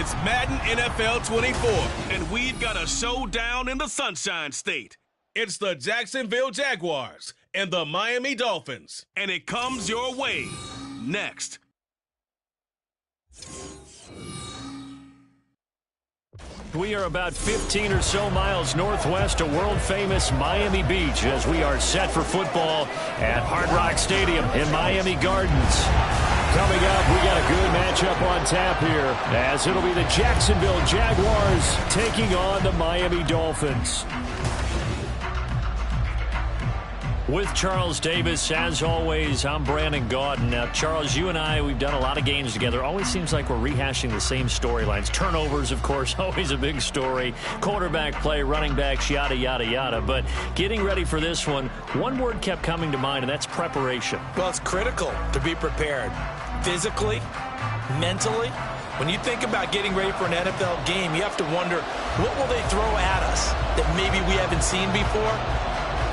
It's Madden NFL 24, and we've got a showdown in the Sunshine State. It's the Jacksonville Jaguars and the Miami Dolphins, and it comes your way next. We are about 15 or so miles northwest of world-famous Miami Beach as we are set for football at Hard Rock Stadium in Miami Gardens. Coming up, we got a good matchup on tap here as it'll be the Jacksonville Jaguars taking on the Miami Dolphins. With Charles Davis, as always, I'm Brandon Gaudin. Now, Charles, you and I, we've done a lot of games together. Always seems like we're rehashing the same storylines. Turnovers, of course, always a big story. Quarterback play, running backs, yada, yada, yada. But getting ready for this one word kept coming to mind, and that's preparation. Well, it's critical to be prepared. Physically, mentally. When you think about getting ready for an NFL game, you have to wonder, what will they throw at us that maybe we haven't seen before?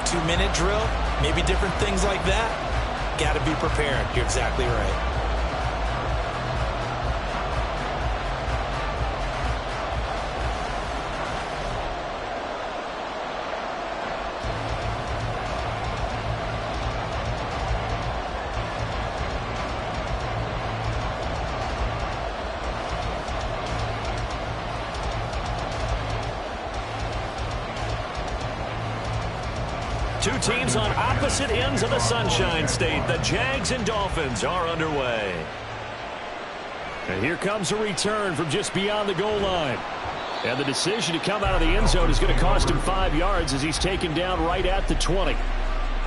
2-minute drill, maybe different things like that. Got to be prepared. You're exactly right. Two teams on opposite ends of the Sunshine State. The Jags and Dolphins are underway. And here comes a return from just beyond the goal line. And the decision to come out of the end zone is going to cost him 5 yards as he's taken down right at the 20.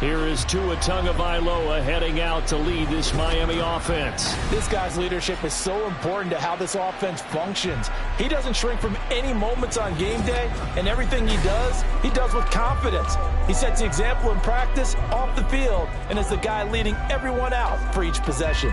Here is Tua Tagovailoa heading out to lead this Miami offense. This guy's leadership is so important to how this offense functions. He doesn't shrink from any moments on game day, and everything he does with confidence. He sets the example in practice, off the field, and is the guy leading everyone out for each possession.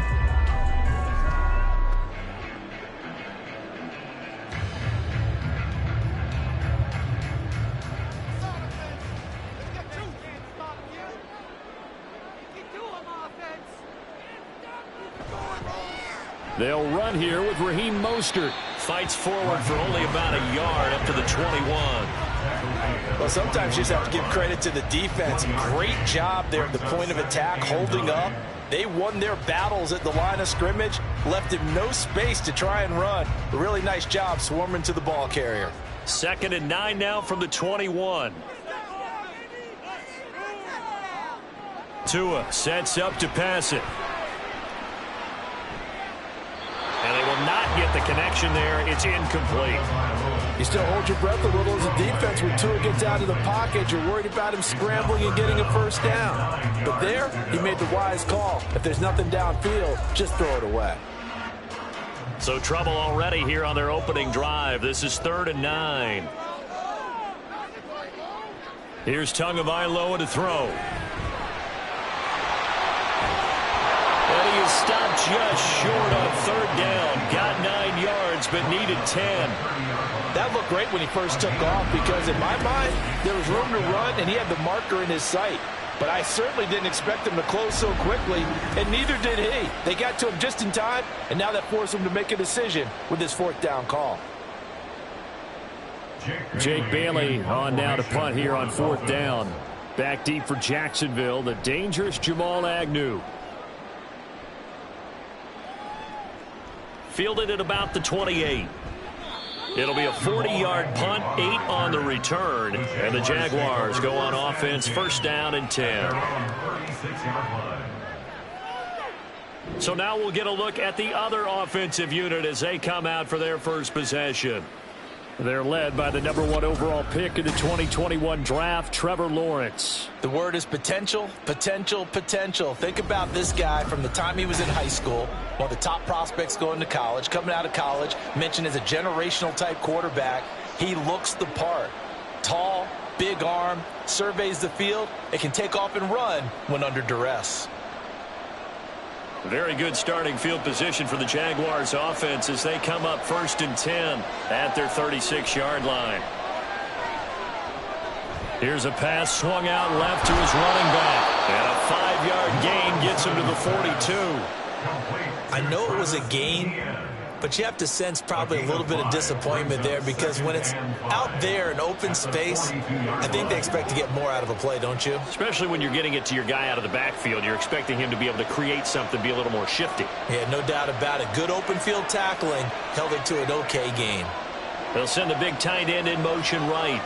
They'll run here with Raheem Mostert. Fights forward for only about a yard up to the 21. Well, sometimes you just have to give credit to the defense. Great job there at the point of attack, holding up. They won their battles at the line of scrimmage, left him no space to try and run. A really nice job swarming to the ball carrier. 2nd and 9 now from the 21. Tua sets up to pass it. And they will not get the connection there. It's incomplete. You still hold your breath a little as a defense when Tua gets out of the pocket. You're worried about him scrambling and getting a first down. But there, he made the wise call. If there's nothing downfield, just throw it away. So trouble already here on their opening drive. This is 3rd and 9. Here's Tagovailoa to throw. And he is stopped just short on 3rd down. Got 9 yards, but needed 10. That looked great when he first took off because, in my mind, there was room to run, and he had the marker in his sight. But I certainly didn't expect him to close so quickly, and neither did he. They got to him just in time, and now that forced him to make a decision with his 4th down call. Jake Bailey on now to punt here on 4th down. Back deep for Jacksonville, the dangerous Jamal Agnew. Fielded at about the 28. It'll be a 40-yard punt, 8 on the return, and the Jaguars go on offense, 1st down and 10. So now we'll get a look at the other offensive unit as they come out for their first possession. They're led by the #1 overall pick in the 2021 draft, Trevor Lawrence. The word is potential, potential, potential. Think about this guy from the time he was in high school, one of the top prospects going to college, coming out of college, mentioned as a generational type quarterback. He looks the part. Tall, big arm, surveys the field, and can take off and run when under duress. Very good starting field position for the Jaguars offense as they come up 1st and 10 at their 36-yard line. Here's a pass swung out left to his running back. And a 5-yard gain gets him to the 42. I know it was a gain, But you have to sense probably a little bit of disappointment there, because when it's out there in open space, I think they expect to get more out of a play, don't you? Especially when you're getting it to your guy out of the backfield. You're expecting him to be able to create something, be a little more shifty. Yeah, no doubt about it. Good open field tackling held it to an okay gain. They'll send the big tight end in motion right.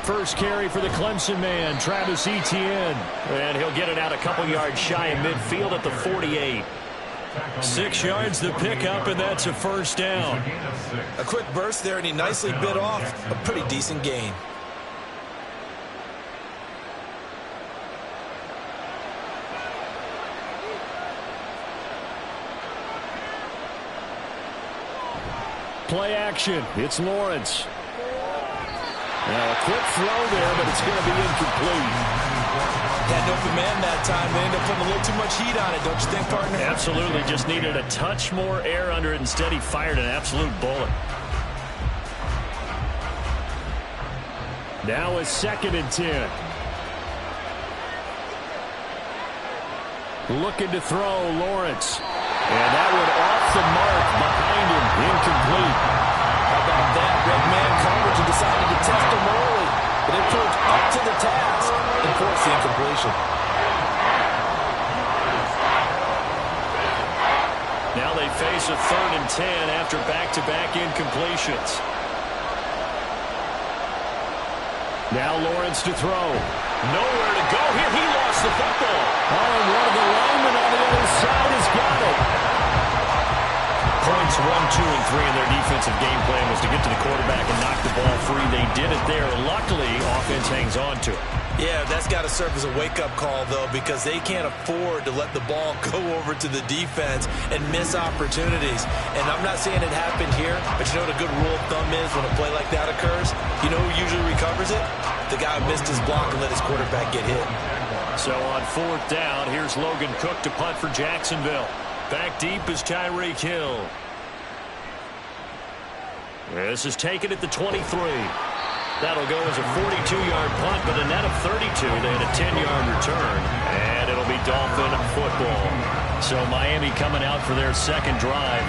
First carry for the Clemson man, Travis Etienne. And he'll get it out a couple yards shy of midfield at the 48. 6 yards the pickup, and that's a first down. A quick burst there, and he nicely bit off a pretty decent gain. Play action. It's Lawrence. Now a quick throw there, but it's going to be incomplete. Had no open man that time. They ended up putting a little too much heat on it, don't you think, partner? Absolutely. Just needed a touch more air under it. Instead, he fired an absolute bullet. Now a 2nd and 10. Looking to throw, Lawrence. And that one off the mark behind him. Incomplete. How about that? Red man coverage and decided to test him early. But it proved up to the task and forced the incompletion. Now they face a 3rd and 10 after back-to-back incompletions. Now Lawrence to throw. Nowhere to go here. He lost the football. Oh, and one of the linemen on the other side has got it. Points 1, 2, and 3 in their defensive game plan was to get to the quarterback and knock the ball free. They did it there. Luckily, offense hangs on to it. Yeah, that's got to serve as a wake-up call, though, because they can't afford to let the ball go over to the defense and miss opportunities. And I'm not saying it happened here, but you know what a good rule of thumb is when a play like that occurs? You know who usually recovers it? The guy who missed his block and let his quarterback get hit. So on 4th down, here's Logan Cook to punt for Jacksonville. Back deep is Tyreek Hill. This is taken at the 23. That'll go as a 42-yard punt, but a net of 32. They had a 10-yard return, and it'll be Dolphin football. So Miami coming out for their 2nd drive.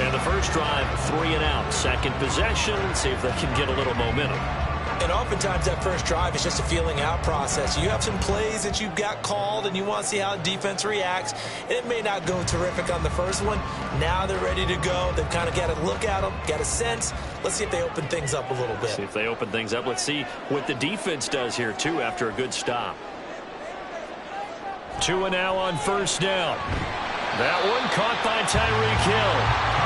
And the first drive, 3 and out. 2nd possession, see if they can get a little momentum. And oftentimes that first drive is just a feeling out process. You have some plays that you've got called and you want to see how the defense reacts. It may not go terrific on the first one. Now they're ready to go. They've kind of got to look at them, got a sense. Let's see if they open things up a little bit. See if they open things up. Let's see what the defense does here, too, after a good stop. 2 and now on 1st down. That one caught by Tyreek Hill.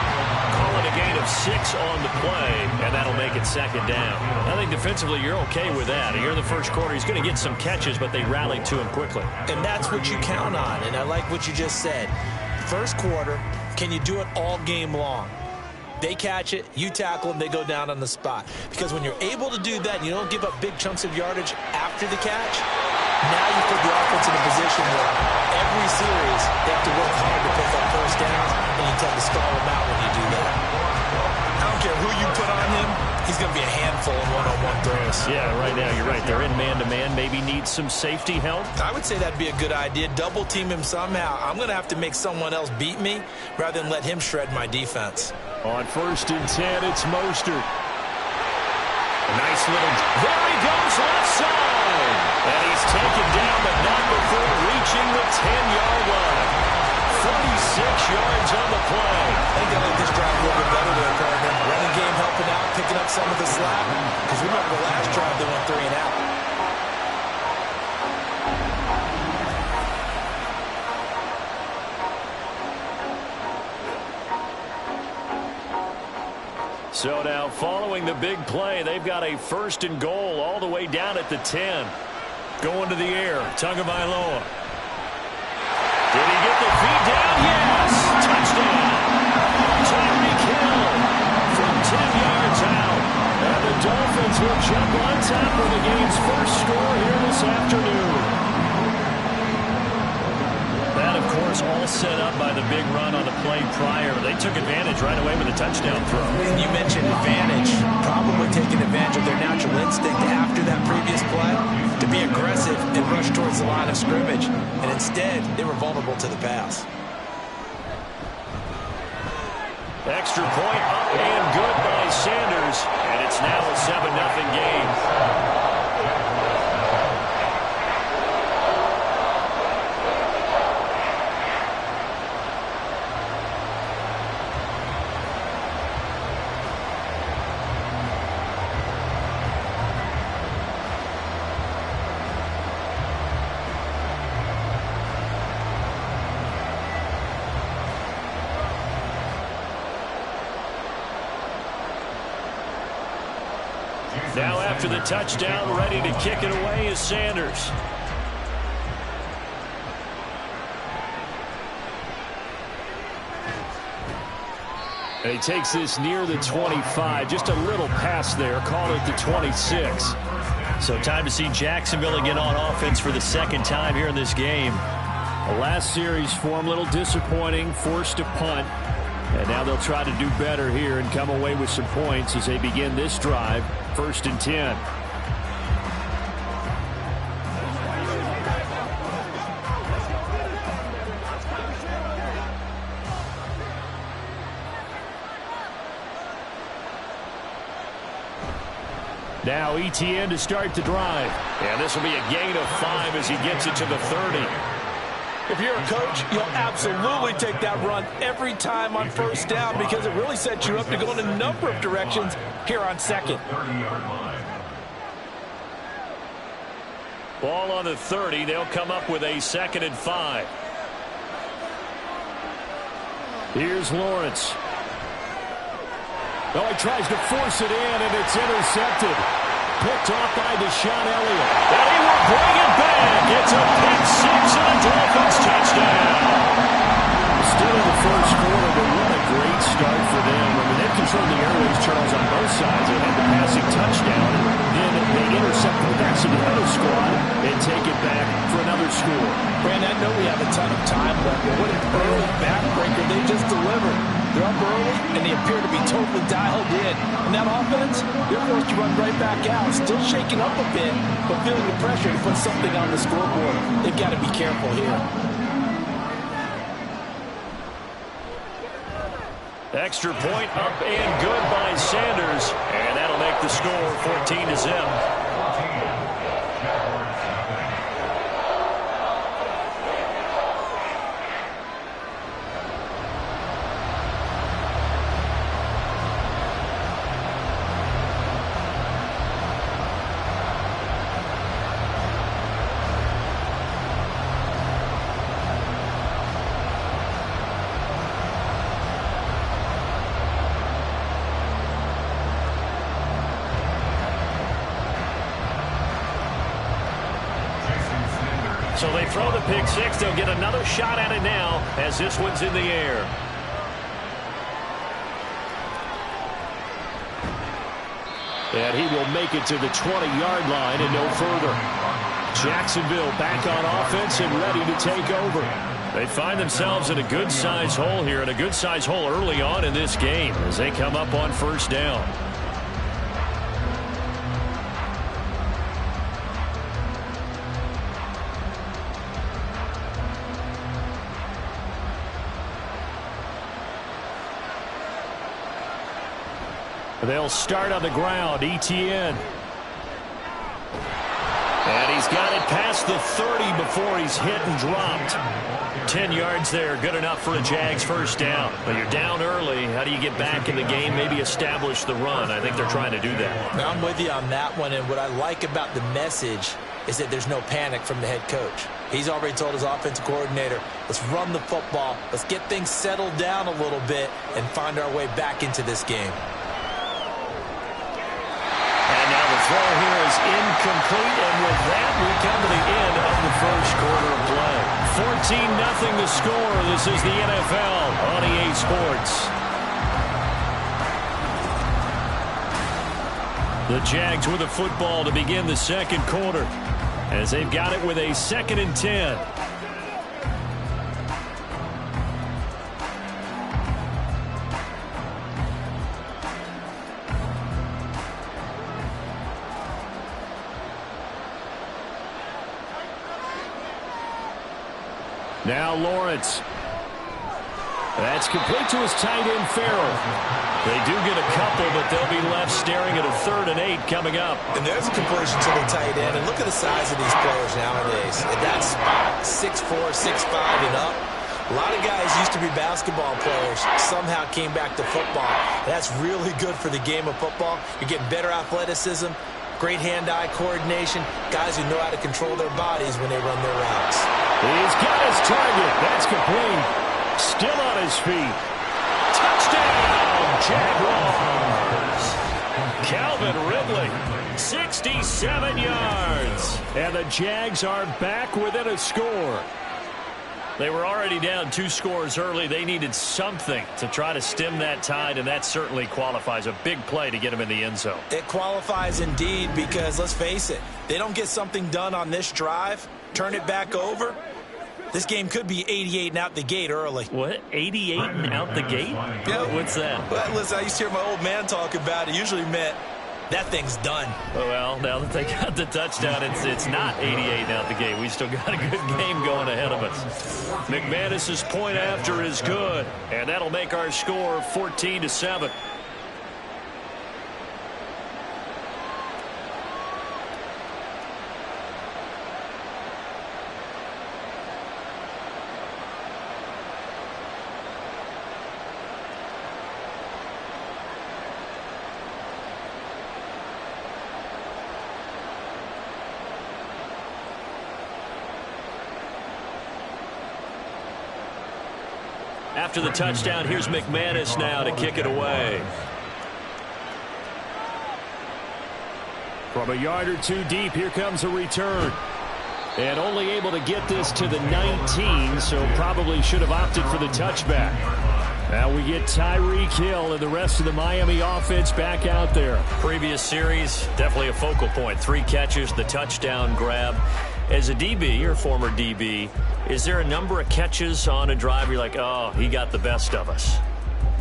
Calling a gain of 6 on the play, and that'll make it 2nd down. I think defensively you're okay with that. Here in the first quarter, he's going to get some catches, but they rallied to him quickly. And that's what you count on, and I like what you just said. First quarter, can you do it all game long? They catch it, you tackle them, they go down on the spot. Because when you're able to do that and you don't give up big chunks of yardage after the catch, now you put the offense in a position where every series they have to work hard to pick up first downs, and you tend to stall them out when you do that. I don't care who you put on him, he's going to be a handful in one-on-one throws. Yeah, right now you're right. They're in man-to-man, maybe need some safety help. I would say that'd be a good idea. Double team him somehow. I'm going to have to make someone else beat me rather than let him shred my defense. On 1st and 10, it's Mostert. Nice little... There he goes, left side! And he's taken down, but not before reaching the 10-yard line. 46 yards on the play. I think I like this drive a little bit better there, partner. Running game helping out, picking up some of the slack. Because remember the last drive, they went 3 and out. So now, following the big play, they've got a 1st and goal all the way down at the 10. Going to the air, Tagovailoa. Did he get the feet down? Yes! Touchdown! Tyreek Hill from 10 yards out. And the Dolphins will jump on top of the game's first score here this afternoon. That, of course, all set up by the big run on the play prior. They took advantage right away with a touchdown throw. And you mentioned advantage, probably taking advantage of their natural instinct after that previous play to be aggressive and rush towards the line of scrimmage. And instead, they were vulnerable to the pass. Extra point up and good by Sanders, and it's now a 7-0 game. Now after the touchdown, ready to kick it away is Sanders. And he takes this near the 25. Just a little pass there. Call it the 26. So time to see Jacksonville again on offense for the second time here in this game. The last series for him, a little disappointing. Forced to punt. And now they'll try to do better here and come away with some points as they begin this drive. 1st and 10. Now ETN to start the drive. And this will be a gain of 5 as he gets it to the 30. If you're a coach, you'll absolutely take that run every time on 1st down because it really sets you up to go in a number of directions here on 2nd. Ball on the 30. They'll come up with a 2nd and 5. Here's Lawrence. Oh, he tries to force it in, and it's intercepted. Picked off by Deshaun Elliott. And he will bring it back. It's a pick six and a Dolphins touchdown. Still in the first quarter, but what a great start for them. I mean, they've controlled the airways, Charles, on both sides. They had the passing touchdown. Then they intercept the backs of the other squad and take it back for another score. Brandon, I know we have a ton of time left, but what an early backbreaker they just delivered. They're up early, and they appear to be totally dialed in. And that offense, they're forced to run right back out, still shaking up a bit, but feeling the pressure to put something on the scoreboard. They've got to be careful here. Extra point up and good by Sanders, and that'll make the score 14-0. So they throw the pick six. They'll get another shot at it now as this one's in the air. And he will make it to the 20-yard line and no further. Jacksonville back on offense and ready to take over. They find themselves in a good-sized hole here, and a good-sized hole early on in this game as they come up on 1st down. They'll start on the ground. ETN. And he's got it past the 30 before he's hit and dropped. 10 yards there, good enough for a Jags 1st down. But you're down early. How do you get back in the game, maybe establish the run? I think they're trying to do that. Now, I'm with you on that one, and what I like about the message is that there's no panic from the head coach. He's already told his offensive coordinator, let's run the football, let's get things settled down a little bit and find our way back into this game. Throw here is incomplete, and with that, we come to the end of the first quarter of play. 14-0 the score. This is the NFL on EA Sports. The Jags with the football to begin the second quarter, as they've got it with a 2nd and 10. Now Lawrence. That's complete to his tight end, Farrell. They do get a couple, but they'll be left staring at a 3rd and 8 coming up. And there's a completion to the tight end. And look at the size of these players nowadays. At that spot, 6'4", 6'5", and up. A lot of guys used to be basketball players, somehow came back to football. That's really good for the game of football. You're getting better athleticism, great hand-eye coordination, guys who know how to control their bodies when they run their routes. He's got his target. That's complete. Still on his feet. Touchdown, Jaguars. Calvin Ridley, 67 yards. And the Jags are back within a score. They were already down 2 scores early. They needed something to try to stem that tide, and that certainly qualifies. A big play to get them in the end zone. It qualifies indeed because, let's face it, they don't get something done on this drive, turn it back over, this game could be 88 and out the gate early. What? 88 and out the gate? Yeah. What's that? Well, listen, I used to hear my old man talk about it. Usually meant that thing's done. Well, now that they got the touchdown, it's not 88 and out the gate. We still got a good game going ahead of us. McManus's point after is good, and that'll make our score 14-7. After the touchdown, here's McManus now to kick it away. From a yard or 2 deep, here comes a return. And only able to get this to the 19, so probably should have opted for the touchback. Now we get Tyreek Hill and the rest of the Miami offense back out there. Previous series, definitely a focal point. 3 catches, the touchdown grab. As a DB, or former DB, is there a number of catches on a drive you're like, oh, he got the best of us?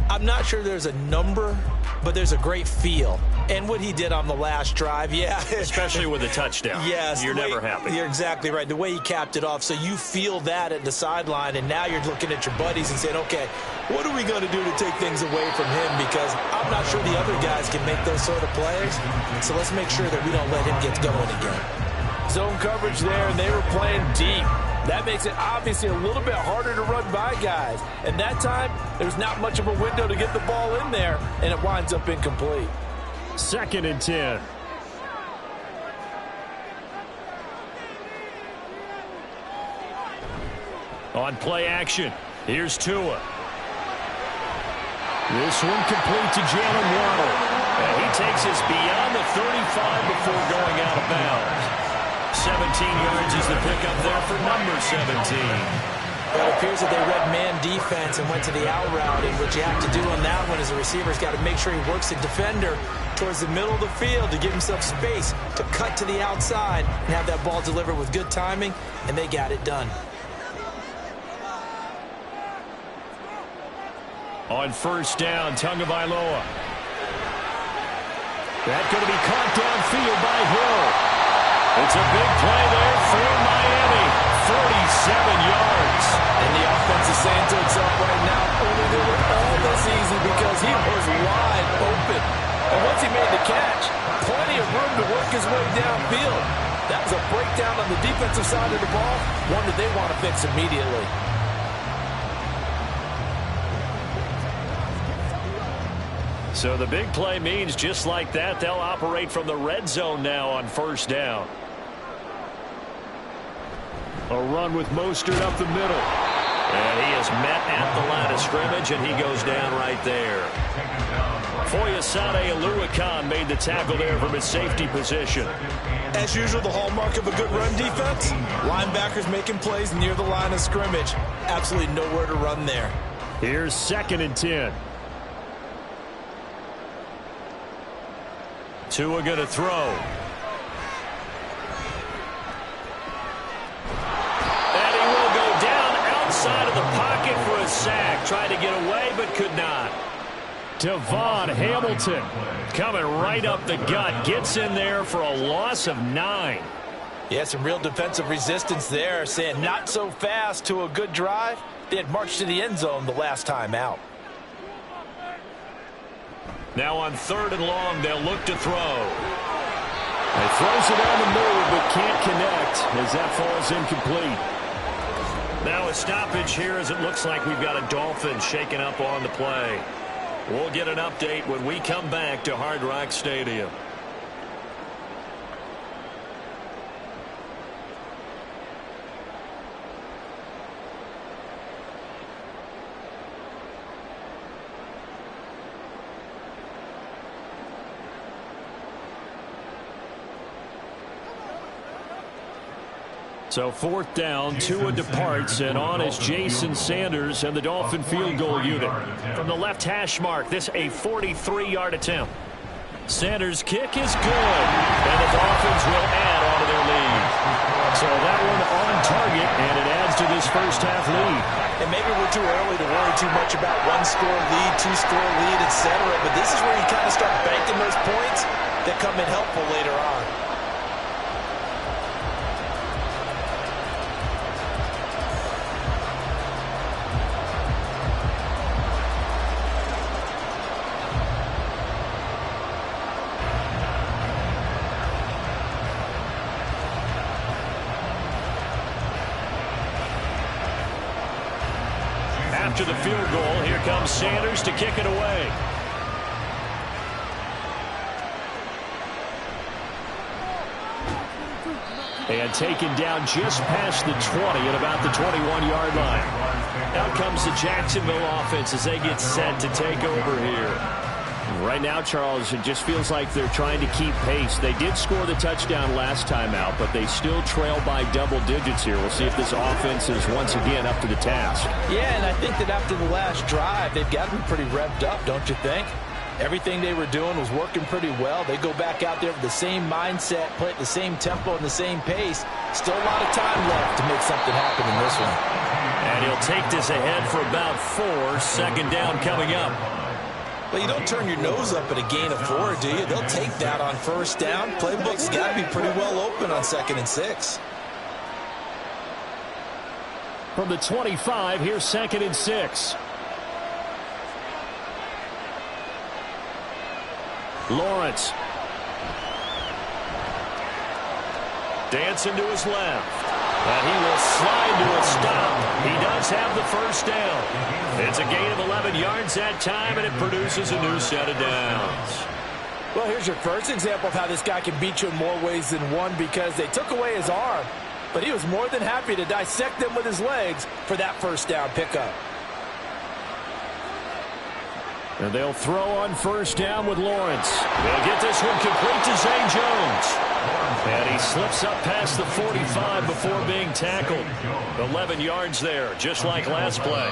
I'm not sure there's a number, but there's a great feel. And what he did on the last drive, yeah. Especially with a touchdown. Yes. You're never happy. You're exactly right. The way he capped it off, so you feel that at the sideline, and now you're looking at your buddies and saying, okay, what are we going to do to take things away from him? Because I'm not sure the other guys can make those sort of plays. So let's make sure that we don't let him get going again. Zone coverage there, and they were playing deep. That makes it obviously a little bit harder to run by guys. And that time, there's not much of a window to get the ball in there, and it winds up incomplete. 2nd and 10. On play action, here's Tua. This one complete to Jalen Waddle. And he takes us beyond the 35 before going out of bounds. 17 yards is the pickup there for number 17. Well, it appears that they read man defense and went to the out route, and what you have to do on that one is the receiver's got to make sure he works the defender towards the middle of the field to give himself space to cut to the outside and have that ball delivered with good timing, and they got it done. On 1st down, Tagovailoa. That's going to be caught downfield by Hill. It's a big play there for Miami. 47 yards. And the offense is saying to itself right now, only they were all this easy because he was wide open. And once he made the catch, plenty of room to work his way downfield. That was a breakdown on the defensive side of the ball, one that they want to fix immediately. So the big play means just like that, they'll operate from the red zone now on 1st down. A run with Mostert up the middle. And he is met at the line of scrimmage, and he goes down right there. Foyesade Oluwakan made the tackle there from his safety position. As usual, the hallmark of a good run defense, linebackers making plays near the line of scrimmage. Absolutely nowhere to run there. Here's 2nd and 10. Tua going to throw. And he will go down outside of the pocket for a sack. Tried to get away, but could not. Devon Hamilton coming right up the gut. Gets in there for a loss of 9. Yeah, some real defensive resistance there, saying not so fast to a good drive. they had marched to the end zone the last time out. Now on 3rd and long, they'll look to throw. He throws it on the move, but can't connect as that falls incomplete. Now a stoppage here as it looks like we've got a Dolphin shaking up on the play. We'll get an update when we come back to Hard Rock Stadium. So 4th down, Tua departs, and on is Jason Sanders and the Dolphin field goal unit. From the left hash mark, this a 43-yard attempt. Sanders' kick is good, and the Dolphins will add on to their lead. So that one on target, and it adds to this first-half lead. And maybe we're too early to worry too much about one-score lead, two-score lead, etc. But this is where you kind of start banking those points that come in helpful later on. After the field goal, here comes Sanders to kick it away. And taken down just past the 20 at about the 21-yard line. Out comes the Jacksonville offense as they get set to take over here. Right now, Charles, it just feels like they're trying to keep pace. They did score the touchdown last time out, but they still trail by double digits here. We'll see if this offense is once again up to the task. Yeah, and I think that after the last drive, they've got to be pretty revved up, don't you think? Everything they were doing was working pretty well. They go back out there with the same mindset, play at the same tempo and the same pace. Still a lot of time left to make something happen in this one. And he'll take this ahead for about 4. 2nd down coming up. Well, you don't turn your nose up at a gain of 4, do you? They'll take that on 1st down. Playbook's got to be pretty well open on 2nd and 6. From the 25, here's 2nd and 6. Lawrence. Dancing to his left. And he will slide to a stop. He does have the 1st down. It's a gain of 11 yards that time, and it produces a new set of downs. Well, here's your first example of how this guy can beat you in more ways than one, because they took away his arm, but he was more than happy to dissect them with his legs for that 1st down pickup. And they'll throw on 1st down with Lawrence. They'll get this one complete to Zay Jones. And he slips up past the 45 before being tackled. 11 yards there, just like last play.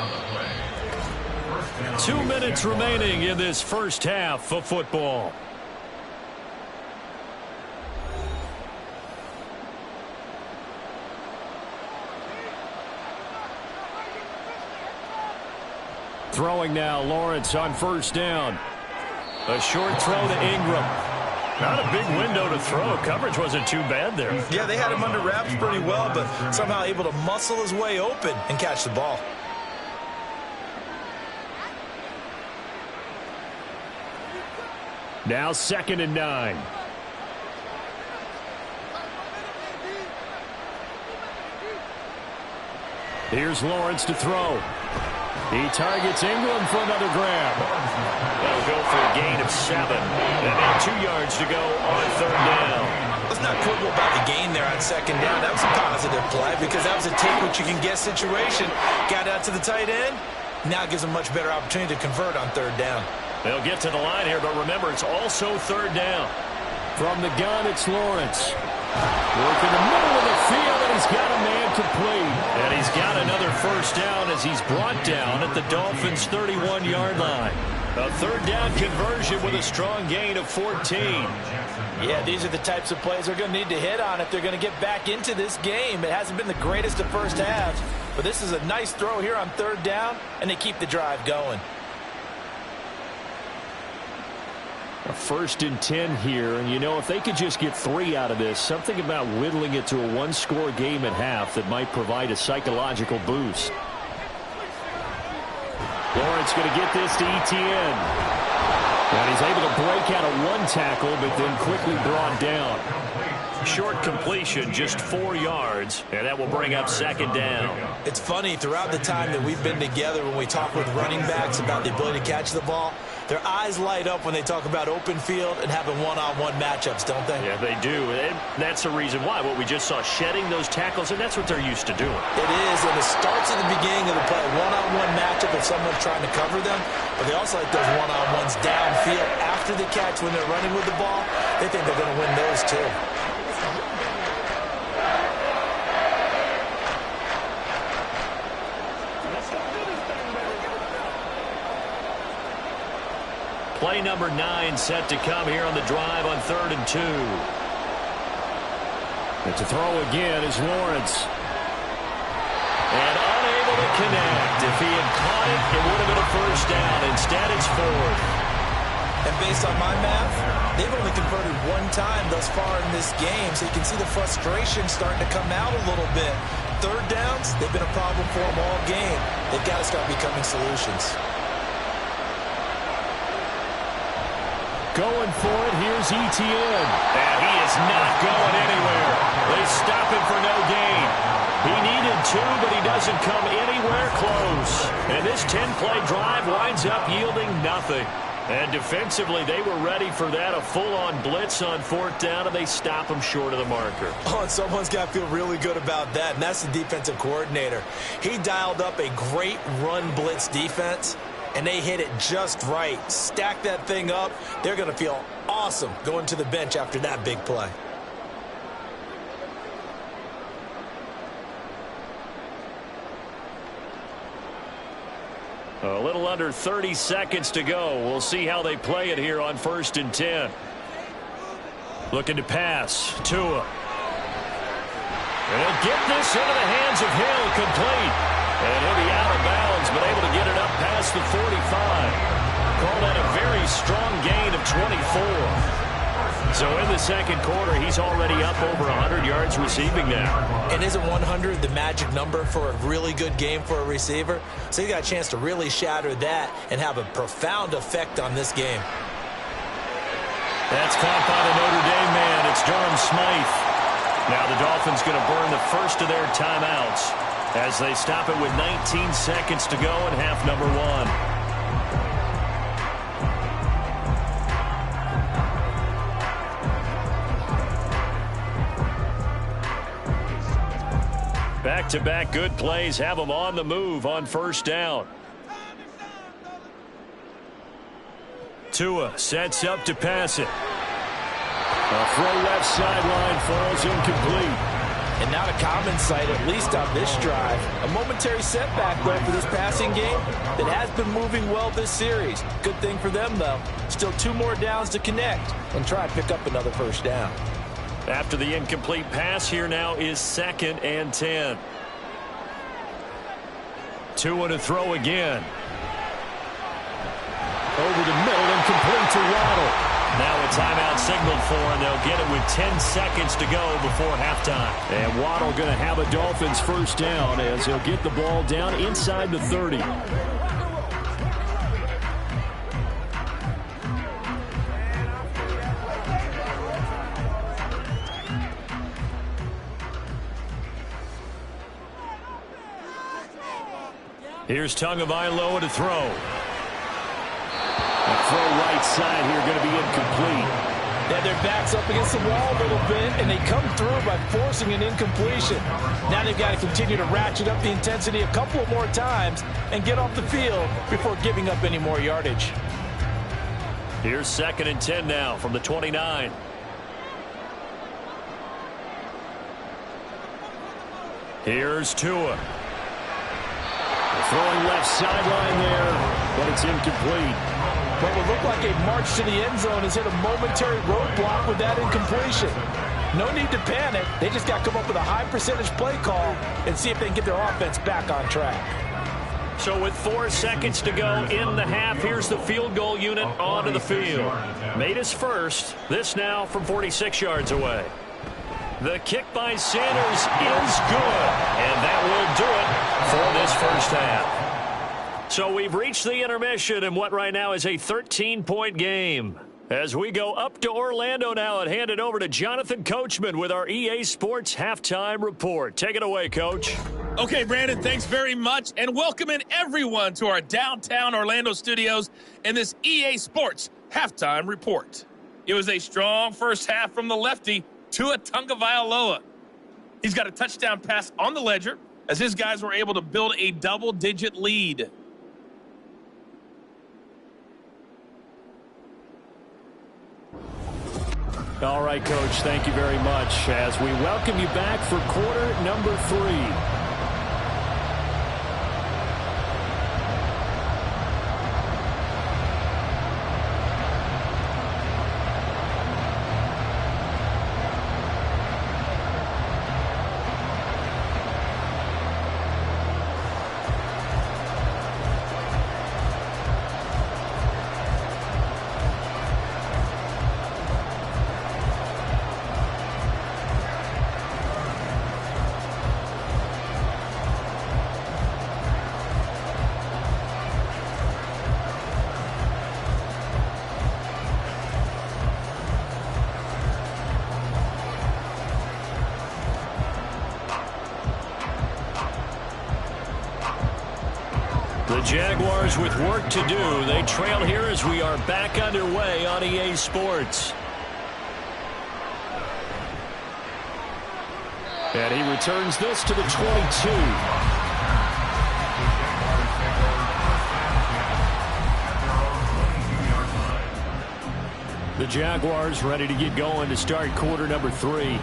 2 minutes remaining in this first half of football. Throwing now, Lawrence on 1st down. A short throw to Ingram. Not a big window to throw. Coverage wasn't too bad there. Yeah, they had him under wraps pretty well, but somehow able to muscle his way open and catch the ball. Now 2nd and 9. Here's Lawrence to throw. He targets Ingram for another grab. That'll go for a gain of 7. And now 2 yards to go on 3rd down. Let's not quibble about the gain there on 2nd down. That was a positive play because that was a take-what-you-can-get situation. Got out to the tight end. Now it gives them much better opportunity to convert on 3rd down. They'll get to the line here, but remember, it's also 3rd down. From the gun, it's Lawrence. Work in the middle of the field, and he's got a man complete. And he's got another 1st down as he's brought down at the Dolphins' 31-yard line. A 3rd down conversion with a strong gain of 14. Yeah, these are the types of plays they're going to need to hit on if they're going to get back into this game. It hasn't been the greatest of first halves, but this is a nice throw here on 3rd down, and they keep the drive going. A 1st and 10 here, and you know, if they could just get 3 out of this, something about whittling it to a 1-score game at half that might provide a psychological boost. Lawrence going to get this to Etienne. And he's able to break out of one tackle, but then quickly brought down. Short completion, just 4 yards, and that will bring up second down. It's funny, throughout the time that we've been together, when we talk with running backs about the ability to catch the ball, their eyes light up when they talk about open field and having one-on-one matchups, don't they? Yeah, they do. And that's the reason why. What we just saw, shedding those tackles, and that's what they're used to doing. It is, and it starts at the beginning of the play. One-on-one matchup if someone's trying to cover them, but they also like those one-on-ones downfield after the catch when they're running with the ball. They think they're going to win those too. Play number 9 set to come here on the drive on 3rd and 2. And to throw again is Lawrence. And unable to connect. If he had caught it, it would have been a first down. Instead, it's 4th. And based on my math, they've only converted one time thus far in this game, so you can see the frustration starting to come out a little bit. 3rd downs, they've been a problem for them all game. They've got to start becoming solutions. Going for it, here's Etienne. And he is not going anywhere. They stop him for no gain. He needed 2, but he doesn't come anywhere close. And this 10-play drive winds up yielding nothing. And defensively, they were ready for that, a full-on blitz on 4th down, and they stop him short of the marker. Oh, and someone's got to feel really good about that, and that's the defensive coordinator. He dialed up a great run blitz defense, and they hit it just right. Stack that thing up. They're going to feel awesome going to the bench after that big play. A little under 30 seconds to go. We'll see how they play it here on 1st and 10. Looking to pass. Tua. And he'll get this into the hands of Hill, complete. And he'll be out of bounds, but able to get it up past the 45. Called that a very strong gain of 24. So in the second quarter, he's already up over 100 yards receiving now. And isn't 100 the magic number for a really good game for a receiver? So he got a chance to really shatter that and have a profound effect on this game. That's caught by the Notre Dame man. It's Durham Smythe. Now the Dolphins going to burn the first of their timeouts as they stop it with 19 seconds to go in half number 1. Back-to-back good plays have them on the move on 1st down. Tua sets up to pass it. A throw left sideline falls incomplete. And not a common sight, at least on this drive. A momentary setback, though, for this passing game that has been moving well this series. Good thing for them, though. Still 2 more downs to connect and try and pick up another first down. After the incomplete pass, here now is 2nd and 10. Tua to throw again. Over the middle and complete to Waddle. Now a timeout signaled for, and they'll get it with 10 seconds to go before halftime. And Waddle going to have a Dolphins first down as he'll get the ball down inside the 30. Here's Tagovailoa to throw. A throw right side here going to be incomplete. Yeah, their back's up against the wall a little bit, and they come through by forcing an incompletion. Now they've got to continue to ratchet up the intensity a couple more times and get off the field before giving up any more yardage. Here's 2nd and 10 now from the 29. Here's Tua. Throwing left sideline there, but it's incomplete. What would look like a march to the end zone has hit a momentary roadblock with that incompletion. No need to panic. They just got to come up with a high percentage play call and see if they can get their offense back on track. So with 4 seconds to go in the half, here's the field goal unit onto the field. Made his first. This now from 46 yards away. The kick by Sanders is good, and that will do it for this first half. So we've reached the intermission in what right now is a 13-point game. As we go up to Orlando now and hand it over to Jonathan Coachman with our EA Sports Halftime Report. Take it away, Coach. Okay, Brandon, thanks very much. And welcome in everyone to our downtown Orlando studios in this EA Sports Halftime Report. It was a strong first half from the lefty, Tua Tagovailoa. He's got a touchdown pass on the ledger as his guys were able to build a double-digit lead. All right, Coach, thank you very much as we welcome you back for quarter number 3. The Jaguars with work to do. They trail here as we are back underway on EA Sports. And he returns this to the 22. The Jaguars ready to get going to start quarter number 3.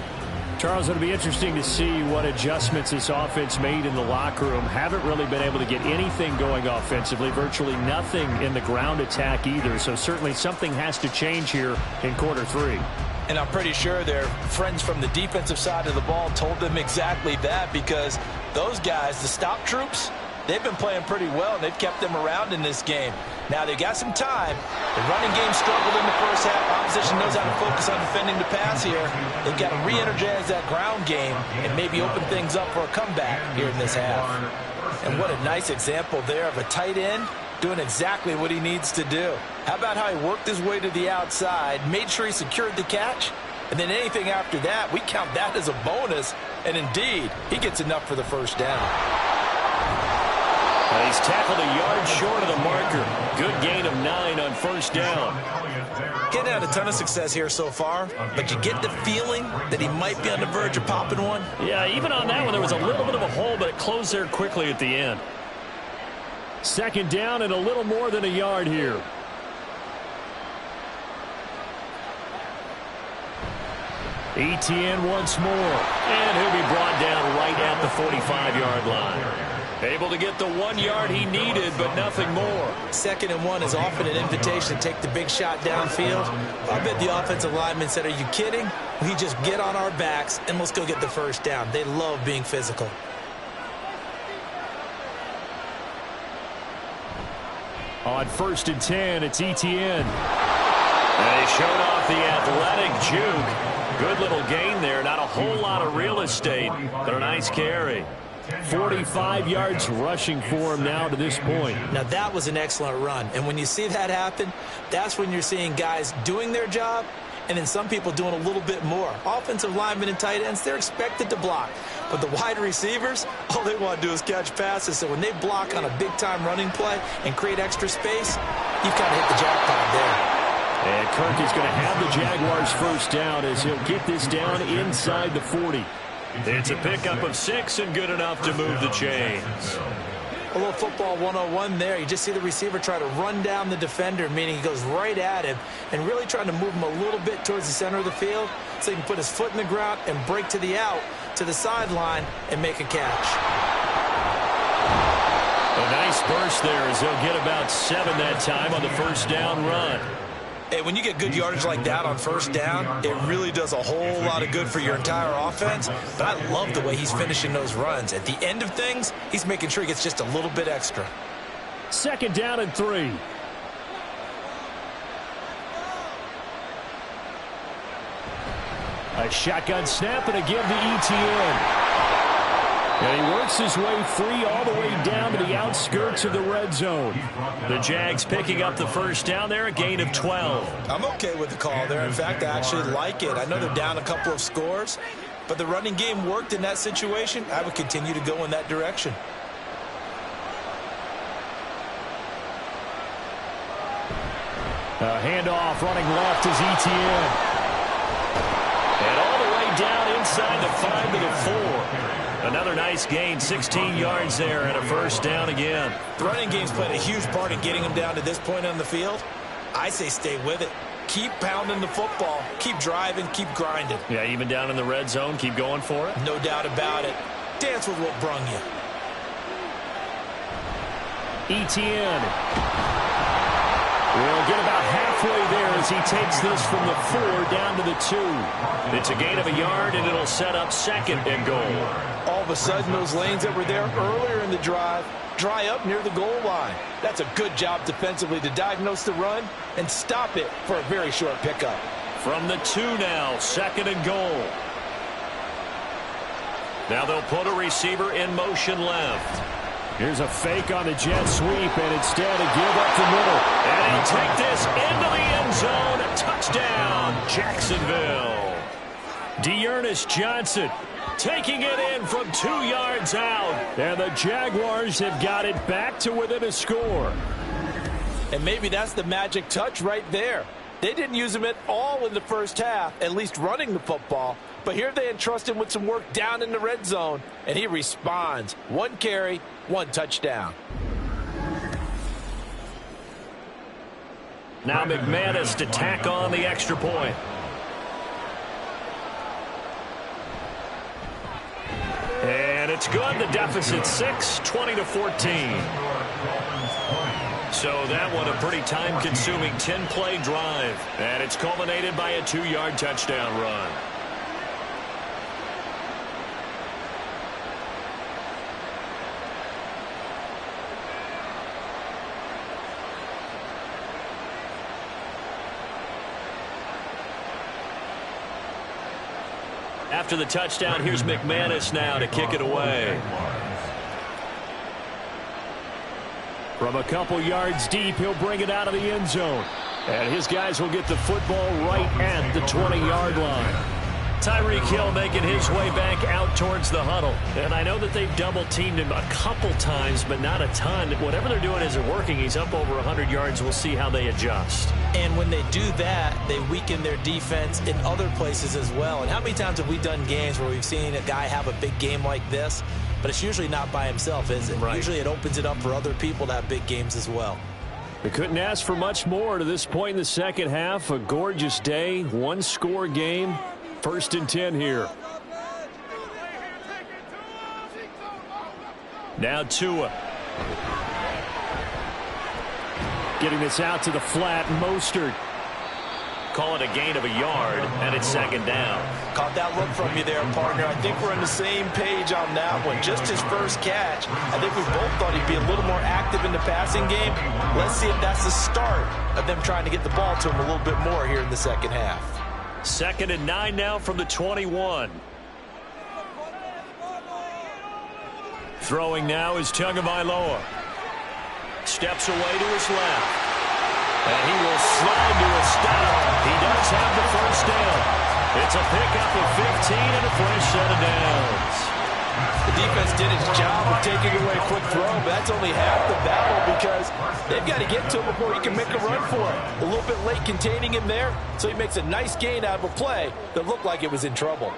Charles, it'll be interesting to see what adjustments this offense made in the locker room. Haven't really been able to get anything going offensively, virtually nothing in the ground attack either. So certainly something has to change here in quarter 3. And I'm pretty sure their friends from the defensive side of the ball told them exactly that, because those guys, the stop troops, they've been playing pretty well, and they've kept them around in this game. Now, they got some time. The running game struggled in the first half. Opposition knows how to focus on defending the pass here. They've got to re-energize that ground game and maybe open things up for a comeback here in this half. And what a nice example there of a tight end doing exactly what he needs to do. How about how he worked his way to the outside, made sure he secured the catch, and then anything after that, we count that as a bonus. And indeed, he gets enough for the first down. He's tackled a yard short of the marker. Good gain of 9 on first down. Getting had a ton of success here so far, but you get the feeling that he might be on the verge of popping one. Yeah, even on that one, there was a little bit of a hole, but it closed there quickly at the end. Second down and a little more than a yard here. Etienne once more. And he'll be brought down right at the 45-yard line. Able to get the 1 yard he needed, but nothing more. 2nd and 1 is often an invitation to take the big shot downfield. I bet the offensive lineman said, are you kidding? We just get on our backs and let's go get the first down. They love being physical. On 1st and 10, it's Etienne. And he showed off the athletic juke. Good little gain there. Not a whole lot of real estate, but a nice carry. 45 yards rushing for him now to this point. Now, that was an excellent run. And when you see that happen, that's when you're seeing guys doing their job and then some people doing a little bit more. Offensive linemen and tight ends, they're expected to block. But the wide receivers, all they want to do is catch passes. So when they block on a big-time running play and create extra space, you've kind of hit the jackpot there. And Kirk is going to have the Jaguars first down as he'll get this down inside the 40. It's a pickup of 6 and good enough to move the chains. A little football 101 there. You just see the receiver try to run down the defender, meaning he goes right at him and really trying to move him a little bit towards the center of the field so he can put his foot in the ground and break to the out, to the sideline, and make a catch. A nice burst there as he'll get about 7 that time on the first down run. Hey, when you get good yardage like that on first down, it really does a whole lot of good for your entire offense. But I love the way he's finishing those runs. At the end of things, he's making sure he gets just a little bit extra. 2nd down and 3. A shotgun snap and a give to Etienne. And he works his way free all the way down to the outskirts of the red zone. The Jags picking up the first down there, a gain of 12. I'm okay with the call there. In fact, I actually like it. I know they're down a couple of scores, but the running game worked in that situation. I would continue to go in that direction. A handoff running left is Etienne. And all the way down inside the 5 to the 4. Another nice gain, 16 yards there and a first down again. The running game's played a huge part in getting him down to this point on the field. I say stay with it. Keep pounding the football. Keep driving. Keep grinding. Yeah, even down in the red zone, keep going for it. No doubt about it. Dance with what brung you. Etienne will get about halfway there as he takes this from the 4 down to the 2. It's a gain of a yard, and it'll set up second and goal. All of a sudden, those lanes that were there earlier in the drive dry up near the goal line. That's a good job defensively to diagnose the run and stop it for a very short pickup. From the 2 now, second and goal. Now they'll put a receiver in motion left. Here's a fake on the jet sweep, and instead a give up the middle. And he'll take this into the end zone. A touchdown, Jacksonville. Dearness Johnson taking it in from 2 yards out. And the Jaguars have got it back to within a score. And maybe that's the magic touch right there. They didn't use him at all in the first half, at least running the football. But here they entrust him with some work down in the red zone, and he responds. 1 carry, 1 touchdown. Now McManus to tack on the extra point. And it's good. The deficit 6, 20-14. So that one a pretty time-consuming 10-play drive. And it's culminated by a 2-yard touchdown run. After the touchdown, here's McManus now to kick it away. From a couple yards deep, he'll bring it out of the end zone. And his guys will get the football right at the 20-yard line. Tyreek Hill making his way back out towards the huddle. And I know that they've double-teamed him a couple times, but not a ton. Whatever they're doing isn't working. He's up over 100 yards. We'll see how they adjust. And when they do that, they weaken their defense in other places as well. And how many times have we done games where we've seen a guy have a big game like this, but it's usually not by himself, is it? Right. Usually it opens it up for other people to have big games as well. They couldn't ask for much more to this point in the second half. A gorgeous day, 1-score game. 1st and 10 here. Now Tua. Getting this out to the flat, Mostert. Call it a gain of a yard, and it's second down. Caught that look from you there, partner. I think we're on the same page on that one. Just his first catch. I think we both thought he'd be a little more active in the passing game. Let's see if that's the start of them trying to get the ball to him a little bit more here in the second half. 2nd and 9 now from the 21. Throwing now is Tagovailoa. Steps away to his left. And he will slide to a stop. He does have the first down. It's a pickup of 15 and a fresh set of downs. The defense did its job of taking away a quick throw, but that's only half the battle because they've got to get to him before he can make a run for it. A little bit late containing him there, so he makes a nice gain out of a play that looked like it was in trouble.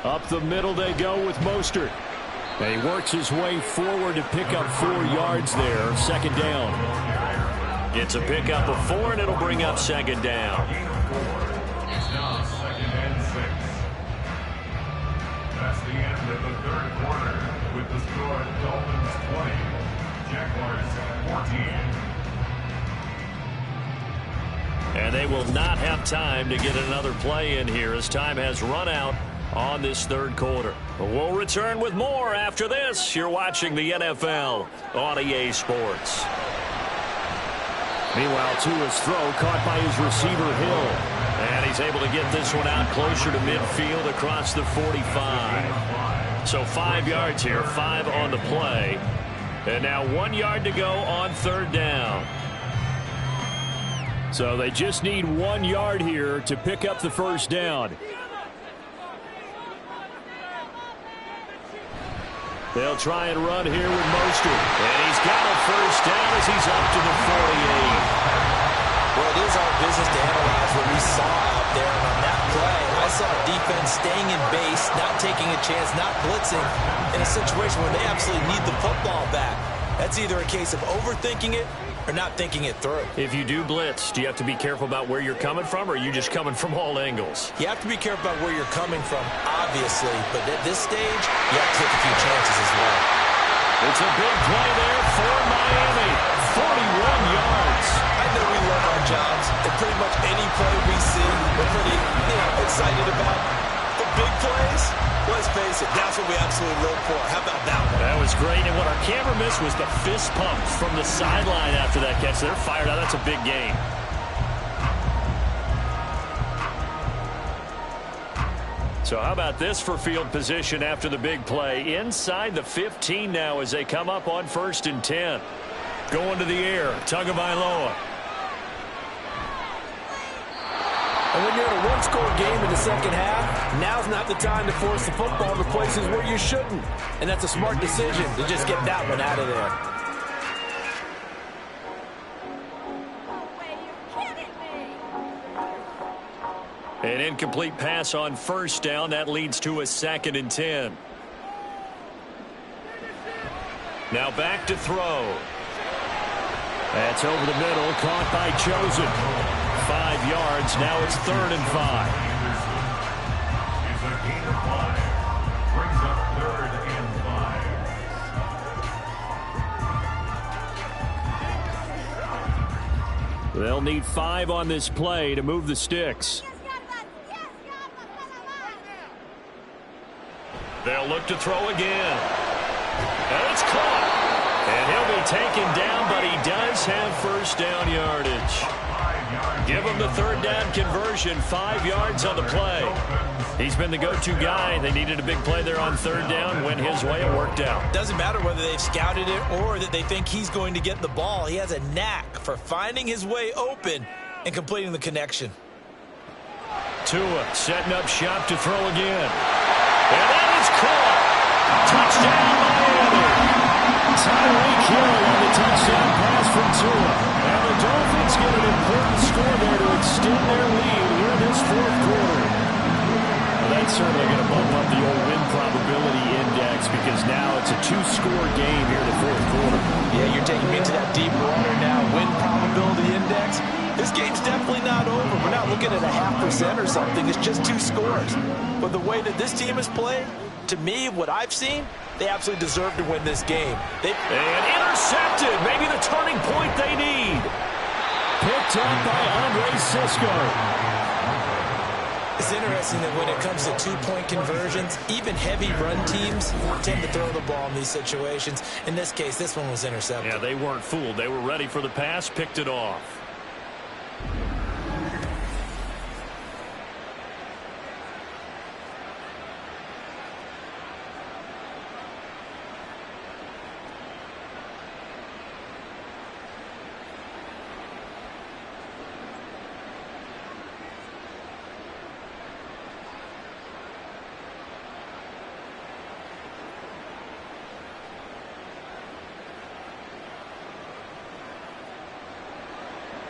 Up the middle they go with Mostert. And he works his way forward to pick up 4 yards there. 2nd down. It's a pickup of 4, and it'll bring up 2nd down. It's now 2nd and 6. That's the end of the 3rd quarter with the score Dolphins 20, Jaguars 14. And they will not have time to get another play in here as time has run out on this 3rd quarter. But we'll return with more after this. You're watching the NFL on EA Sports. Meanwhile, Tua's throw caught by his receiver, Hill. And he's able to get this one out closer to midfield across the 45. So 5 yards here, 5 on the play. And now 1 yard to go on third down. So they just need 1 yard here to pick up the first down. They'll try and run here with Mostert. And he's got a first down as he's up to the 48. Well, it is our business to analyze what we saw out there. And on that play, I saw defense staying in base, not taking a chance, not blitzing in a situation where they absolutely need the football back. That's either a case of overthinking it or not thinking it through. If you do blitz, do you have to be careful about where you're coming from, or are you just coming from all angles? You have to be careful about where you're coming from, obviously. But at this stage, you have to take a few chances as well. It's a big play there for Miami. 41 yards. I know we love our jobs, and pretty much any play we see, we're pretty excited about. The big plays, let's face it, that's what we absolutely live for. How about that one? That was great, and what our camera missed was the fist pump from the sideline after that catch. They're fired out. That's a big gain. So how about this for field position after the big play? Inside the 15 now as they come up on 1st and 10. Going to the air, Tagovailoa. And when you're in a one-score game in the second half, now's not the time to force the football to places where you shouldn't. And that's a smart decision to just get that one out of there. An incomplete pass on 1st down. That leads to a 2nd and 10. Now back to throw. That's over the middle, caught by Chosen. 5 yards, now it's 3rd and 5. It's a gain of 5. Brings up 3rd and 5. They'll need 5 on this play to move the sticks. They'll look to throw again. And it's caught. And he'll be taken down, but he does have 1st down yardage. Give him the 3rd down conversion, 5 yards on the play. He's been the go-to guy. They needed a big play there on 3rd down. Went his way, it worked out. Doesn't matter whether they've scouted it or that they think he's going to get the ball. He has a knack for finding his way open and completing the connection. Tua setting up shop to throw again. And that is caught. Touchdown, Miami. Tyreek Hill on the touchdown pass from Tua. And the Dolphins get an important score there to extend their lead here in this 4th quarter. Well, that's certainly going to bump up the old win probability index because now it's a 2-score game here in the 4th quarter. Yeah, you're taking me into that deep water now. Win probability index. This game's definitely not over. We're not looking at a 0.5% or something. It's just 2 scores. But the way that this team has played, to me, what I've seen, they absolutely deserve to win this game. And intercepted. Maybe the turning point they need. Picked up by Andre Cisco. It's interesting that when it comes to 2-point conversions, even heavy run teams tend to throw the ball in these situations. In this case, this one was intercepted. Yeah, they weren't fooled. They were ready for the pass, picked it off.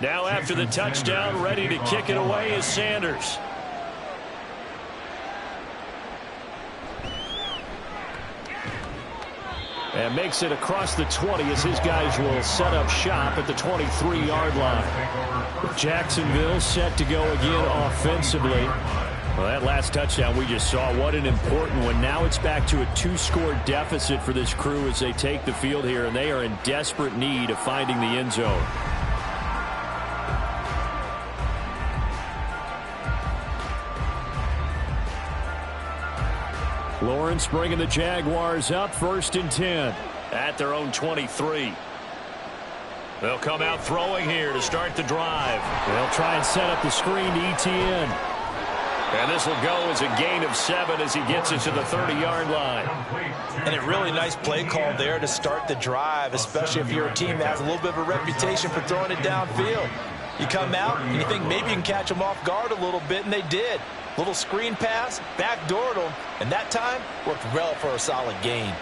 Now after the touchdown, ready to kick it away is Sanders. And makes it across the 20 as his guys will set up shop at the 23-yard line. Jacksonville set to go again offensively. Well, that last touchdown we just saw, what an important one. Now it's back to a 2-score deficit for this crew as they take the field here, and they are in desperate need of finding the end zone. Lawrence bringing the Jaguars up 1st and 10 at their own 23. They'll come out throwing here to start the drive. They'll try and set up the screen to ETN. And this will go as a gain of 7 as he gets it to the 30-yard line. And a really nice play call there to start the drive, especially if you're a team that has a little bit of a reputation for throwing it downfield. You come out and you think maybe you can catch them off guard a little bit, and they did. Little screen pass, backdoored them, and that time worked well for a solid gain.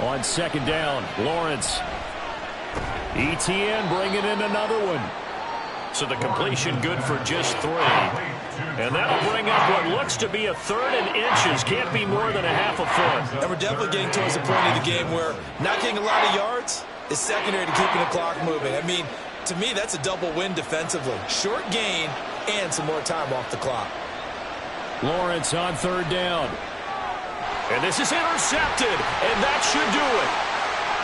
On second down, Lawrence. ETN bringing in another one. So the completion good for just 3. And that'll bring up what looks to be a 3rd and inches. Can't be more than a half a foot. And we're definitely getting towards the point of the game where not getting a lot of yards is secondary to keeping the clock moving. I mean, to me, that's a double win defensively. Short gain and some more time off the clock. Lawrence on third down. And this is intercepted, and that should do it.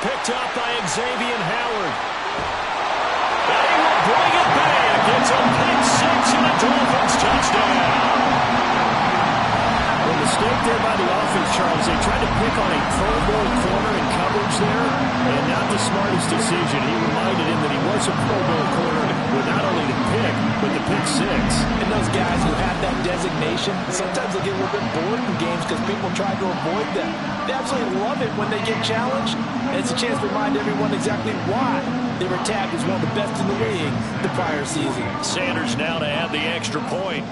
Picked up by Xavier Howard. And he will bring it back. It's a pick 6 and a Dolphins touchdown. The mistake there by the offense, Charles, they tried to pick on a Pro Bowl corner in coverage there, and not the smartest decision. He reminded him that he was a Pro Bowl corner with not only the pick, but the pick 6. And those guys who have that designation, sometimes they get a little bit bored in games because people try to avoid them. They absolutely love it when they get challenged, and it's a chance to remind everyone exactly why they were tagged as one of the best in the league the prior season. Sanders now to add the extra point.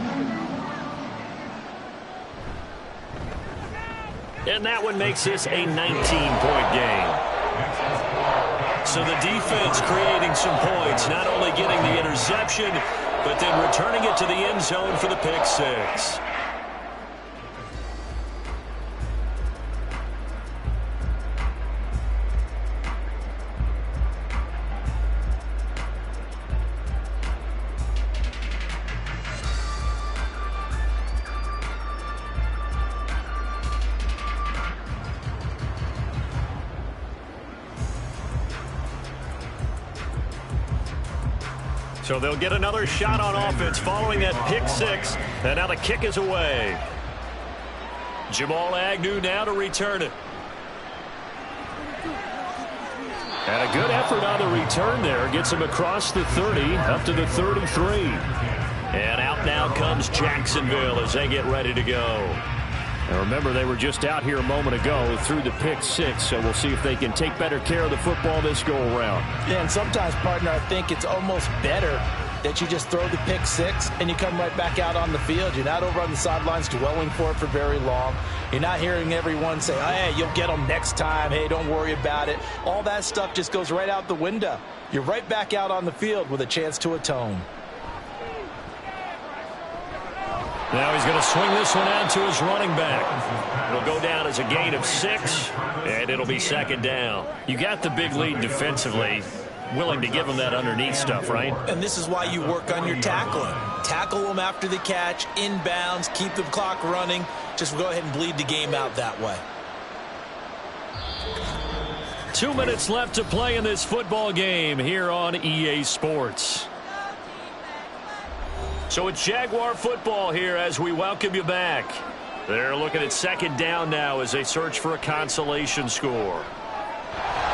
And that one makes this a 19-point game. So the defense creating some points, not only getting the interception, but then returning it to the end zone for the pick 6. So they'll get another shot on offense following that pick 6. And now the kick is away. Jamal Agnew now to return it. And a good effort on the return there. Gets him across the 30, up to the 33. And out now comes Jacksonville as they get ready to go. And remember, they were just out here a moment ago through the pick 6, so we'll see if they can take better care of the football this go-around. Yeah, and sometimes, partner, I think it's almost better that you just throw the pick 6 and you come right back out on the field. You're not over on the sidelines dwelling for it for very long. You're not hearing everyone say, oh, hey, you'll get them next time. Hey, don't worry about it. All that stuff just goes right out the window. You're right back out on the field with a chance to atone. Now he's going to swing this one out to his running back. It'll go down as a gain of 6, and it'll be second down. You got the big lead defensively. Willing to give him that underneath stuff, right? And this is why you work on your tackling. Tackle them after the catch, inbounds, keep the clock running. Just go ahead and bleed the game out that way. 2 minutes left to play in this football game here on EA Sports. So it's Jaguar football here as we welcome you back. They're looking at second down now as they search for a consolation score.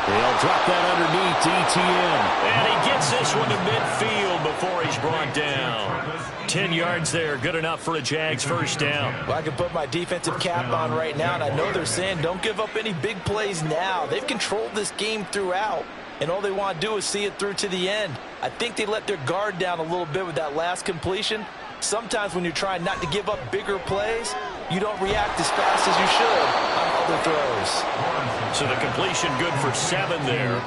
They'll drop that underneath to ETN. And he gets this one to midfield before he's brought down. 10 yards there, good enough for a Jags first down. Well, I can put my defensive cap on right now, and I know they're saying don't give up any big plays now. They've controlled this game throughout, and all they want to do is see it through to the end. I think they let their guard down a little bit with that last completion. Sometimes when you're trying not to give up bigger plays, you don't react as fast as you should on other throws. So the completion good for 7 there,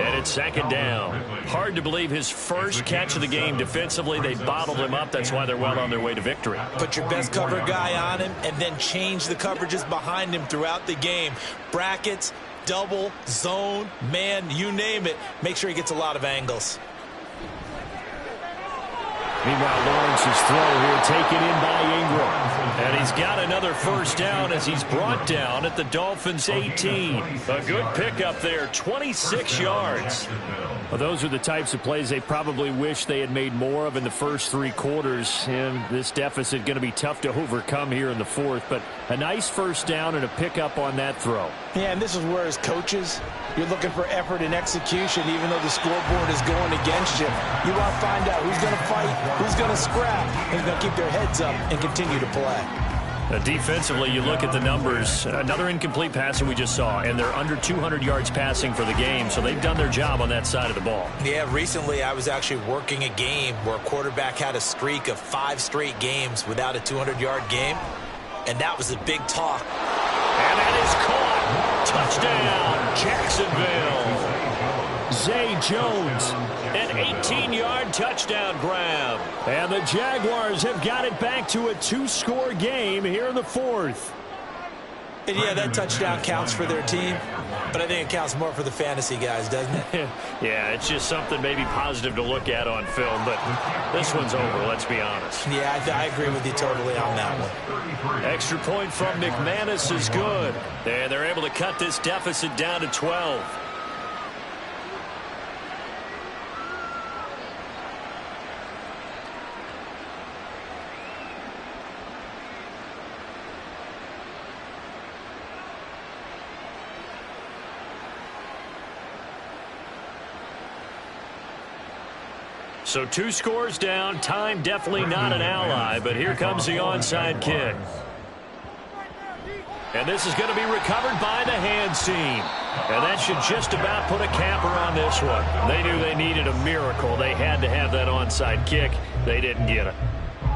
and it's second down. Hard to believe his first catch of the game defensively. They bottled him up. That's why they're well on their way to victory. Put your best cover guy on him and then change the coverages behind him throughout the game. Brackets, double, zone, man, you name it. Make sure he gets a lot of angles. Meanwhile, Lawrence's throw here taken in by Ingram. And he's got another first down as he's brought down at the Dolphins' 18. A good pickup there, 26 yards. Well, those are the types of plays they probably wish they had made more of in the first 3 quarters. And this deficit going to be tough to overcome here in the fourth. But a nice first down and a pickup on that throw. Yeah, and this is where, as coaches, you're looking for effort and execution, even though the scoreboard is going against you. You want to find out who's going to fight, who's going to scrap, and who's going to keep their heads up and continue to play. Defensively, you look at the numbers. Another incomplete pass that we just saw, and they're under 200 yards passing for the game, so they've done their job on that side of the ball. Yeah, recently I was actually working a game where a quarterback had a streak of 5 straight games without a 200-yard game, and that was a big talk. And that is caught. Touchdown, Jacksonville. Zay Jones, an 18-yard touchdown grab. And the Jaguars have got it back to a 2-score game here in the fourth. And yeah, that touchdown counts for their team, but I think it counts more for the fantasy guys, doesn't it? Yeah, it's just something maybe positive to look at on film, but this one's over, let's be honest. Yeah, I agree with you totally on that one. Extra point from McManus is good. And they're able to cut this deficit down to 12. So 2 scores down. Time definitely not an ally, but here comes the onside kick. And this is going to be recovered by the hands team. And that should just about put a capper on this one. They knew they needed a miracle. They had to have that onside kick. They didn't get it.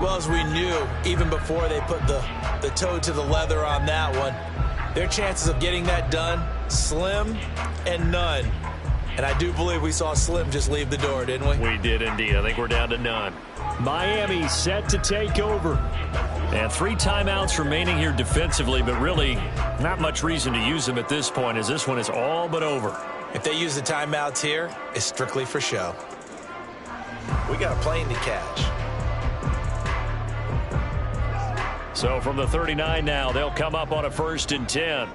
Well, as we knew, even before they put the toe to the leather on that one, their chances of getting that done, slim and none. And I do believe we saw Slim just leave the door, didn't we? We did indeed. I think we're down to none. Miami set to take over. And 3 timeouts remaining here defensively, but really not much reason to use them at this point, as this one is all but over. If they use the timeouts here, it's strictly for show. We got a plane to catch. So from the 39 now, they'll come up on a 1st and 10.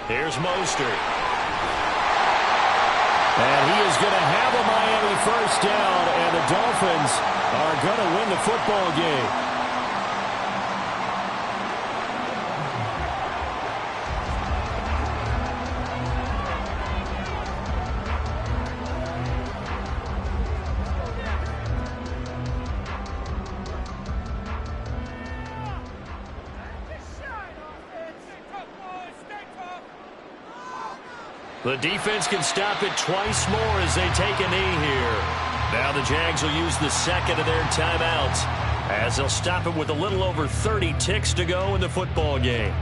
Here's Mostert. And he is going to have a Miami first down, and the Dolphins are going to win the football game. The defense can stop it twice more as they take a knee here. Now the Jags will use the second of their timeouts as they'll stop it with a little over 30 ticks to go in the football game.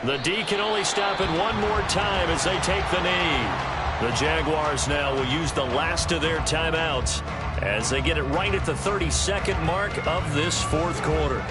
The D can only stop it one more time as they take the knee. The Jaguars now will use the last of their timeouts as they get it right at the 32nd mark of this fourth quarter.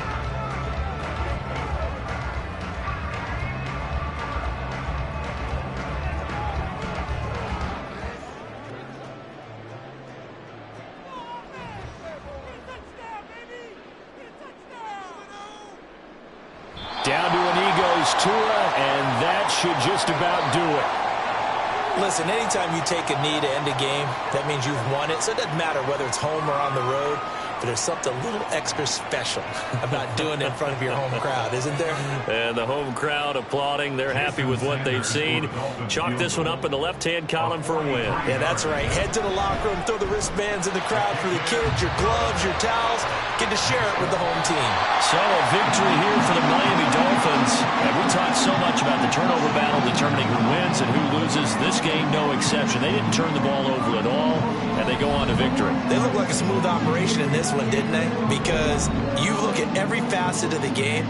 Down to an goes Tua, and that should just about do it. Listen, anytime you take a knee to end a game, that means you've won it. So it doesn't matter whether it's home or on the road, but there's something a little extra special about doing it in front of your home crowd, isn't there? And the home crowd applauding. They're happy with what they've seen. Chalk this one up in the left-hand column for a win. Yeah, that's right. Head to the locker room, throw the wristbands in the crowd for the kids, your gloves, your towels. Get to share it with the home team. So a victory here for the Miami Dolphins. And we talked so much about the turnover battle determining who wins and who loses. This game, no exception. They didn't turn the ball over at all, and they go on to victory. They look like a smooth operation in this one, didn't they? Because you look at every facet of the game,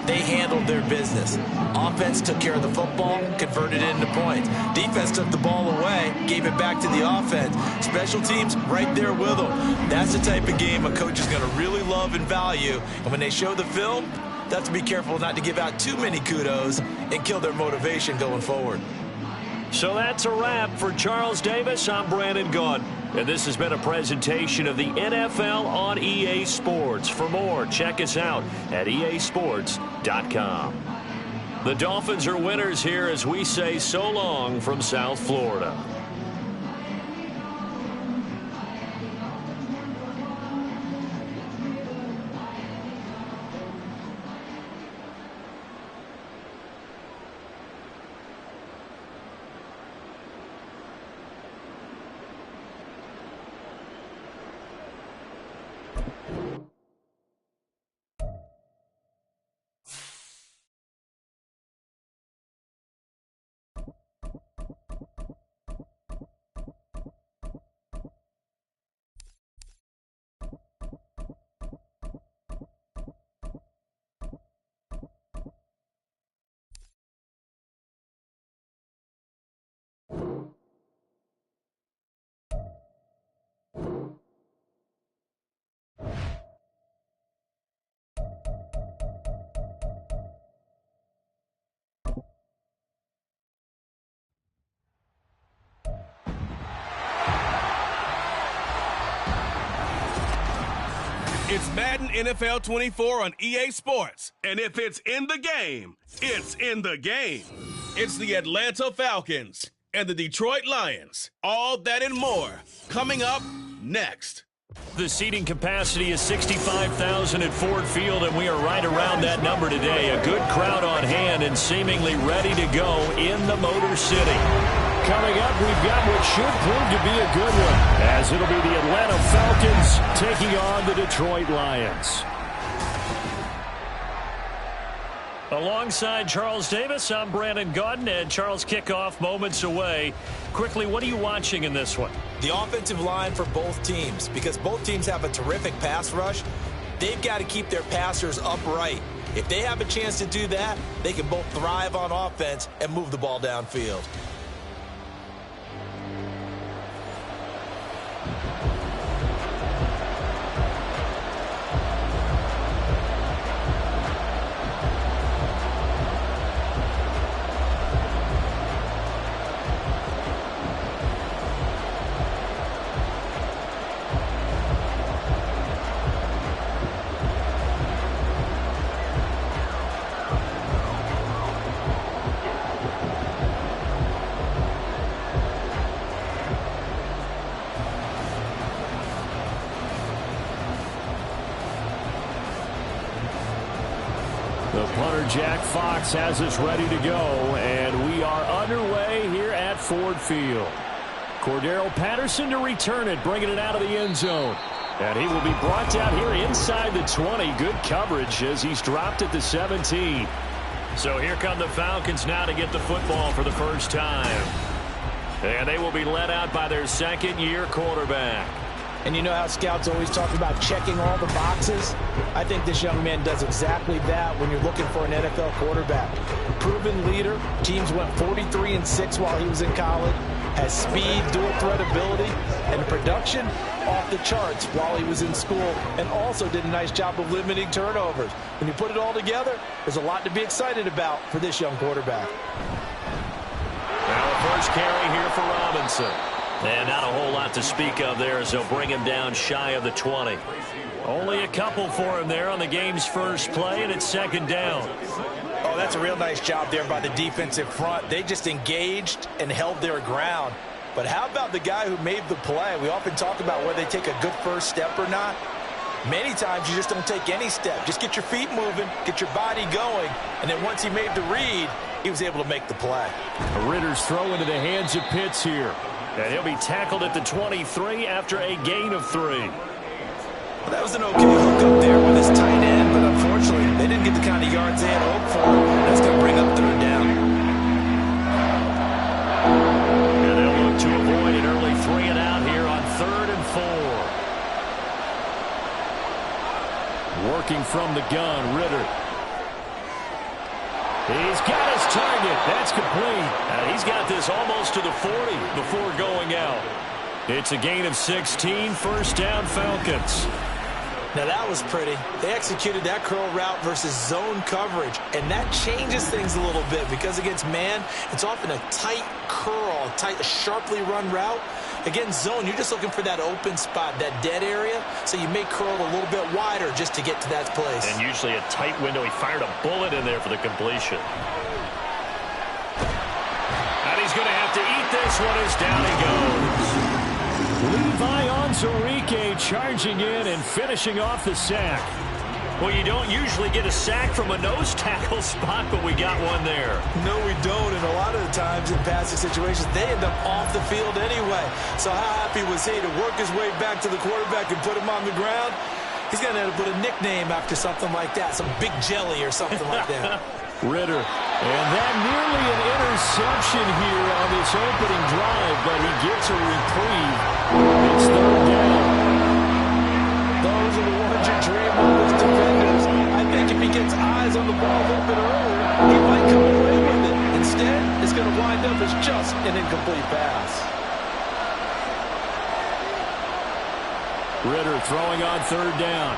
they handled their business. Offense took care of the football, converted it into points. Defense took the ball away, gave it back to the offense. Special teams right there with them. That's the type of game a coach is going to really love and value. And when they show the film, They'll have to be careful not to give out too many kudos and kill their motivation going forward. So that's a wrap for Charles Davis. I'm Brandon Gaudin, and this has been a presentation of the NFL on EA Sports. For more, check us out at easports.com. The Dolphins are winners here as we say so long from South Florida. It's Madden NFL 24 on EA Sports. And if it's in the game, it's in the game. It's the Atlanta Falcons and the Detroit Lions. All that and more coming up next. The seating capacity is 65,000 at Ford Field, and we are right around that number today. A good crowd on hand and seemingly ready to go in the Motor City. Coming up, we've got what should prove to be a good one, as it'll be the Atlanta Falcons taking on the Detroit Lions. Alongside Charles Davis, I'm Brandon Gaudin, and Charles, kickoff moments away. Quickly, what are you watching in this one? The offensive line for both teams, because both teams have a terrific pass rush. They've got to keep their passers upright. If they have a chance to do that, they can both thrive on offense and move the ball downfield. The punter, Jack Fox, has us ready to go, and we are underway here at Ford Field. Cordero Patterson to return it, bringing it out of the end zone. And he will be brought down here inside the 20. Good coverage as he's dropped at the 17. So here come the Falcons now to get the football for the first time. And they will be led out by their second-year quarterback. And you know how scouts always talk about checking all the boxes? I think this young man does exactly that when you're looking for an NFL quarterback. Proven leader. Teams went 43-6 while he was in college. Has speed, dual threat ability, and production off the charts while he was in school, and also did a nice job of limiting turnovers. When you put it all together, there's a lot to be excited about for this young quarterback. Now a first carry here for Robinson. And not a whole lot to speak of there as they'll bring him down shy of the 20. Only a couple for him there on the game's first play, and it's second down. Oh, that's a real nice job there by the defensive front. They just engaged and held their ground. But how about the guy who made the play? We often talk about whether they take a good first step or not. Many times you just don't take any step. Just get your feet moving, get your body going, and then once he made the read, he was able to make the play. Ritter's throw into the hands of Pitts here. And he'll be tackled at the 23 after a gain of 3. Well, that was an okay hookup there with his tight end, but unfortunately, they didn't get the kind of yards they had hoped for. That's going to bring up third down. And they'll look to avoid an early 3 and out here on 3rd and 4. Working from the gun, Ritter. He's got his target. That's complete. And he's got this almost to the 40 before going out. It's a gain of 16, first down Falcons. Now that was pretty. They executed that curl route versus zone coverage, and that changes things a little bit because against man, it's often a tight curl, a sharply run route. Against zone, you're just looking for that open spot, that dead area, so you may curl a little bit wider just to get to that place. And usually a tight window. He fired a bullet in there for the completion. And he's going to have to eat this one as down he goes. Levi Onwuzurike charging in and finishing off the sack. Well, you don't usually get a sack from a nose tackle spot, but we got one there. No, we don't, and a lot of the times in passing situations, they end up off the field anyway. So how happy was he to work his way back to the quarterback and put him on the ground? He's going to have to put a nickname after something like that, some Big Jelly or something like that. Ritter. And that nearly an interception here on this opening drive, but he gets a reprieve. It's third down. Those are the ones you dream of as defenders. I think if he gets eyes on the ball a little bit earlier, he might come away with it. Instead, it's going to wind up as just an incomplete pass. Ritter throwing on third down.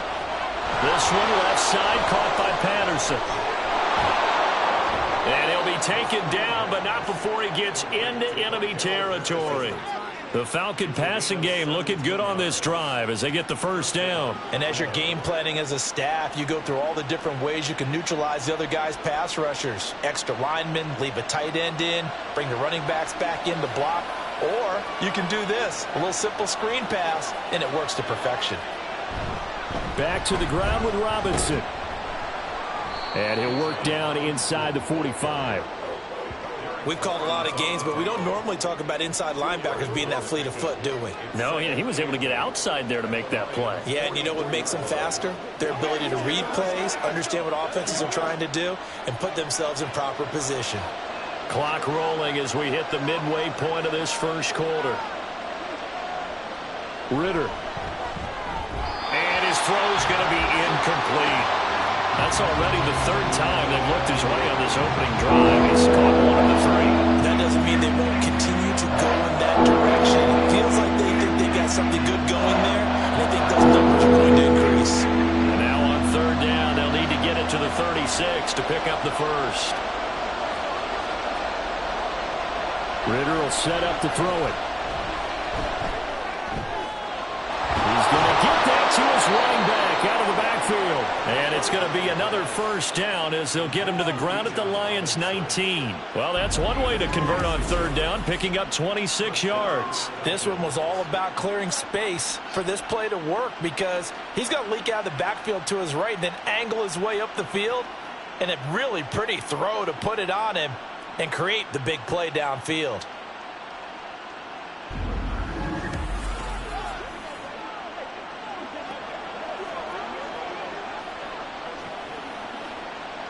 This one left side caught by Patterson. And he'll be taken down, but not before he gets into enemy territory. The Falcon passing game looking good on this drive as they get the first down. And as you're game planning as a staff, you go through all the different ways you can neutralize the other guy's pass rushers. Extra linemen, leave a tight end in, bring the running backs back in to block. Or you can do this, a little simple screen pass, and it works to perfection. Back to the ground with Robinson. And he'll work down inside the 45. We've called a lot of games, but we don't normally talk about inside linebackers being that fleet of foot, do we? No, he was able to get outside there to make that play. Yeah, and you know what makes them faster? Their ability to read plays, understand what offenses are trying to do, and put themselves in proper position. Clock rolling as we hit the midway point of this first quarter. Ritter. And his throw's going to be incomplete. That's already the third time they've looked his way on this opening drive. He's caught one of the three. That doesn't mean they won't continue to go in that direction. It feels like they think they got something good going there, and I think those numbers are going to increase. And now on third down, they'll need to get it to the 36 to pick up the first. Ritter will set up to throw it. He's going to get that to his running back out of the backfield. And it's going to be another first down as they'll get him to the ground at the Lions' 19. Well, that's one way to convert on third down, picking up 26 yards. This one was all about clearing space for this play to work because he's got to leak out of the backfield to his right and then angle his way up the field. And a really pretty throw to put it on him and create the big play downfield.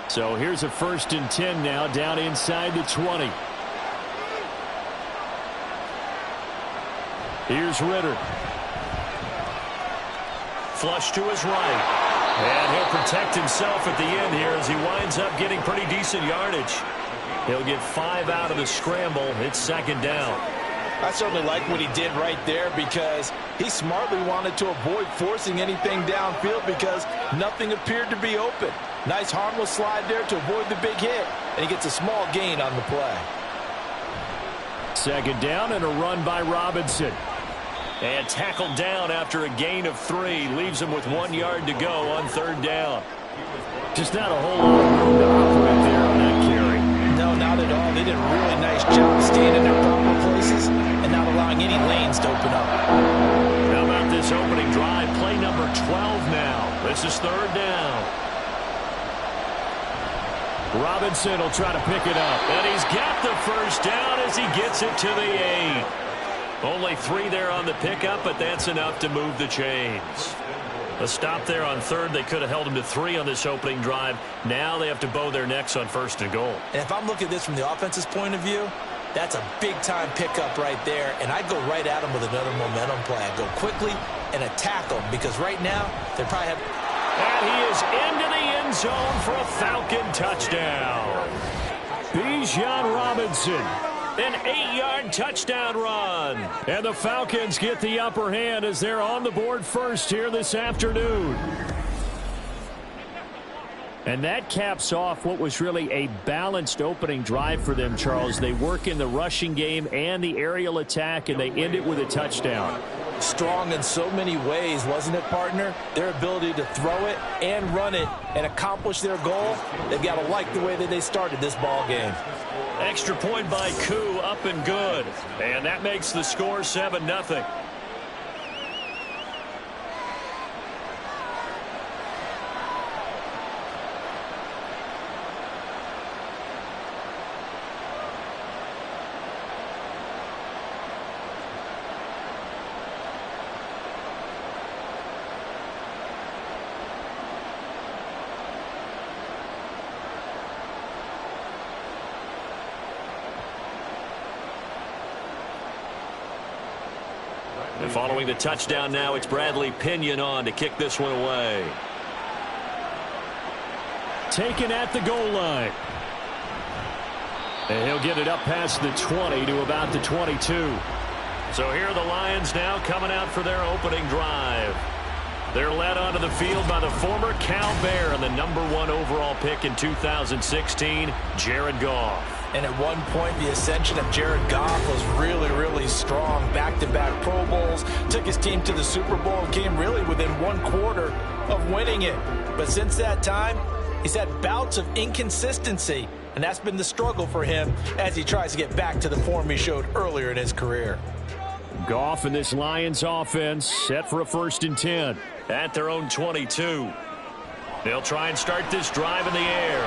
So here's a 1st and 10 now down inside the 20. Here's Ritter. Flush to his right. And he'll protect himself at the end here as he winds up getting pretty decent yardage. He'll get 5 out of the scramble. It's second down. I certainly like what he did right there because he smartly wanted to avoid forcing anything downfield because nothing appeared to be open. Nice harmless slide there to avoid the big hit, and he gets a small gain on the play. Second down and a run by Robinson. And tackled down after a gain of 3. Leaves him with 1 yard to go on third down. Just not a whole lot of room to operate there on that carry. No, not at all. They did a really nice job staying in their proper places and not allowing any lanes to open up. How about this opening drive? Play number 12 now. This is third down. Robinson will try to pick it up. And he's got the first down as he gets it to the 8. Only 3 there on the pickup, but that's enough to move the chains. A stop there on third. They could have held him to 3 on this opening drive. Now they have to bow their necks on 1st and goal. And if I'm looking at this from the offense's point of view, that's a big-time pickup right there, and I'd go right at him with another momentum play. I'd go quickly and attack him because right now they probably have... And he is into the end zone for a Falcon touchdown. Bijan Robinson. An 8-yard touchdown run. And the Falcons get the upper hand as they're on the board first here this afternoon. And that caps off what was really a balanced opening drive for them, Charles. They work in the rushing game and the aerial attack, and they end it with a touchdown. Strong in so many ways, wasn't it, partner? Their ability to throw it and run it and accomplish their goal, they've got to like the way that they started this ball game. Extra point by Koo, up and good. And that makes the score 7-0. And following the touchdown now, it's Bradley Pinion on to kick this one away. Taken at the goal line. And he'll get it up past the 20 to about the 22. So here are the Lions now coming out for their opening drive. They're led onto the field by the former Cal Bear and the #1 overall pick in 2016, Jared Goff. And at one point, the ascension of Jared Goff was really, really strong. Back-to-back Pro Bowls, took his team to the Super Bowl, and came really within 1/4 of winning it. But since that time, he's had bouts of inconsistency, and that's been the struggle for him as he tries to get back to the form he showed earlier in his career. Goff and this Lions offense set for a 1st and 10 at their own 22. They'll try and start this drive in the air.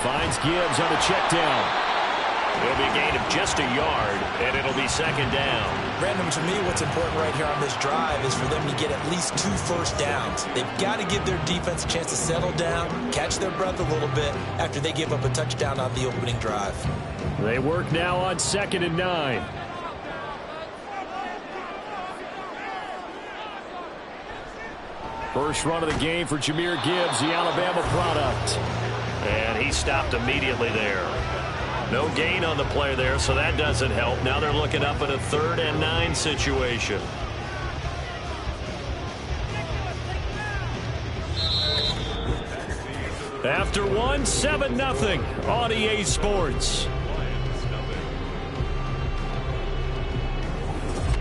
Finds Gibbs on a check down. It'll be a gain of just a yard, and it'll be 2nd down. Brandon, to me, what's important right here on this drive is for them to get at least 2 first downs. They've got to give their defense a chance to settle down, catch their breath a little bit after they give up a touchdown on the opening drive. They work now on 2nd and 9. First run of the game for Jahmyr Gibbs, the Alabama product. And he stopped immediately there. No gain on the play there, so that doesn't help. Now they're looking up at a 3rd and 9 situation. After one, 7-0 on EA Sports.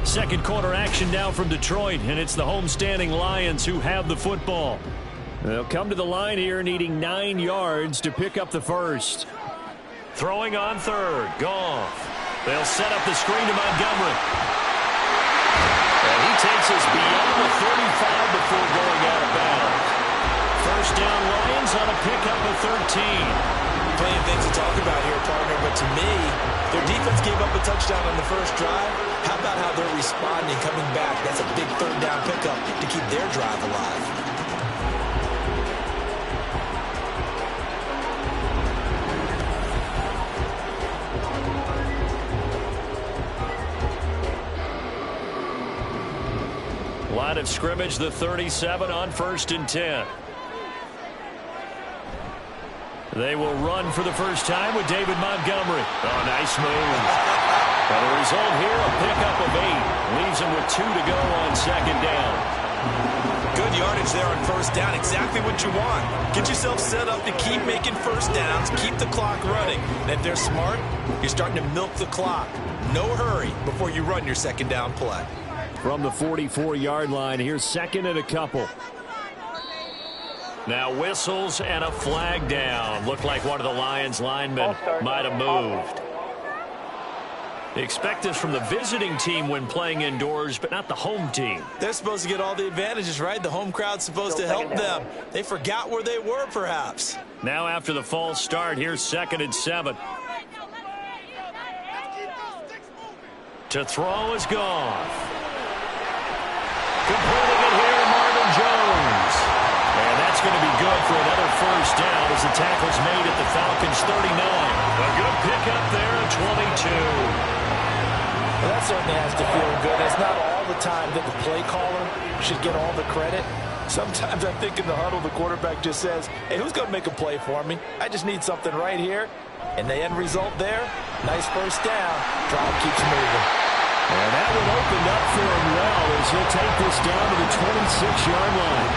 Second quarter action now from Detroit, and it's the homestanding Lions who have the football. They'll come to the line here needing 9 yards to pick up the first. Throwing on 3rd, Goff. They'll set up the screen to Montgomery. And he takes us beyond the 35 before going out of bounds. First down Lions on a pickup of 13. Plenty of things to talk about here, partner, but to me, their defense gave up a touchdown on the first drive. How about how they're responding, coming back? That's a big 3rd down pickup to keep their drive alive. Line of scrimmage, the 37 on 1st and 10. They will run for the first time with David Montgomery. Oh, nice move. And the result here, a pickup of 8. Leaves him with 2 to go on 2nd down. Good yardage there on 1st down. Exactly what you want. Get yourself set up to keep making first downs, keep the clock running. And if they're smart, you're starting to milk the clock. No hurry before you run your 2nd down play. From the 44-yard line, here's 2nd and a couple. Now whistles and a flag down. Looked like one of the Lions linemen might have moved. Expect this from the visiting team when playing indoors, but not the home team. They're supposed to get all the advantages, right? The home crowd's supposed to help them. They forgot where they were, perhaps. Now after the false start, here's 2nd and 7. To throw is Goff. Completing it here, Marvin Jones. And that's going to be good for another first down as the tackle's made at the Falcons' 39. A good pickup there at 22. Well, that certainly has to feel good. It's not all the time that the play caller should get all the credit. Sometimes I think in the huddle, the quarterback just says, hey, who's going to make a play for me? I just need something right here. And the end result there, nice first down. Drive keeps moving. And that one opened up for him well as he'll take this down to the 26-yard line.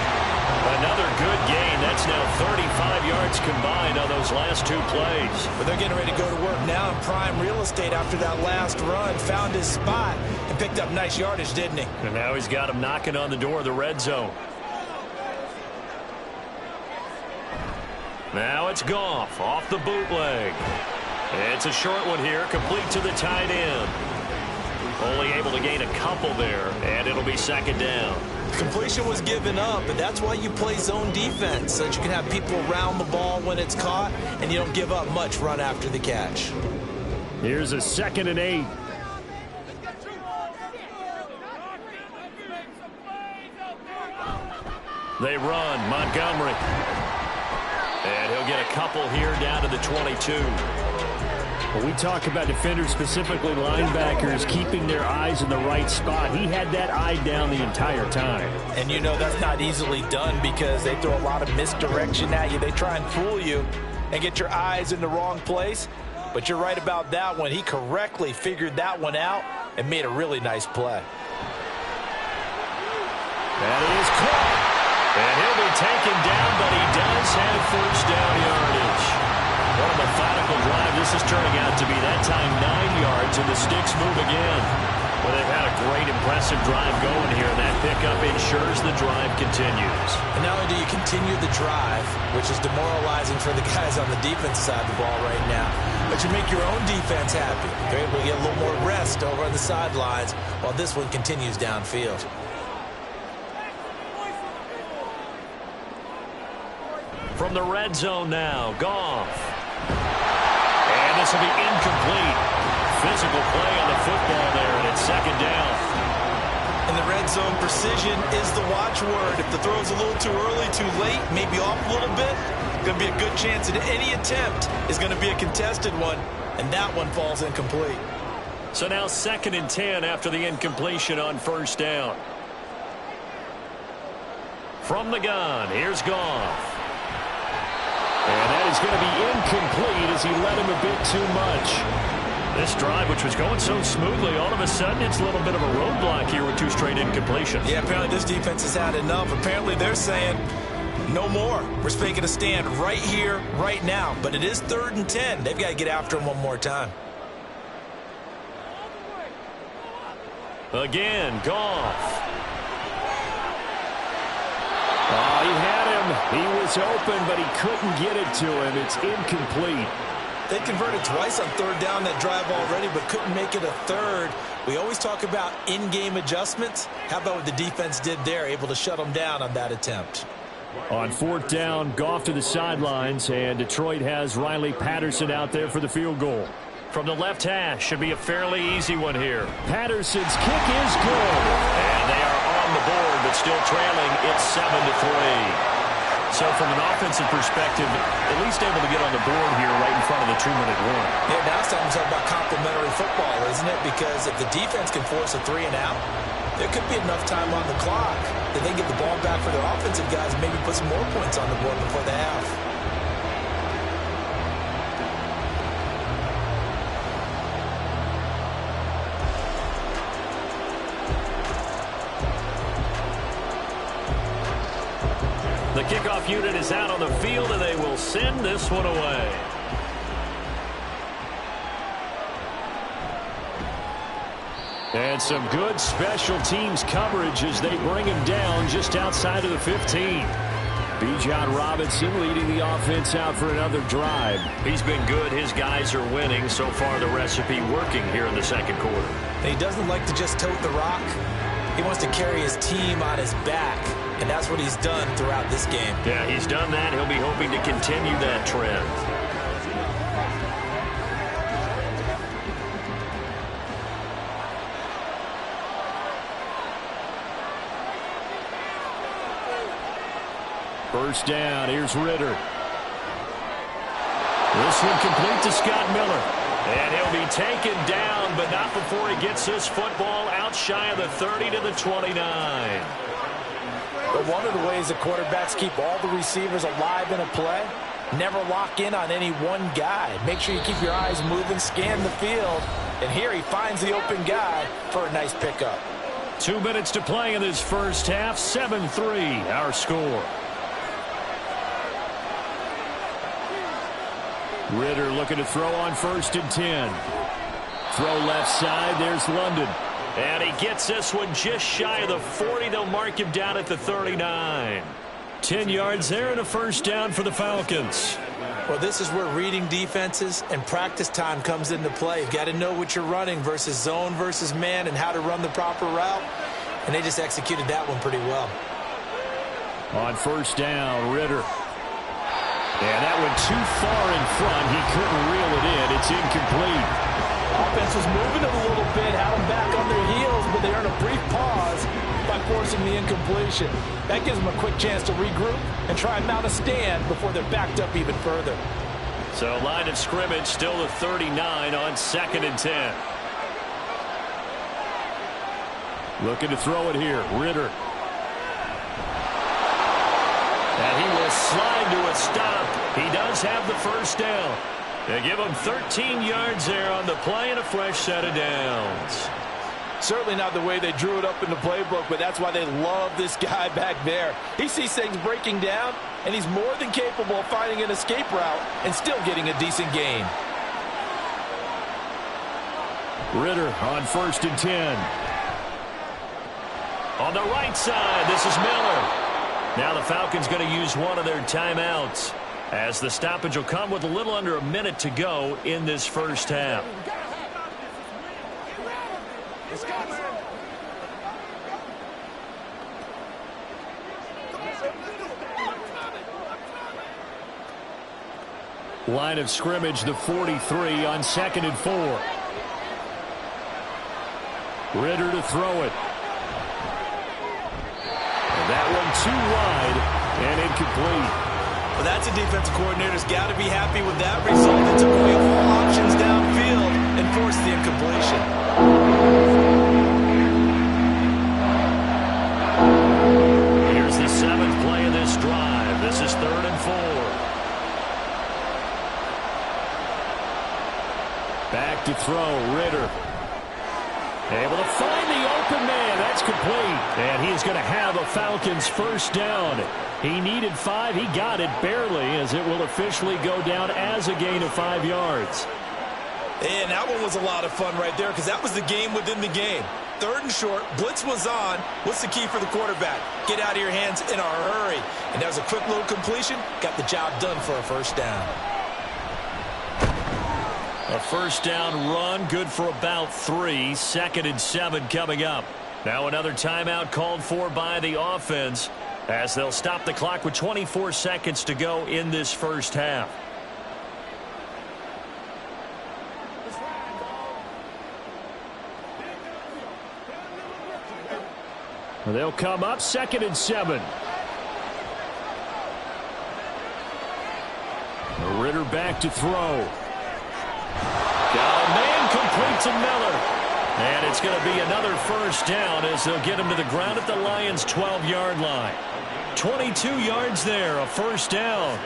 Another good gain. That's now 35 yards combined on those last two plays. But they're getting ready to go to work now in prime real estate after that last run. Found his spot and picked up nice yardage, didn't he? And now he's got him knocking on the door of the red zone. Now it's Goff off the bootleg. It's a short one here, complete to the tight end. Only able to gain a couple there, and it'll be second down. Completion was given up, but that's why you play zone defense, so that you can have people around the ball when it's caught, and you don't give up much run after the catch. Here's a 2nd and 8. They run, Montgomery. And he'll get a couple here down to the 22. When we talk about defenders, specifically linebackers, keeping their eyes in the right spot, he had that eye down the entire time. And you know that's not easily done because they throw a lot of misdirection at you. They try and fool you and get your eyes in the wrong place. But you're right about that one. He correctly figured that one out and made a really nice play. That is caught. And he'll be taken down, but he does have first down yardage. What a methodical drive this is turning out to be. That time 9 yards, and the sticks move again. Well, they've had a great, impressive drive going here, and that pickup ensures the drive continues. And not only do you continue the drive, which is demoralizing for the guys on the defense side of the ball right now, but you make your own defense happy. They're able to get a little more rest over on the sidelines while this one continues downfield. From the red zone now, Goff. And this will be incomplete. Physical play on the football there, and it's second down. In the red zone, precision is the watchword. If the throw's a little too early, too late, maybe off a little bit, going to be a good chance that any attempt is going to be a contested one, and that one falls incomplete. So now 2nd and 10 after the incompletion on first down. From the gun, here's Goff. And that is going to be incomplete as he led him a bit too much. This drive, which was going so smoothly, all of a sudden it's a little bit of a roadblock here with 2 straight incompletions. Yeah, apparently this defense has had enough. Apparently they're saying no more. We're making a stand right here, right now. But it is 3rd and 10. They've got to get after him one more time. Again, Goff. Oh, he had him. He was open, but he couldn't get it to him. It's incomplete. They converted twice on 3rd down that drive already, but couldn't make it a 3rd. We always talk about in-game adjustments. How about what the defense did there, able to shut them down on that attempt? On 4th down, Goff to the sidelines, and Detroit has Riley Patterson out there for the field goal. From the left hash, should be a fairly easy one here. Patterson's kick is good. And they are on the board, but still trailing. It's 7-3. So from an offensive perspective, at least able to get on the board here right in front of the 2-minute warning. Yeah, now it's time to talk about complementary football, isn't it? Because if the defense can force a 3 and out, there could be enough time on the clock that they get the ball back for their offensive guys and maybe put some more points on the board before the half. The kickoff unit is out on the field, and they will send this one away. And some good special teams coverage as they bring him down just outside of the 15. Bijan Robinson leading the offense out for another drive. He's been good. His guys are winning. So far, the recipe working here in the second quarter. He doesn't like to just tote the rock. He wants to carry his team on his back, and that's what he's done throughout this game. Yeah, he's done that. He'll be hoping to continue that trend. First down, here's Ritter. This one complete to Scott Miller. And he'll be taken down, but not before he gets this football out shy of the 30 to the 29. But one of the ways that quarterbacks keep all the receivers alive in a play, never lock in on any one guy. Make sure you keep your eyes moving, scan the field, And here he finds the open guy for a nice pickup. 2 minutes to play in this first half. 7-3 our score. Ritter looking to throw on 1st and 10. Throw left side. There's London. And he gets this one just shy of the 40. They'll mark him down at the 39. 10 yards there and a first down for the Falcons. Well, this is where reading defenses and practice time comes into play. You've got to know what you're running versus zone versus man and how to run the proper route. And they just executed that one pretty well. On 1st down, Ritter. And that went too far in front. He couldn't reel it in. It's incomplete. Offense was moving it a little bit, had them back on their heels, but they earned a brief pause by forcing the incompletion. That gives them a quick chance to regroup and try and mount a stand before they're backed up even further. So line of scrimmage still the 39 on 2nd and 10. Looking to throw it here, Ritter. And he will slide to a stop. He does have the first down. They give him 13 yards there on the play and a fresh set of downs. Certainly not the way they drew it up in the playbook, but that's why they love this guy back there. He sees things breaking down, and he's more than capable of finding an escape route and still getting a decent gain. Ritter on 1st and 10. On the right side, this is Miller. Now the Falcons going to use one of their timeouts, as the stoppage will come with a little under a minute to go in this first half. Line of scrimmage, the 43 on 2nd and 4. Ritter to throw it. And that one too wide and incomplete. Well, that's a defensive coordinator's got to be happy with that result. It took away all options downfield and forced the incompletion. Here's the 7th play of this drive. This is 3rd and 4. Back to throw, Ritter. Able to find the open man. That's complete. And he's going to have a Falcons first down. He needed 5. He got it barely, as it will officially go down as a gain of 5 yards. And that one was a lot of fun right there, because that was the game within the game. 3rd and short, blitz was on. What's the key for the quarterback? Get out of your hands in a hurry. And that was a quick little completion. Got the job done for a first down. A first down run, good for about 3. 2nd and 7 coming up. Now another timeout called for by the offense, as they'll stop the clock with 24 seconds to go in this first half. They'll come up 2nd and 7. Ritter back to throw. Got a man complete to Miller. And it's going to be another first down, as they'll get him to the ground at the Lions' 12-yard line. 22 yards there, a first down.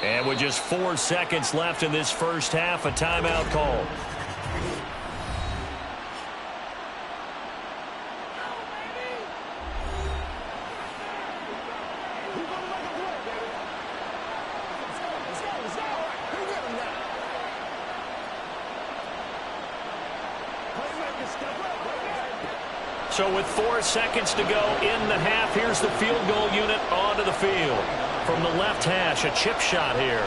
And with just 4 seconds left in this first half, a timeout call. So with 4 seconds to go in the half, here's the field goal unit onto the field. From the left hash, a chip shot here.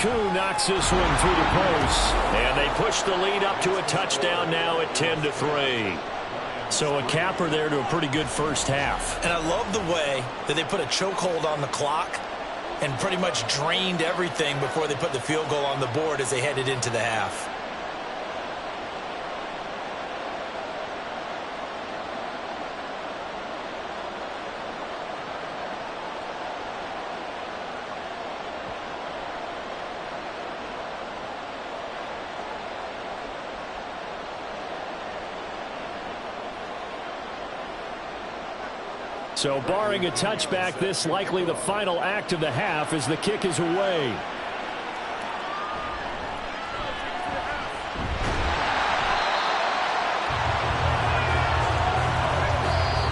Koo knocks this one through the post. And they push the lead up to a touchdown now at 10-3. So a capper there to a pretty good first half. And I love the way that they put a chokehold on the clock and pretty much drained everything before they put the field goal on the board as they headed into the half. So barring a touchback, this likely the final act of the half as the kick is away.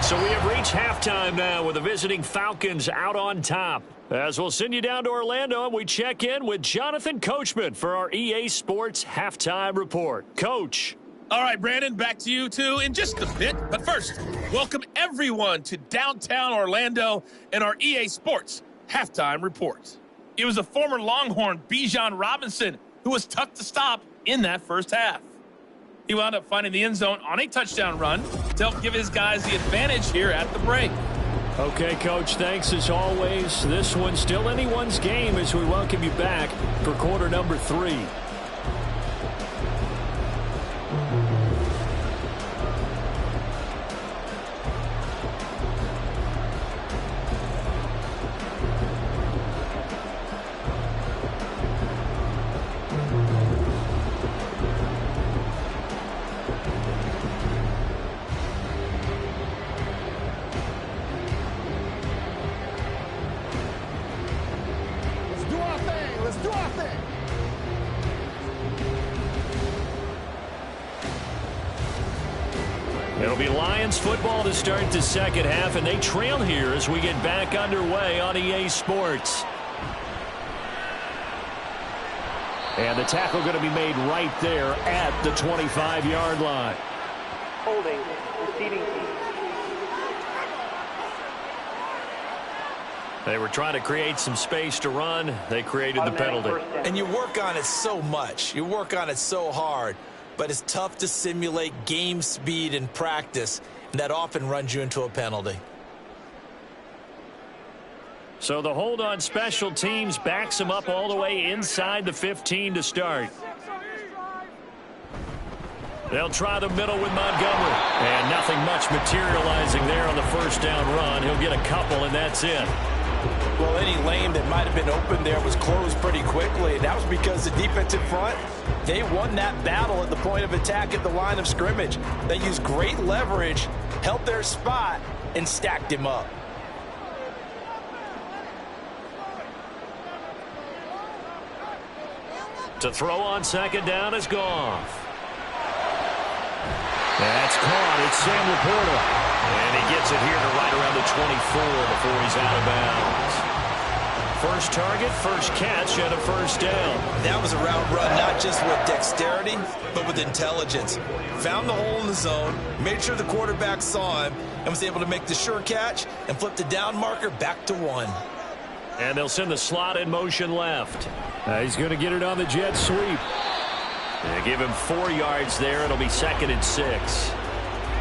So we have reached halftime now with the visiting Falcons out on top. As we'll send you down to Orlando and we check in with Jonathan Coachman for our EA Sports Halftime Report. Coach. All right, Brandon, back to you, too, in just a bit. But first, welcome everyone to downtown Orlando and our EA Sports Halftime Report. It was a former Longhorn, Bijan Robinson, who was tough to stop in that first half. He wound up finding the end zone on a touchdown run to help give his guys the advantage here at the break. Okay, Coach, thanks as always. This one's still anyone's game as we welcome you back for quarter number 3. It'll be Lions football to start the second half, and they trail here as we get back underway on EA Sports. And the tackle going to be made right there at the 25-yard line. Holding, receiving team. They were trying to create some space to run. They created the penalty. And you work on it so much. You work on it so hard. But it's tough to simulate game speed in practice. And that often runs you into a penalty. So the hold on special teams backs them up all the way inside the 15 to start. They'll try the middle with Montgomery. And nothing much materializing there on the first down run. He'll get a couple, and that's it. Well, any lane that might have been open there was closed pretty quickly. And that was because the defensive front, they won that battle at the point of attack at the line of scrimmage. They used great leverage, held their spot, and stacked him up. To throw on second down is Goff. That's caught. It's Sam Laporta. And he gets it here to right around the 24 before he's out of bounds. First target, first catch, and a first down. That was a route run not just with dexterity, but with intelligence. Found the hole in the zone, made sure the quarterback saw him, and was able to make the sure catch and flip the down marker back to 1. And they'll send the slot in motion left. He's going to get it on the jet sweep. They give him 4 yards there. It'll be 2nd and 6.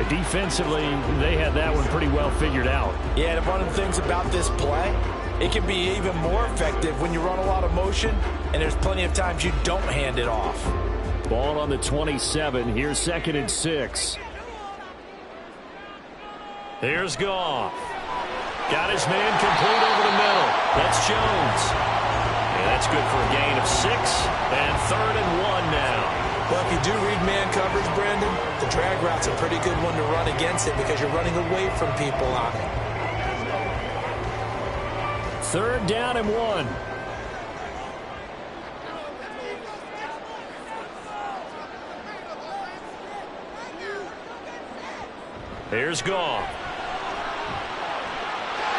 Defensively, they had that one pretty well figured out. Yeah, and one of the things about this play, it can be even more effective when you run a lot of motion, and there's plenty of times you don't hand it off. Ball on the 27. Here's 2nd and 6. Here's Goff. Got his man complete over the middle. That's Jones. And that's good for a gain of 6. And 3rd and 1 now. Well, if you do read man coverage, Brandon, the drag route's a pretty good one to run against it because you're running away from people on it. 3rd down and 1. Here's Goff.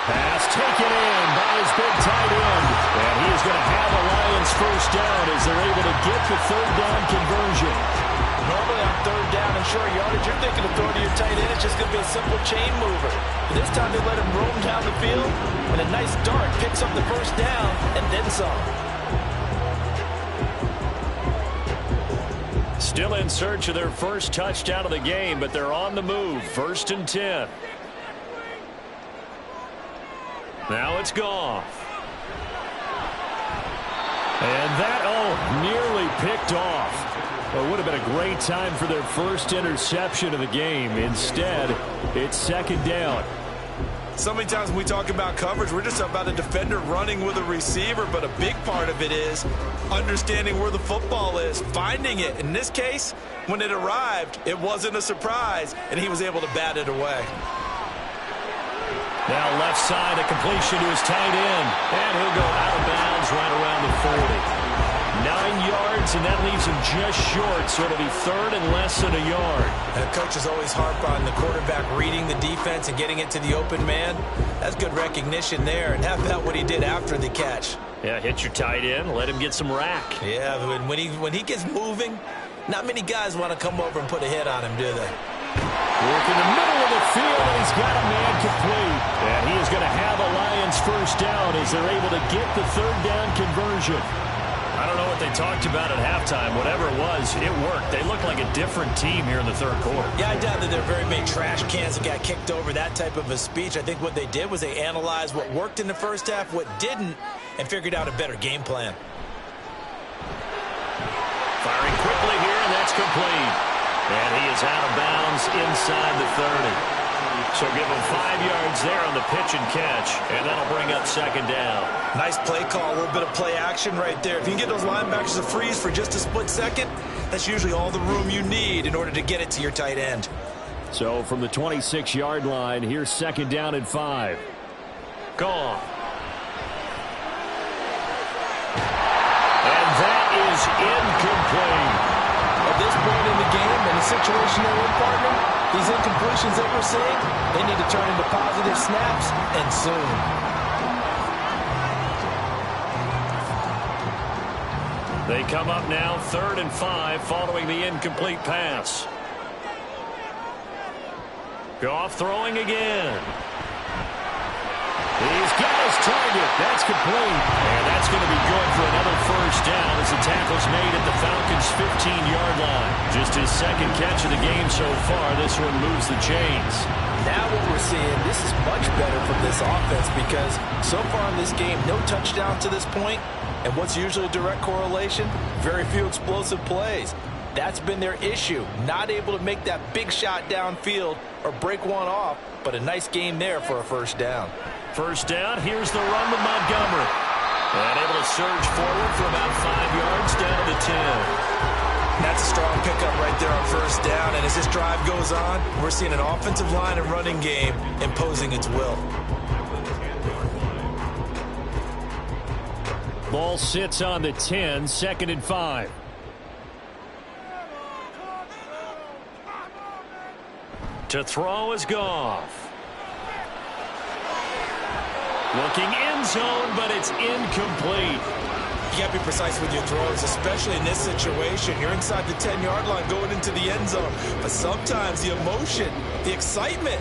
Pass taken in by his big tight end. And he is going to have a Lions first down as they're able to get the 3rd down conversion. Normally on 3rd down and short yardage, you're thinking of throwing to your tight end. It's just going to be a simple chain mover. But this time they let him roam down the field, and a nice dart picks up the first down and then some. Still in search of their first touchdown of the game, but they're on the move. 1st and 10. Now it's Goff. And that, nearly picked off. Well, it would have been a great time for their first interception of the game. Instead, it's 2nd down. So many times when we talk about coverage, we're just about a defender running with a receiver, but a big part of it is understanding where the football is, finding it. In this case, when it arrived, it wasn't a surprise, and he was able to bat it away. Now left side, a completion to his tight end. And he'll go out of bounds right around the 40. 9 yards, and that leaves him just short, so it'll be third and less than a yard. And coaches always harp on the quarterback reading the defense and getting it to the open man. That's good recognition there. And how about what he did after the catch? Yeah, hit your tight end, let him get some rack. Yeah, when he gets moving, not many guys want to come over and put a hit on him, do they? Work in the middle of the field, and he's got a man complete. And he is going to have a Lions first down as they're able to get the third down conversion. I don't know what they talked about at halftime. Whatever it was, it worked. They look like a different team here in the third quarter. Yeah, I doubt that there are very many trash cans that got kicked over, that type of a speech. I think what they did was they analyzed what worked in the first half, what didn't, and figured out a better game plan. Firing quickly here, and that's complete. And he is out of bounds inside the 30. So give him 5 yards there on the pitch and catch, and that'll bring up second down. Nice play call, a little bit of play action right there. If you can get those linebackers to freeze for just a split second, that's usually all the room you need in order to get it to your tight end. So from the 26-yard line, here's second down and 5. Gone. And that is incomplete. At this point in the game, in the situation they're in, partner, these incompletions that we're seeing, they need to turn into positive snaps, and soon. They come up now, 3rd and 5, following the incomplete pass. Goff throwing again. He's got his target. That's complete. And that's going to be good for another first down as the tackle's made at the Falcons' 15-yard line. Just his second catch of the game so far. This one moves the chains. Now what we're seeing, this is much better from this offense because so far in this game, no touchdown to this point. And what's usually a direct correlation? Very few explosive plays. That's been their issue. Not able to make that big shot downfield or break one off, but a nice game there for a first down. First down, here's the run with Montgomery. And able to surge forward for about 5 yards down to the 10. That's a strong pickup right there on first down. And as this drive goes on, we're seeing an offensive line and running game imposing its will. Ball sits on the 10, 2nd and 5. To throw is Goff. Looking end zone, but it's incomplete. You got to be precise with your throws, especially in this situation. You're inside the 10-yard line going into the end zone. But sometimes the emotion, the excitement,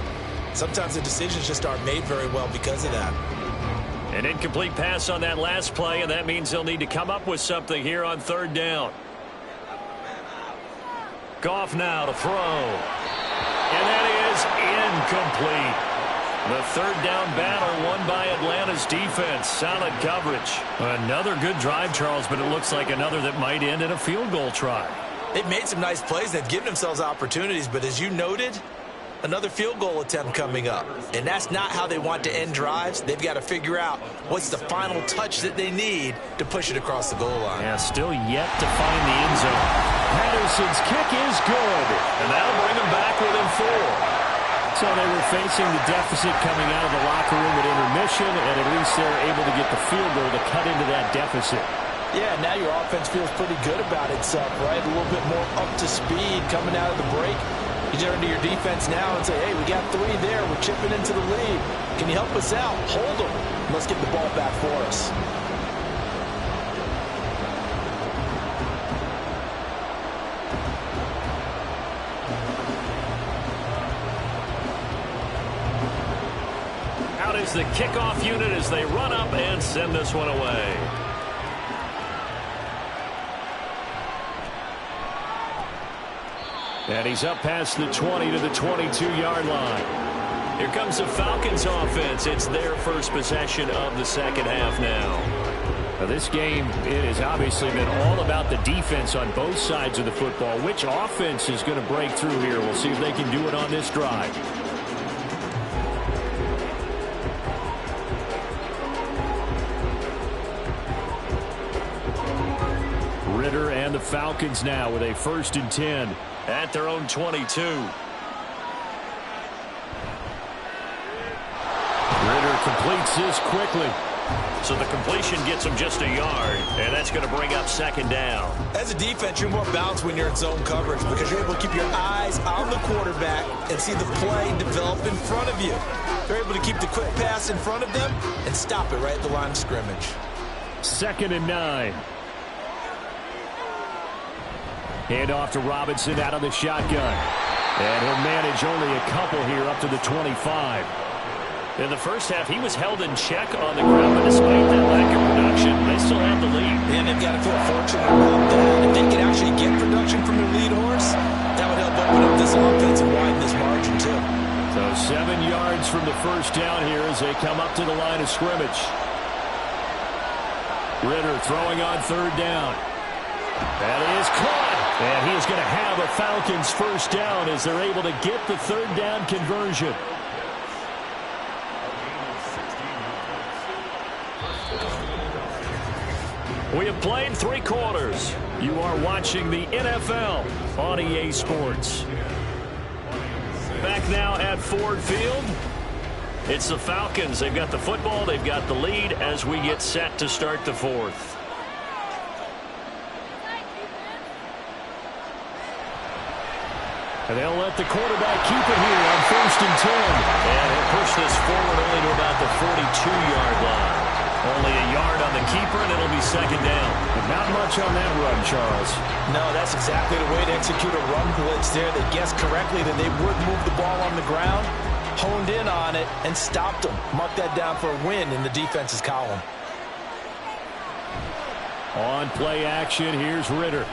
sometimes the decisions just aren't made very well because of that. An incomplete pass on that last play, and that means they'll need to come up with something here on 3rd down. Goff now to throw. And that is incomplete. The 3rd down battle won by Atlanta's defense. Solid coverage. Another good drive, Charles, but it looks like another that might end in a field goal try. They've made some nice plays. They've given themselves opportunities, but as you noted, another field goal attempt coming up. And that's not how they want to end drives. They've got to figure out what's the final touch that they need to push it across the goal line. Yeah, still yet to find the end zone. Patterson's kick is good. And that'll bring them back within 4. So they were facing the deficit coming out of the locker room at intermission, and at least they're able to get the field goal to cut into that deficit. Yeah, now your offense feels pretty good about itself, right? A little bit more up to speed coming out of the break. You turn to your defense now and say, hey, we got 3 there. We're chipping into the lead. Can you help us out? Hold them. Let's get the ball back for us. Out is the kickoff unit as they run up and send this one away. And he's up past the 20 to the 22-yard line. Here comes the Falcons offense. It's their first possession of the second half now. This game, it has obviously been all about the defense on both sides of the football. Which offense is going to break through here? We'll see if they can do it on this drive. Ritter and the Falcons now with a 1st and 10 at their own 22. completes this quickly. So the completion gets him just a yard, and that's going to bring up second down. As a defense, you're more balanced when you're in zone coverage because you're able to keep your eyes on the quarterback and see the play develop in front of you. They're able to keep the quick pass in front of them and stop it right at the line of scrimmage. 2nd and 9. Hand off to Robinson out of the shotgun. And he'll manage only a couple here up to the 25. In the first half, he was held in check on the ground, but despite that lack of production, they still have the lead. And they've got to feel fortunate about that. If they can actually get production from their lead horse, that would help open up this offense and widen this margin, too. So 7 yards from the first down here as they come up to the line of scrimmage. Ritter throwing on 3rd down. That is caught. And he is going to have a Falcons first down as they're able to get the 3rd down conversion. We have played 3 quarters. You are watching the NFL on EA Sports. Back now at Ford Field. It's the Falcons. They've got the football. They've got the lead as we get set to start the 4th. And they'll let the quarterback keep it here on 1st and 10. And he'll push this forward only to about the 42-yard line. Only a yard on the keeper, and it'll be 2nd down. But not much on that run, Charles. No, that's exactly the way to execute a run blitz there. They guessed correctly that they would move the ball on the ground, honed in on it, and stopped them. Mark that down for a win in the defense's column. On play action, here's Ritter.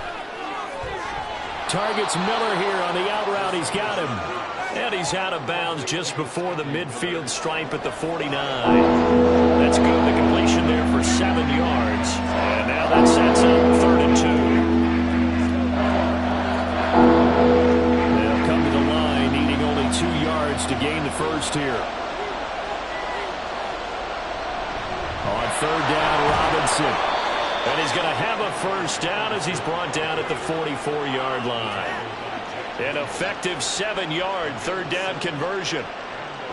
Targets Miller here on the out route. He's got him. And he's out of bounds just before the midfield stripe at the 49. That's good. The completion there for 7 yards. And now that sets up 3rd and 2. They'll come to the line, needing only 2 yards to gain the first here. On 3rd down, Robinson. And he's going to have a first down as he's brought down at the 44-yard line. An effective 7-yard 3rd down conversion.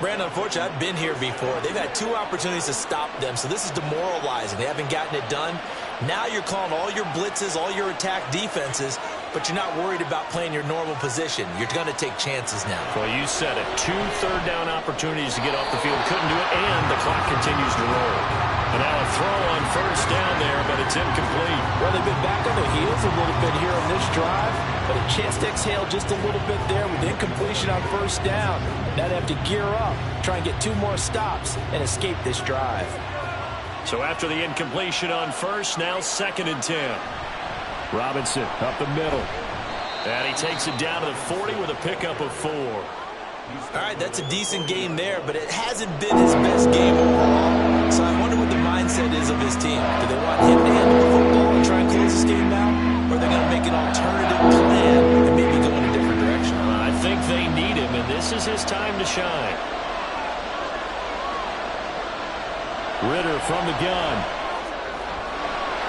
Brandon, unfortunately, I've been here before. They've had 2 opportunities to stop them, so this is demoralizing. They haven't gotten it done. Now you're calling all your blitzes, all your attack defenses, but you're not worried about playing your normal position. You're going to take chances now. Well, you said it. 2 third down opportunities to get off the field. Couldn't do it, and the clock continues to roll. And now a throw on first down there, but it's incomplete. Well, they've been back on their heels a little bit here on this drive, but a chance to exhale just a little bit there with incompletion on first down. Now they have to gear up, try and get 2 more stops, and escape this drive. So after the incompletion on first, now 2nd and 10. Robinson up the middle. And he takes it down to the 40 with a pickup of 4. All right, that's a decent game there, but it hasn't been his best game overall. So I wonder what the mindset is of his team. Do they want him to handle the football and try and close this game out? Or are they going to make an alternative plan and maybe go in a different direction? I think they need him, and this is his time to shine. Ritter from the gun.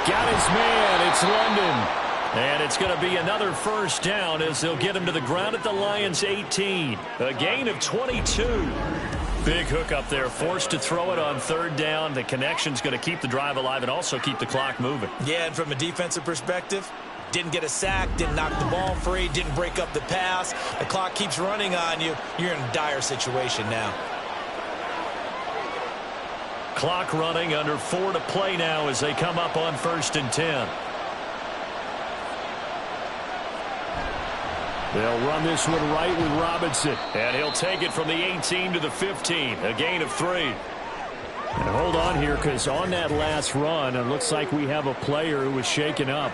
Got his man. It's London. And it's going to be another first down as they'll get him to the ground at the Lions' 18. A gain of 22. Big hook up there, forced to throw it on 3rd down. The connection's going to keep the drive alive and also keep the clock moving. Yeah, and from a defensive perspective, didn't get a sack, didn't knock the ball free, didn't break up the pass. The clock keeps running on you. You're in a dire situation now. Clock running, under 4 to play now as they come up on 1st and 10. They'll run this one right with Robinson. And he'll take it from the 18 to the 15. A gain of 3. And hold on here, because on that last run, it looks like we have a player who was shaken up.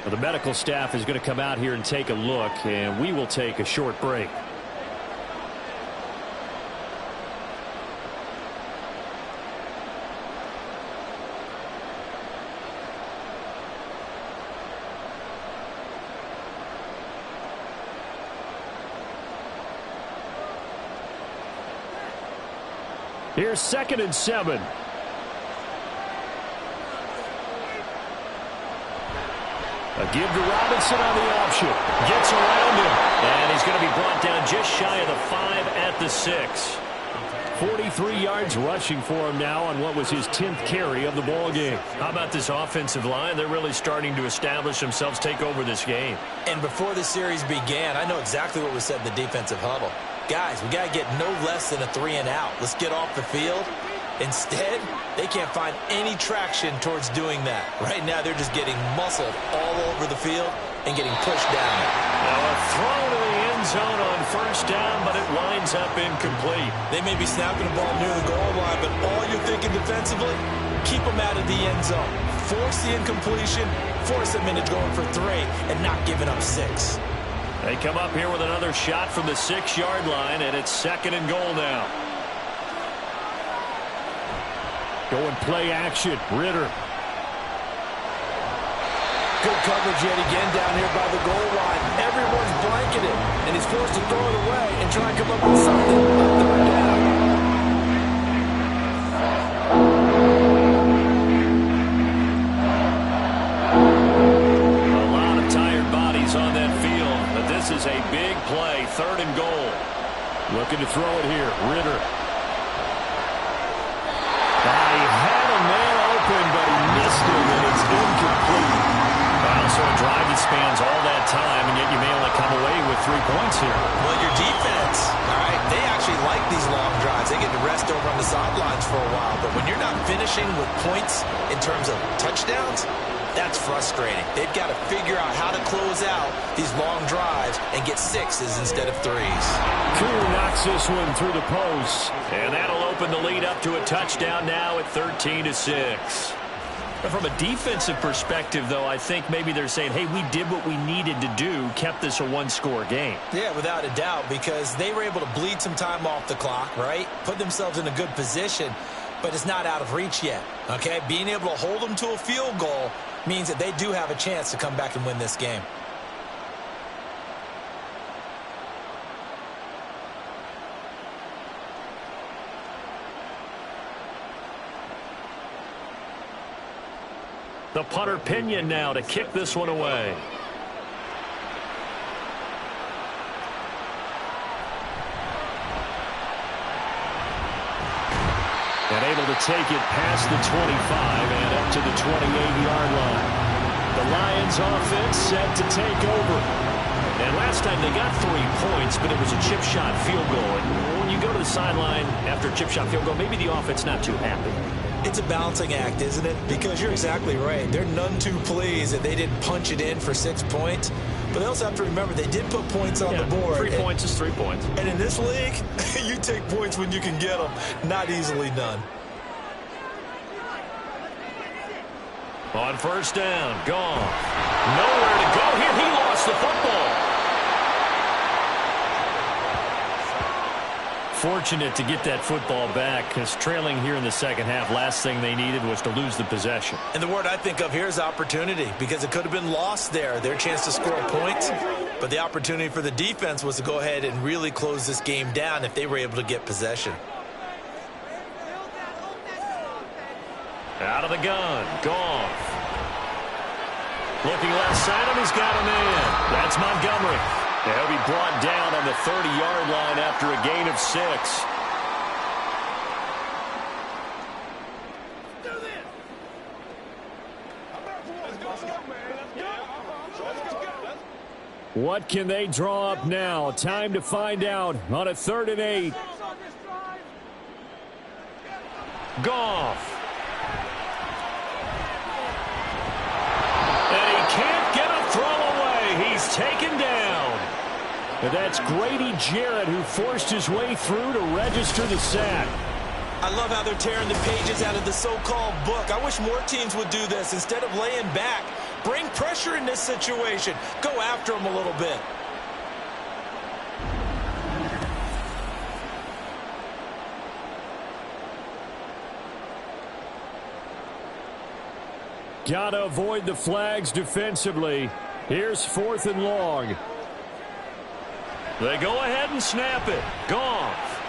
Well, the medical staff is going to come out here and take a look, and we will take a short break. Here's 2nd and 7. A give to Robinson on the option. Gets around him. And he's going to be brought down just shy of the 5 at the 6. 43 yards rushing for him now on what was his 10th carry of the ball game. How about this offensive line? They're really starting to establish themselves, take over this game. And before the series began, I know exactly what was said in the defensive huddle. Guys, we got to get no less than a 3-and-out. Let's get off the field. Instead, they can't find any traction towards doing that. Right now, they're just getting muscled all over the field and getting pushed down. Now a throw to the end zone on first down, but it winds up incomplete. They may be snapping the ball near the goal line, but all you're thinking defensively, keep them out of the end zone. Force the incompletion, force them into going for 3, and not giving up 6. They come up here with another shot from the 6-yard line, and it's 2nd and goal now. Going play action. Ritter. Good coverage yet again down here by the goal line. Everyone's blanketed, and he's forced to throw it away and try and come up with something on 3rd down. A lot of tired bodies on that field, but this is a big play, 3rd and goal. Looking to throw it here. Ritter. He had a man open, but he missed him, and it's incomplete. Well, so a drive that spans all that time, and yet you may only come away with 3 points here. Well, your defense, all right, they actually like these long drives. They get to rest over on the sidelines for a while. But when you're not finishing with points in terms of touchdowns, that's frustrating. They've got to figure out how to close out these long drives and get 6s instead of 3s. Koo knocks this one through the post. And that'll open the lead up to a touchdown now at 13-6. From a defensive perspective, though, I think maybe they're saying, hey, we did what we needed to do, kept this a one-score game. Yeah, without a doubt, because they were able to bleed some time off the clock, right? Put themselves in a good position, but it's not out of reach yet, okay? Being able to hold them to a field goal means that they do have a chance to come back and win this game. The punter Pinion now to kick this one away. And able to take it past the 25 and up to the 28-yard line. The Lions offense set to take over. And last time they got 3 points, but it was a chip shot field goal. And when you go to the sideline after a chip shot field goal, maybe the offense not too happy. It's a balancing act, isn't it? Because you're exactly right. They're none too pleased that they didn't punch it in for 6 points. But they also have to remember they did put points on the board. 3 points is 3 points. And in this league, you take points when you can get them. Not easily done. On first down, gone. Nowhere to go here. He lost the football. Fortunate to get that football back, because trailing here in the second half, last thing they needed was to lose the possession. And the word I think of here is opportunity, because it could have been lost there, their chance to score points. But the opportunity for the defense was to go ahead and really close this game down if they were able to get possession. Out of the gun, Goff. Looking left side of him, he's got a man. That's Montgomery. He'll be brought down on the 30-yard line after a gain of 6. What can they draw up now? Time to find out on a 3rd and 8. Goff. And he can't get a throw away. He's taken down. But that's Grady Jarrett who forced his way through to register the sack. I love how they're tearing the pages out of the so-called book. I wish more teams would do this. Instead of laying back, bring pressure in this situation. Go after them a little bit. Gotta avoid the flags defensively. Here's 4th and long. They go ahead and snap it. Goff.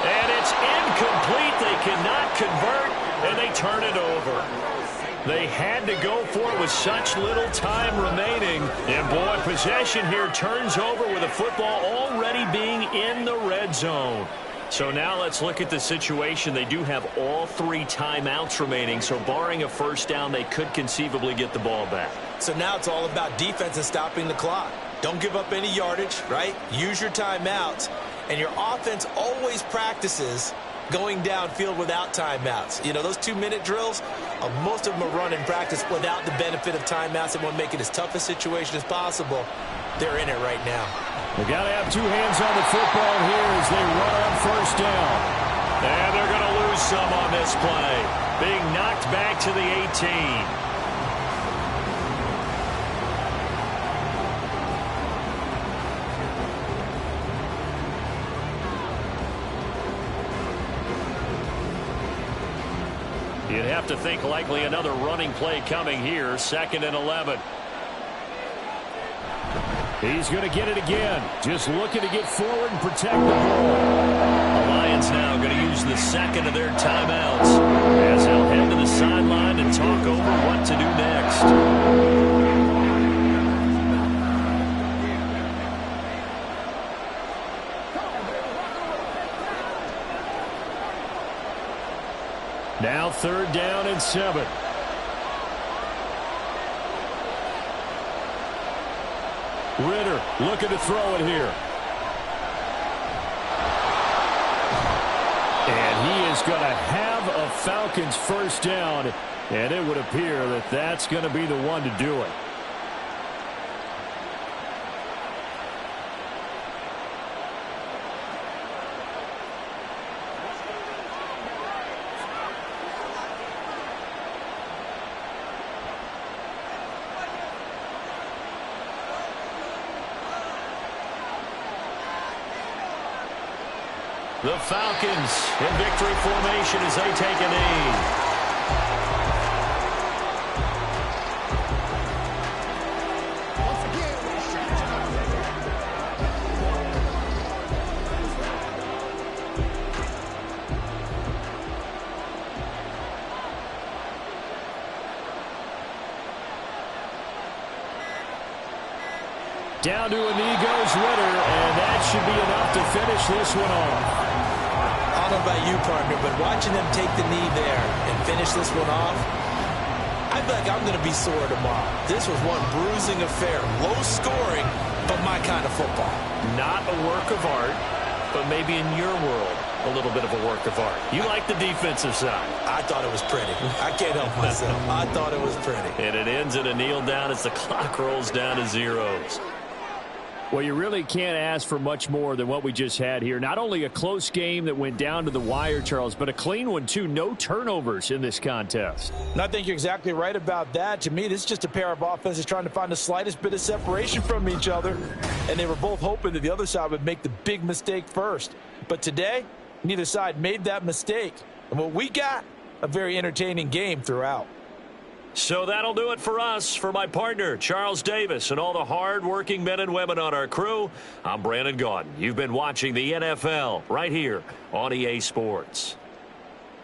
And it's incomplete. They cannot convert, and they turn it over. They had to go for it with such little time remaining. And, boy, possession here turns over with the football already being in the red zone. So now let's look at the situation. They do have all 3 timeouts remaining, so barring a first down, they could conceivably get the ball back. So now it's all about defense and stopping the clock. Don't give up any yardage, right? Use your timeouts. And your offense always practices going downfield without timeouts. You know, those 2-minute drills, most of them are run in practice without the benefit of timeouts and want to make it as tough a situation as possible. They're in it right now. They got to have 2 hands on the football here as they run on first down. And they're going to lose some on this play. Being knocked back to the 18. You'd have to think likely another running play coming here. 2nd and 11. He's going to get it again. Just looking to get forward and protect the ball. The Lions now going to use the 2nd of their timeouts as they'll head to the sideline and talk over what to do next. Now 3rd down and 7. Ritter looking to throw it here. And he is going to have a Falcons first down, and it would appear that that's going to be the one to do it. The Falcons in victory formation as they take a knee. Down to a knee goes Ritter, and that should be enough to finish this one off. I don't know about you, partner, but watching them take the knee there and finish this one off, I feel like I'm going to be sore tomorrow. This was one bruising affair. Low scoring, but my kind of football. Not a work of art, but maybe in your world, a little bit of a work of art. You like the defensive side. I thought it was pretty. I can't help myself. I thought it was pretty. And it ends in a kneel down as the clock rolls down to zeros. Well, you really can't ask for much more than what we just had here. Not only a close game that went down to the wire, Charles, but a clean one, too. No turnovers in this contest. And I think you're exactly right about that. To me, this is just a pair of offenses trying to find the slightest bit of separation from each other. And they were both hoping that the other side would make the big mistake first. But today, neither side made that mistake. And what we got, a very entertaining game throughout. So that'll do it for us. For my partner, Charles Davis, and all the hard-working men and women on our crew, I'm Brandon Gaudin. You've been watching the NFL right here on EA Sports.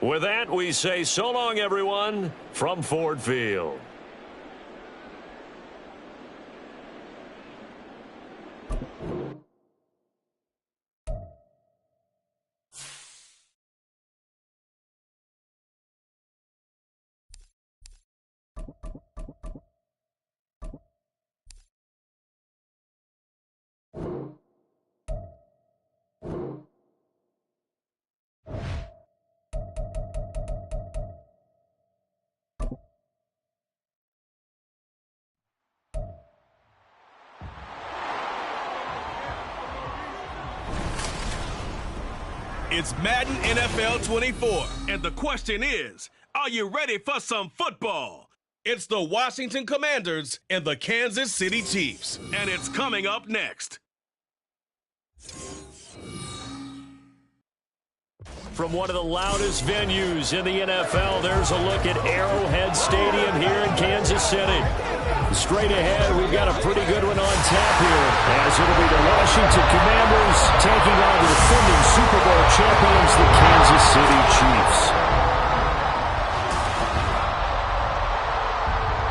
With that, we say so long, everyone, from Ford Field. It's Madden NFL 24, and the question is, are you ready for some football? It's the Washington Commanders and the Kansas City Chiefs, and it's coming up next. From one of the loudest venues in the NFL, there's a look at Arrowhead Stadium here in Kansas City. Straight ahead, we've got a pretty good one on tap here, as it'll be the Washington Commanders taking on the defending Super Bowl champions, the Kansas City Chiefs.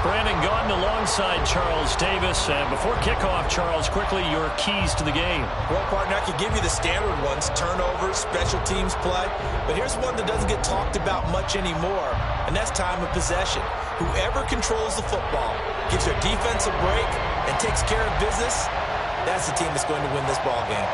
Brandon Gaudin in alongside Charles Davis. And before kickoff, Charles, quickly your keys to the game. Well, partner, I could give you the standard ones, turnovers, special teams play. But here's one that doesn't get talked about much anymore, and that's time of possession. Whoever controls the football, gives their defense a break, and takes care of business, that's the team that's going to win this ball game.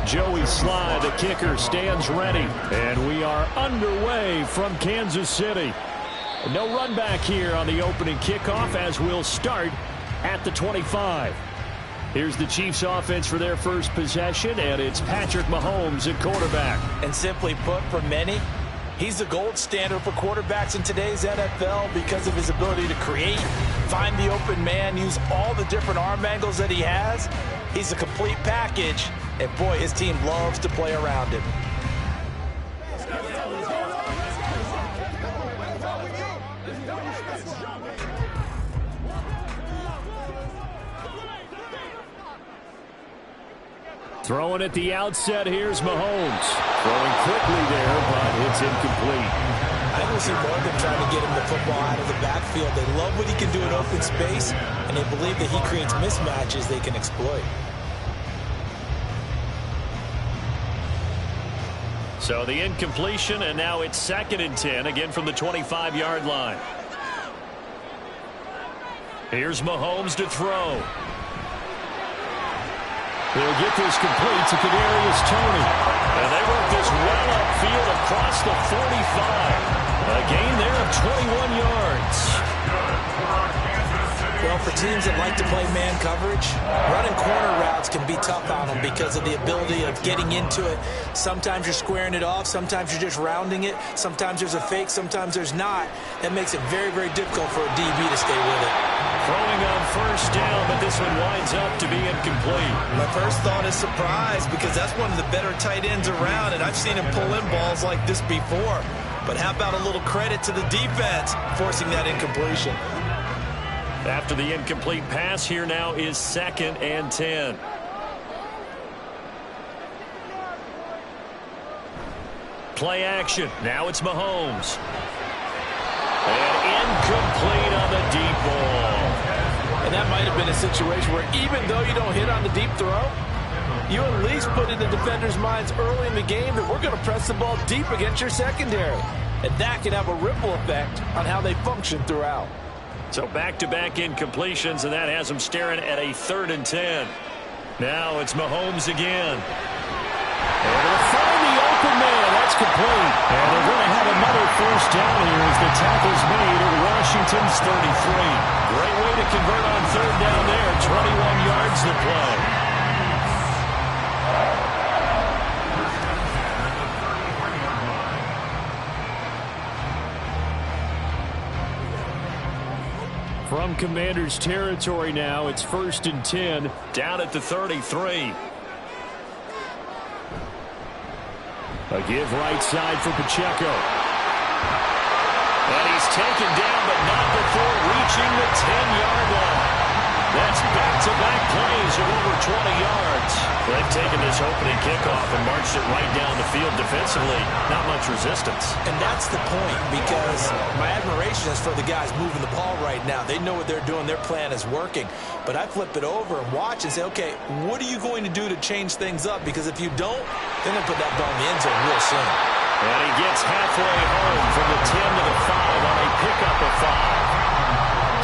Joey Sly, the kicker, stands ready. And we are underway from Kansas City. No run back here on the opening kickoff as we'll start at the 25. Here's the Chiefs offense for their first possession, and it's Patrick Mahomes at quarterback. And simply put, for many, he's the gold standard for quarterbacks in today's NFL because of his ability to create, find the open man, use all the different arm angles that he has. He's a complete package, and boy, his team loves to play around him. Throwing at the outset, here's Mahomes. Throwing quickly there, but it's incomplete. I think we see more of them trying to get him the football out of the backfield. They love what he can do in open space, and they believe that he creates mismatches they can exploit. So the incompletion, and now it's 2nd and 10, again from the 25-yard line. Here's Mahomes to throw. He'll get this complete to Kadarius Toney. And they work this well upfield across the 45. A gain there of 21 yards. Well, for teams that like to play man coverage, running corner routes can be tough on them because of the ability of getting into it. Sometimes you're squaring it off. Sometimes you're just rounding it. Sometimes there's a fake. Sometimes there's not. That makes it very, very difficult for a DB to stay with it. Throwing on first down, but this one winds up to be incomplete. My first thought is surprise because that's one of the better tight ends around, and I've seen him pull in balls like this before. But how about a little credit to the defense forcing that incompletion? After the incomplete pass, here now is 2nd and 10. Play action. Now it's Mahomes. And incomplete on the deep ball. And that might have been a situation where even though you don't hit on the deep throw, you at least put in the defenders' minds early in the game that we're going to press the ball deep against your secondary. And that can have a ripple effect on how they function throughout. So back-to-back incompletions, and that has them staring at a 3rd and 10. Now it's Mahomes again. And they'll find the open man. That's complete. And they're going to have another first down here as the tackle's made at Washington's 33. Great way to convert on 3rd down there. 21 yards to play. From Commander's territory now, it's 1st and 10, down at the 33. A give right side for Pacheco. And he's taken down, but not before reaching the 10-yard line. That's back-to-back plays of over 20 yards. They've taken this opening kickoff and marched it right down the field defensively. Not much resistance. And that's the point, because my admiration is for the guys moving the ball right now. They know what they're doing. Their plan is working. But I flip it over and watch and say, okay, what are you going to do to change things up? Because if you don't, they're going to put that ball in the end zone real soon. And he gets halfway home from the 10 to the 5 on a pickup of 5.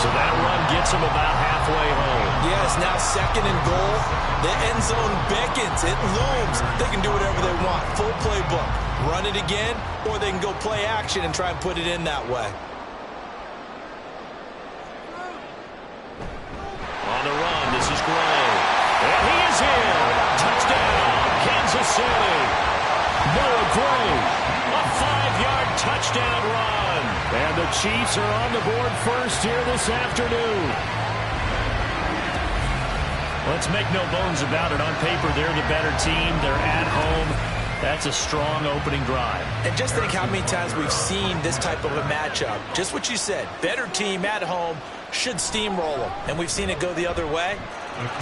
So that run gets him about halfway home. Yes, now 2nd and goal. The end zone beckons. It looms. They can do whatever they want. Full playbook. Run it again, or they can go play action and try and put it in that way. On the run, this is Gray. And he is in. Touchdown, Kansas City. Noah Gray touchdown run. And the Chiefs are on the board first here this afternoon. Let's make no bones about it. On paper, they're the better team. They're at home. That's a strong opening drive. And just think how many times we've seen this type of a matchup. Just what you said. Better team at home should steamroll them. And we've seen it go the other way.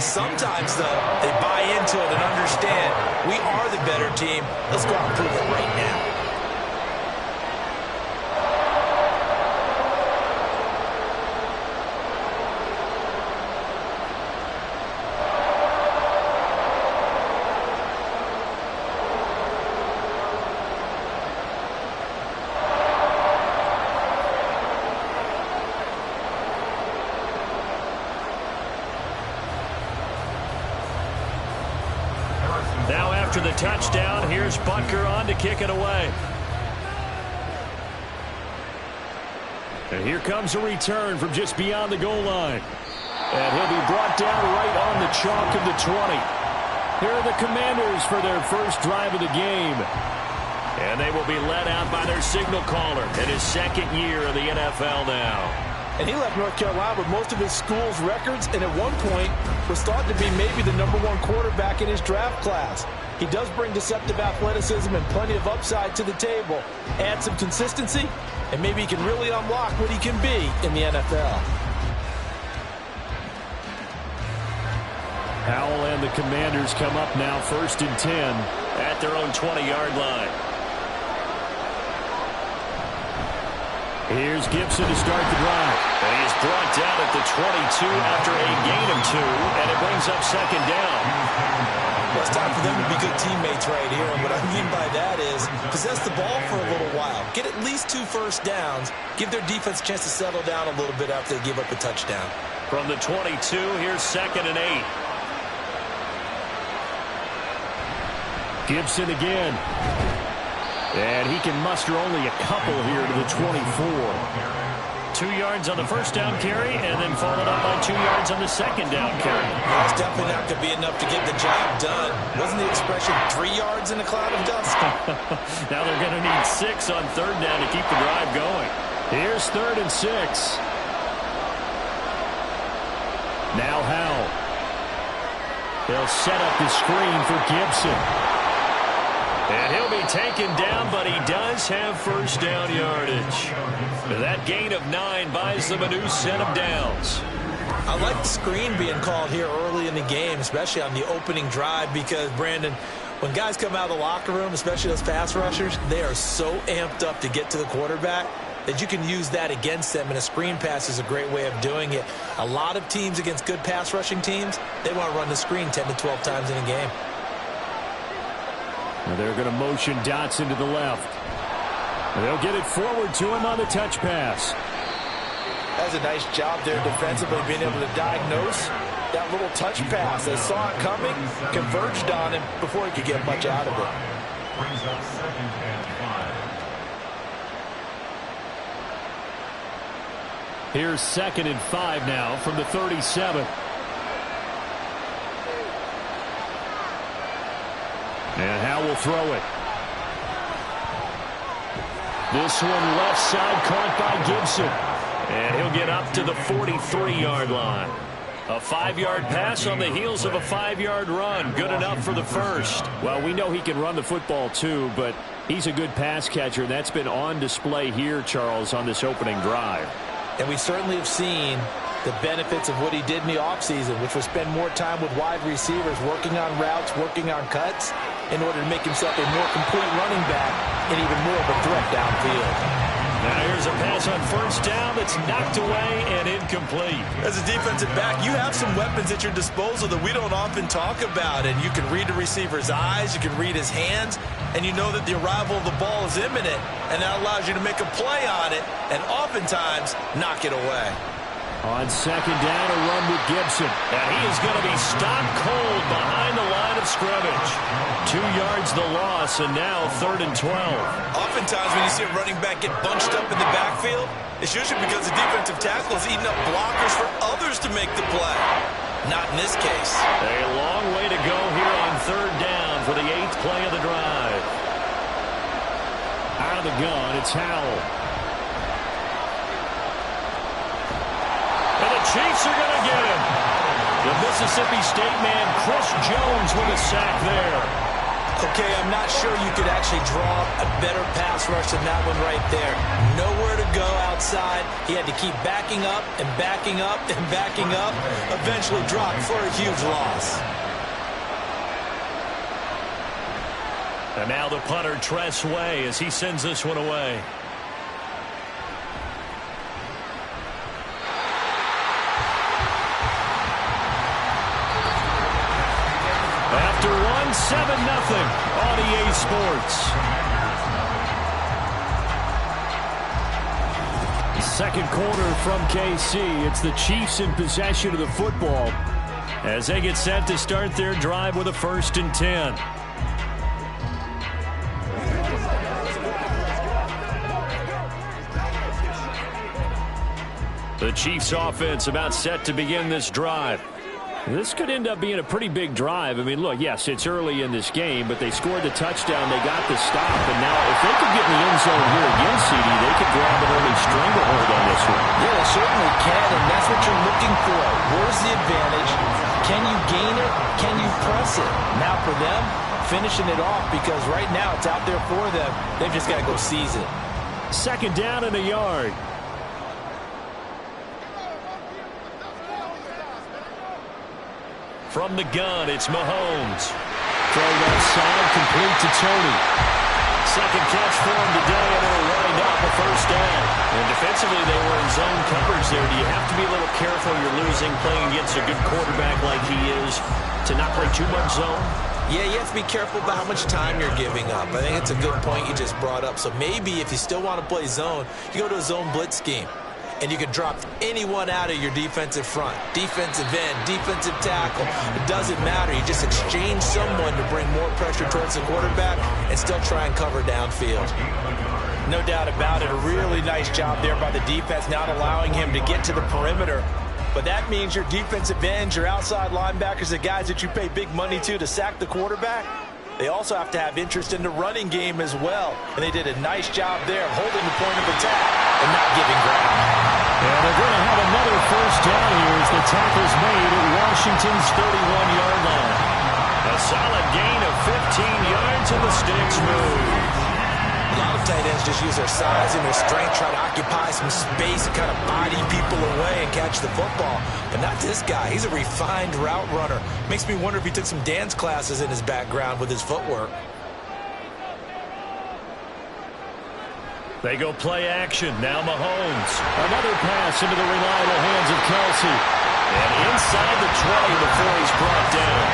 Sometimes, though, they buy into it and understand we are the better team. Let's go out and prove it right now. Now after the touchdown, here's Butker on to kick it away. And here comes a return from just beyond the goal line. And he'll be brought down right on the chalk of the 20. Here are the Commanders for their first drive of the game. And they will be led out by their signal caller in his second year in the NFL now. And he left North Carolina with most of his school's records, and at one point was thought to be maybe the #1 quarterback in his draft class. He does bring deceptive athleticism and plenty of upside to the table. Add some consistency, and maybe he can really unlock what he can be in the NFL. Howell and the Commanders come up now 1st and 10 at their own 20-yard line. Here's Gibson to start the drive. And he is brought down at the 22 after a gain of 2, and it brings up second down. Well, it's time for them to be good teammates right here, and what I mean by that is possess the ball for a little while. Get at least 2 first downs. Give their defense a chance to settle down a little bit after they give up a touchdown. From the 22, here's 2nd and 8. Gibson again. And he can muster only a couple here to the 24. 2 yards on the first down carry, and then followed up by 2 yards on the second down carry. That's definitely not going to be enough to get the job done. Wasn't the expression 3 yards in a cloud of dust? Now they're going to need 6 on 3rd down to keep the drive going. Here's 3rd and 6. Now Howell. They'll set up the screen for Gibson. And he'll be taken down, but he does have first down yardage. That gain of 9 buys them a new set of downs. I like the screen being called here early in the game, especially on the opening drive, because, Brandon, when guys come out of the locker room, especially those pass rushers, they are so amped up to get to the quarterback that you can use that against them, and a screen pass is a great way of doing it. A lot of teams against good pass rushing teams, they want to run the screen 10 to 12 times in a game. Well, they're going to motion Dotson to the left. And they'll get it forward to him on the touch pass. That's a nice job there defensively, being able to diagnose that little touch pass. They saw it coming, converged on him before he could get much out of it. Brings up 2nd and 5. Here's 2nd and 5 now from the 37. And Howe will throw it. This one left side caught by Gibson. And he'll get up to the 43-yard line. A 5-yard pass on the heels of a 5-yard run. Good enough for the first. Well, we know he can run the football too, but he's a good pass catcher. And that's been on display here, Charles, on this opening drive. And we certainly have seen the benefits of what he did in the offseason, which was spend more time with wide receivers, working on routes, working on cuts, in order to make himself a more complete running back and even more of a threat downfield. Now here's a pass on first down that's knocked away and incomplete. As a defensive back, you have some weapons at your disposal that we don't often talk about, and you can read the receiver's eyes, you can read his hands, and you know that the arrival of the ball is imminent, and that allows you to make a play on it and oftentimes knock it away. On second down, a run with Gibson. And he is going to be stopped cold behind the line of scrimmage. 2 yards the loss, and now 3rd and 12. Oftentimes when you see a running back get bunched up in the backfield, it's usually because the defensive tackle is eating up blockers for others to make the play. Not in this case. A long way to go here on 3rd down for the 8th play of the drive. Out of out of the gun. It's Howell. And the Chiefs are going to get him. The Mississippi State man, Chris Jones, with a sack there. Okay, I'm not sure you could actually draw a better pass rush than that one right there. Nowhere to go outside. He had to keep backing up and backing up and backing up. Eventually dropped for a huge loss. And now the punter, Tress Way, as he sends this one away. After 7-0 on EA Sports. Second quarter from KC. It's the Chiefs in possession of the football as they get set to start their drive with a 1st and 10. The Chiefs offense about set to begin this drive. This could end up being a pretty big drive. I mean, look, yes, it's early in this game, but they scored the touchdown. They got the stop. And now if they could get in the end zone here again, CD, they could grab an early stranglehold on this one. Yeah, they certainly can, and that's what you're looking for. Where's the advantage? Can you gain it? Can you press it? Now for them, finishing it off, because right now it's out there for them. They've just got to go seize it. 2nd down and a yard. From the gun, it's Mahomes. Throw outside, complete to Tony. Second catch for him today, and it'll wind up a 1st down. And defensively, they were in zone coverage there. Do you have to be a little careful? You're losing, playing against a good quarterback like he is, to not play too much zone? Yeah, you have to be careful about how much time you're giving up. I think it's a good point you just brought up. So maybe if you still want to play zone, you go to a zone blitz scheme. And you can drop anyone out of your defensive front. Defensive end, defensive tackle. It doesn't matter. You just exchange someone to bring more pressure towards the quarterback and still try and cover downfield. No doubt about it. A really nice job there by the defense, not allowing him to get to the perimeter. But that means your defensive ends, your outside linebackers, the guys that you pay big money to sack the quarterback, they also have to have interest in the running game as well. And they did a nice job there holding the point of attack and not giving ground. And they're going to have another 1st down here as the tackle's made at Washington's 31-yard line. A solid gain of 15 yards and the sticks move. A lot of tight ends just use their size and their strength, try to occupy some space and kind of body people away and catch the football. But not this guy. He's a refined route runner. Makes me wonder if he took some dance classes in his background with his footwork. They go play action. Now Mahomes. Another pass into the reliable hands of Kelsey. And inside the 20 before he's brought down.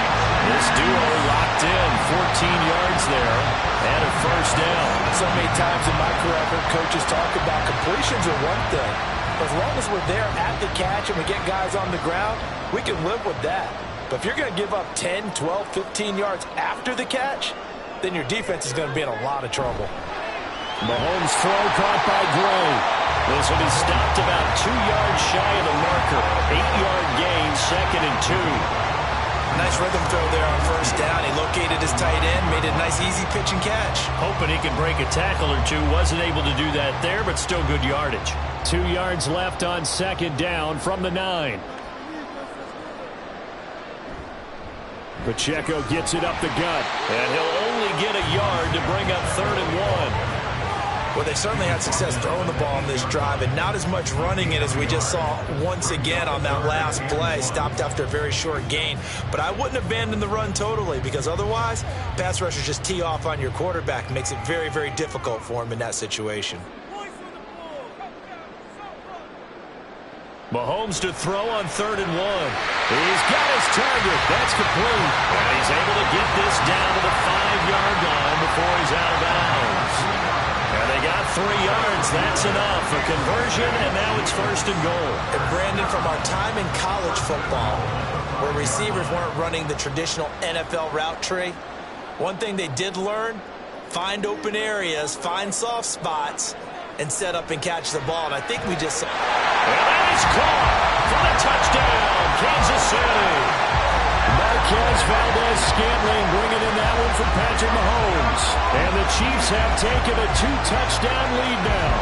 This duo locked in. 14 yards there. And a 1st down. So many times in my career, I've heard coaches talk about completions are one thing. But as long as we're there at the catch and we get guys on the ground, we can live with that. But if you're going to give up 10, 12, 15 yards after the catch, then your defense is going to be in a lot of trouble. Mahomes' throw caught by Gray. This one is stopped about 2 yards shy of the marker. 8-yard gain, 2nd and 2. Nice rhythm throw there on 1st down. He located his tight end, made it a nice easy pitch and catch. Hoping he could break a tackle or two. Wasn't able to do that there, but still good yardage. 2 yards left on 2nd down from the 9. Pacheco gets it up the gut. And he'll only get a yard to bring up 3rd and 1. Well, they certainly had success throwing the ball on this drive, and not as much running it as we just saw once again on that last play. Stopped after a very short gain. But I wouldn't abandon the run totally, because otherwise, pass rushers just tee off on your quarterback. Makes it very, very difficult for him in that situation. Mahomes to throw on 3rd and 1. He's got his target. That's complete. And he's able to get this down to the 5-yard line before he's out of bounds. And they got 3 yards. That's enough. A conversion, and now it's 1st and goal. And Brandon, from our time in college football, where receivers weren't running the traditional NFL route tree, one thing they did learn, find open areas, find soft spots, and set up and catch the ball. And I think we just saw. And that is caught for the touchdown, Kansas City. Marquez Valdez-Scantling bringing in that one from Patrick Mahomes. And the Chiefs have taken a 2-touchdown lead now.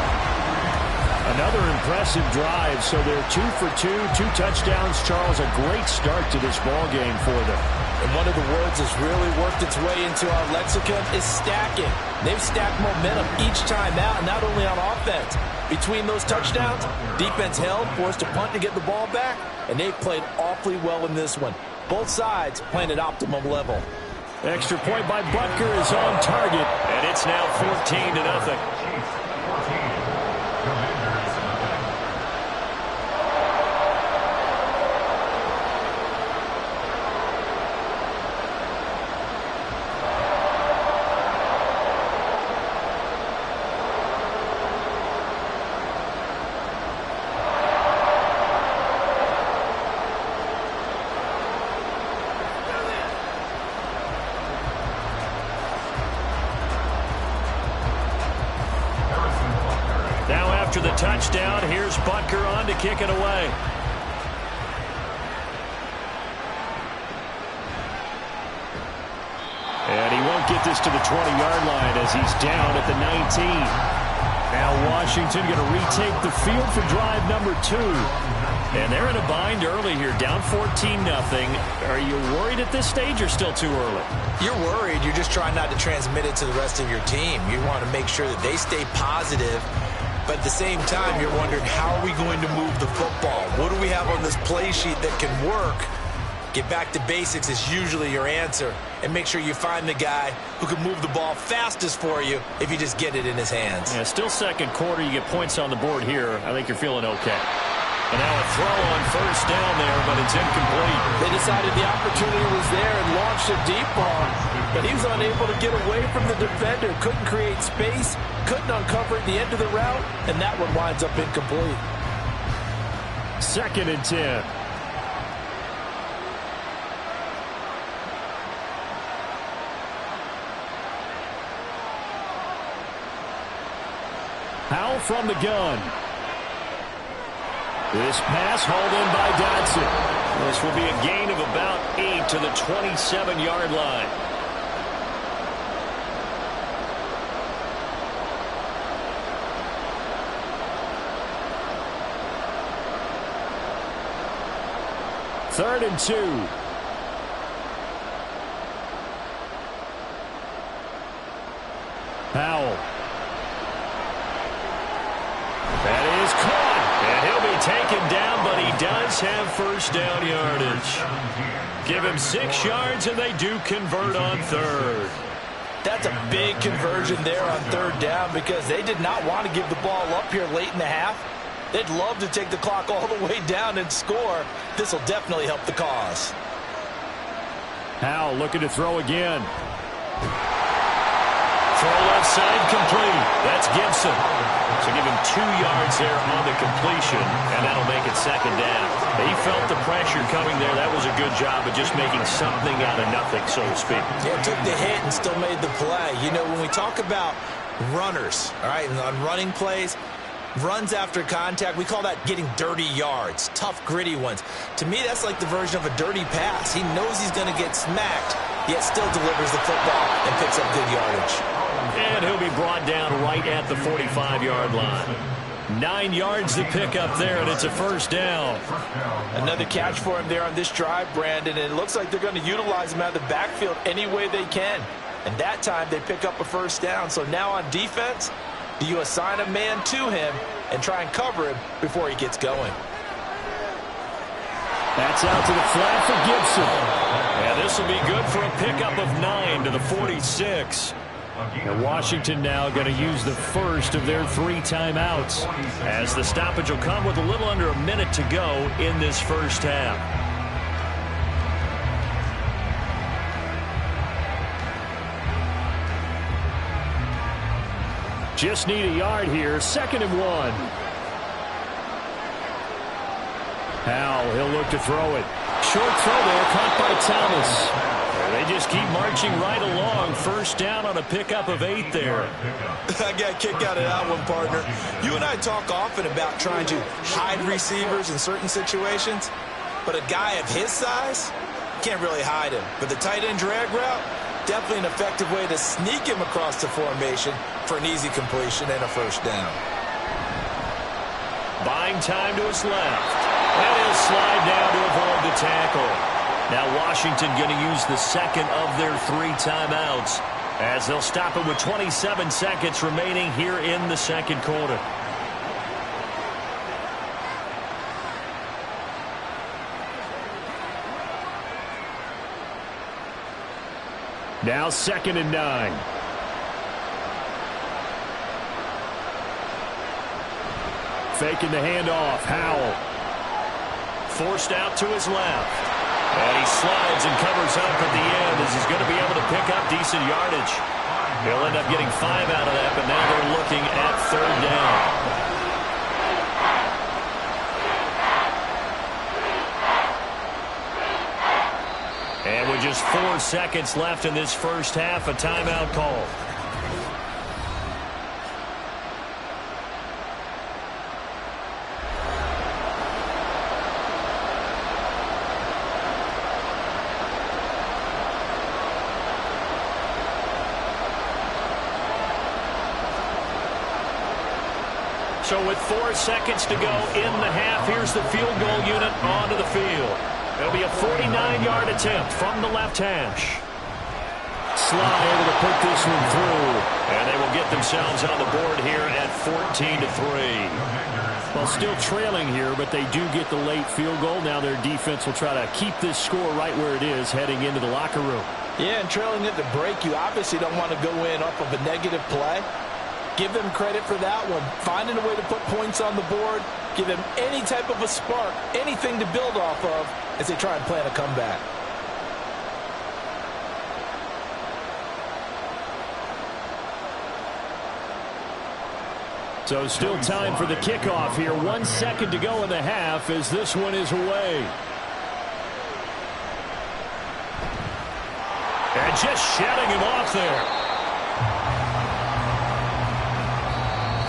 Another impressive drive, so they're 2 for 2, 2 touchdowns. Charles, a great start to this ball game for them. And one of the words that's really worked its way into our lexicon is stacking. They've stacked momentum each time out, not only on offense. Between those touchdowns, defense held, forced a punt to get the ball back, and they've played awfully well in this one. Both sides playing at optimum level. Extra point by Butker is on target, and it's now 14-0. After the touchdown, here's Butker on to kick it away. And he won't get this to the 20-yard line as he's down at the 19. Now Washington going to retake the field for drive number 2. And they're in a bind early here, down 14-0. Are you worried at this stage or still too early? You're worried. You're just trying not to transmit it to the rest of your team. You want to make sure that they stay positive. But at the same time, you're wondering, how are we going to move the football? What do we have on this play sheet that can work? Get back to basics is usually your answer. And make sure you find the guy who can move the ball fastest for you if you just get it in his hands. Yeah, still second quarter. You get points on the board here. I think you're feeling okay. And now a throw on first down there, but it's incomplete. They decided the opportunity was there and launched a deep ball. But he was unable to get away from the defender. Couldn't create space. Couldn't uncover at the end of the route. And that one winds up incomplete. 2nd and 10. Powell from the gun. This pass hauled in by Dodson. This will be a gain of about 8 to the 27-yard line. Third and 2. Powell. That is caught. And he'll be taken down, but he does have first down yardage. Give him 6 yards, and they do convert on third. That's a big conversion there on third down because they did not want to give the ball up here late in the half. They'd love to take the clock all the way down and score. This will definitely help the cause. Powell looking to throw again. Throw left side complete. That's Gibson. So give him 2 yards there on the completion, and that'll make it second down. He felt the pressure coming there. That was a good job of just making something out of nothing, so to speak. Yeah, took the hit and still made the play. You know, when we talk about runners, all right, on running plays, runs after contact, we call that getting dirty yards, tough, gritty ones. To me, that's like the version of a dirty pass. He knows he's going to get smacked, yet still delivers the football and picks up good yardage. And he'll be brought down right at the 45-yard line. 9 yards to pick up there, and it's a first down. Another catch for him there on this drive, Brandon, and it looks like they're going to utilize him out of the backfield any way they can. And that time they pick up a first down. So now on defense, do you assign a man to him and try and cover him before he gets going? That's out to the flat for Gibson. And this will be good for a pickup of 9 to the 46. And Washington now going to use the first of their 3 timeouts, as the stoppage will come with a little under a minute to go in this first half. Just need a yard here. 2nd and 1. Powell, he'll look to throw it. Short throw there, caught by Thomas. They just keep marching right along. First down on a pickup of 8 there. I got a kick out of that one, partner. You and I talk often about trying to hide receivers in certain situations, but a guy of his size can't really hide him. But the tight end drag route, definitely an effective way to sneak him across the formation for an easy completion and a first down. Buying time to his left. And he'll slide down to avoid the tackle. Now Washington going to use the second of their 3 timeouts as they'll stop it with 27 seconds remaining here in the second quarter. Now 2nd and 9. Faking the handoff. Howell. Forced out to his left. And he slides and covers up at the end as he's going to be able to pick up decent yardage. He'll end up getting 5 out of that, but now they're looking at 3rd down. And with just 4 seconds left in this first half, a timeout call. So with 4 seconds to go in the half, here's the field goal unit onto the field. It'll be a 49-yard attempt from the left hash. Slot able to put this one through. And they will get themselves on the board here at 14-3. Well, still trailing here, but they do get the late field goal. Now their defense will try to keep this score right where it is heading into the locker room. Yeah, and trailing at the break, you obviously don't want to go in off of a negative play. Give them credit for that one. Finding a way to put points on the board. Give them any type of a spark, anything to build off of as they try and plan a comeback. So still time for the kickoff here. 1 second to go in the half as this one is away. And just shutting him off there.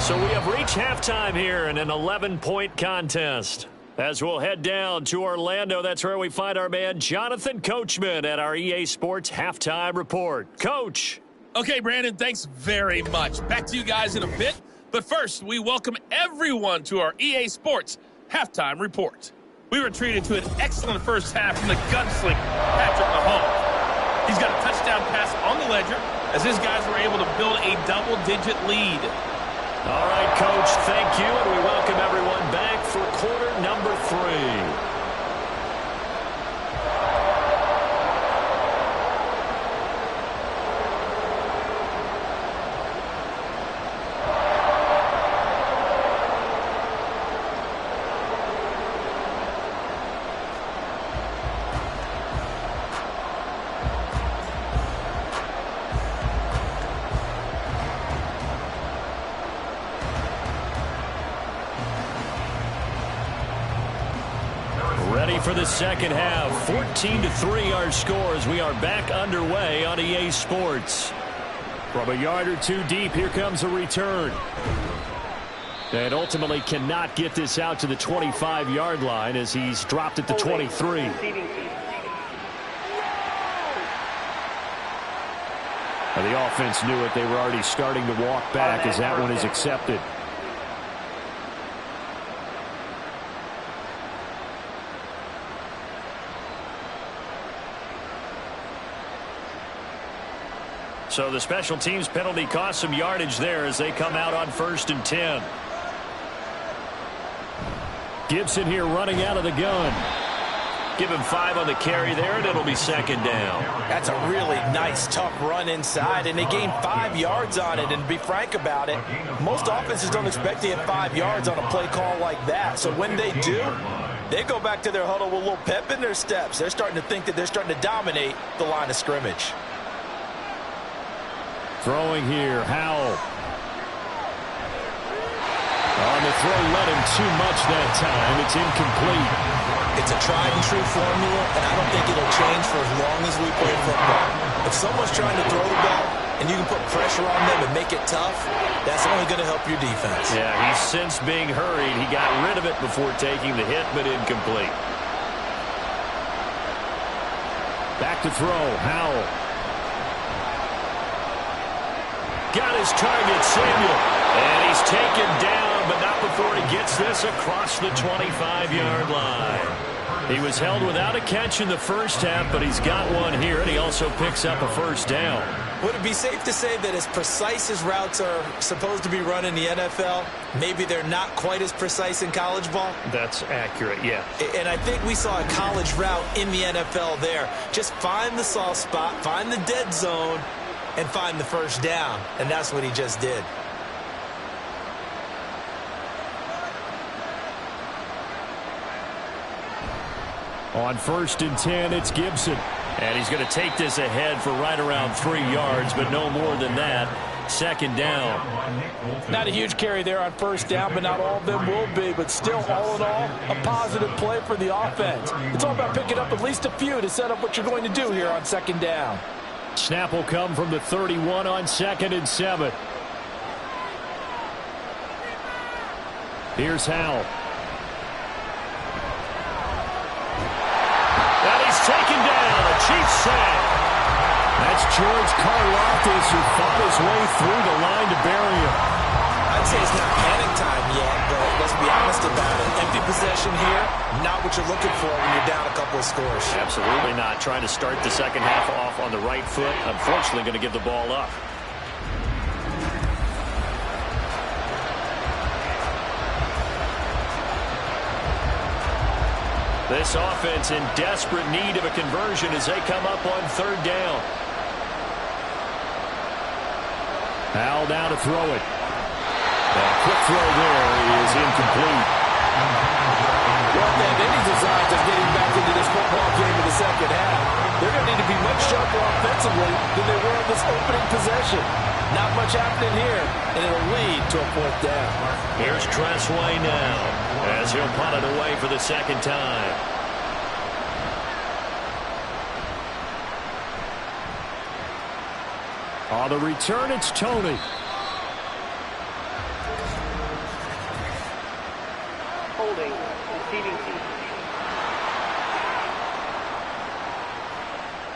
So we have reached halftime here in an 11-point contest. As we'll head down to Orlando, that's where we find our man Jonathan Coachman at our EA Sports Halftime Report. Coach. Okay, Brandon, thanks very much. Back to you guys in a bit. But first, we welcome everyone to our EA Sports Halftime Report. We were treated to an excellent first half from the gunslinger, Patrick Mahomes. He's got a touchdown pass on the ledger as his guys were able to build a double-digit lead. All right, Coach, thank you, and we welcome everyone back for quarter number 3. For the second half, 14-3 our score as we are back underway on EA Sports. From a yard or two deep, here comes a return. And ultimately cannot get this out to the 25-yard line as he's dropped at the 23. And the offense knew it. They were already starting to walk back as that one is accepted. So the special teams penalty cost some yardage there as they come out on 1st and 10. Gibson here running out of the gun. Give him 5 on the carry there, and it'll be 2nd down. That's a really nice, tough run inside, and they gained 5 yards on it. And to be frank about it, most offenses don't expect to get 5 yards on a play call like that. So when they do, they go back to their huddle with a little pep in their steps. They're starting to think that they're starting to dominate the line of scrimmage. Throwing here, Howell. On the throw, let him too much that time. It's incomplete. It's a tried and true formula, and I don't think it'll change for as long as we play football. If someone's trying to throw the ball and you can put pressure on them and make it tough, that's only going to help your defense. Yeah, he's since being hurried. He got rid of it before taking the hit, but incomplete. Back to throw, Howell. Got his target, Samuel. And he's taken down, but not before he gets this across the 25-yard line. He was held without a catch in the first half, but he's got one here, and he also picks up a first down. Would it be safe to say that as precise as routes are supposed to be run in the NFL, maybe they're not quite as precise in college ball? That's accurate, yeah. And I think we saw a college route in the NFL there. Just find the soft spot, find the dead zone, and find the first down. And that's what he just did. On 1st and 10, it's Gibson. And he's going to take this ahead for right around 3 yards, but no more than that. 2nd down. Not a huge carry there on 1st down, but not all of them will be. But still, all in all, a positive play for the offense. It's all about picking up at least a few to set up what you're going to do here on 2nd down. Snap will come from the 31 on 2nd and 7. Here's Howell. And he's taken down. A Chiefs sack. That's George Karlaftis, who fought his way through the line to bury him. I'd say it's not panic time yet, but let's be honest about it. Empty possession here, not what you're looking for when you're down a couple of scores. Absolutely not. Trying to start the second half off on the right foot. Unfortunately, going to give the ball up. This offense in desperate need of a conversion as they come up on 3rd down. Howell down to throw it. That quick throw there is incomplete. Well, they have any designs of getting back into this football game in the second half. They're going to need to be much sharper offensively than they were in this opening possession. Not much happening here, and it'll lead to a 4th down. Here's Tressway now as he'll punt it away for the 2nd time. On the return, it's Tony. Holding, receiving team.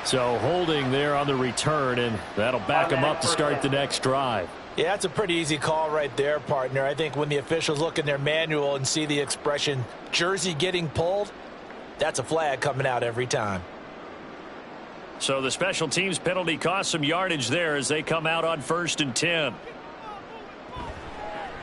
So holding there on the return, and that'll back him up to start the next drive. Yeah, that's a pretty easy call right there, partner. I think when the officials look in their manual and see the expression jersey getting pulled, that's a flag coming out every time. So the special teams penalty cost some yardage there as they come out on 1st and 10.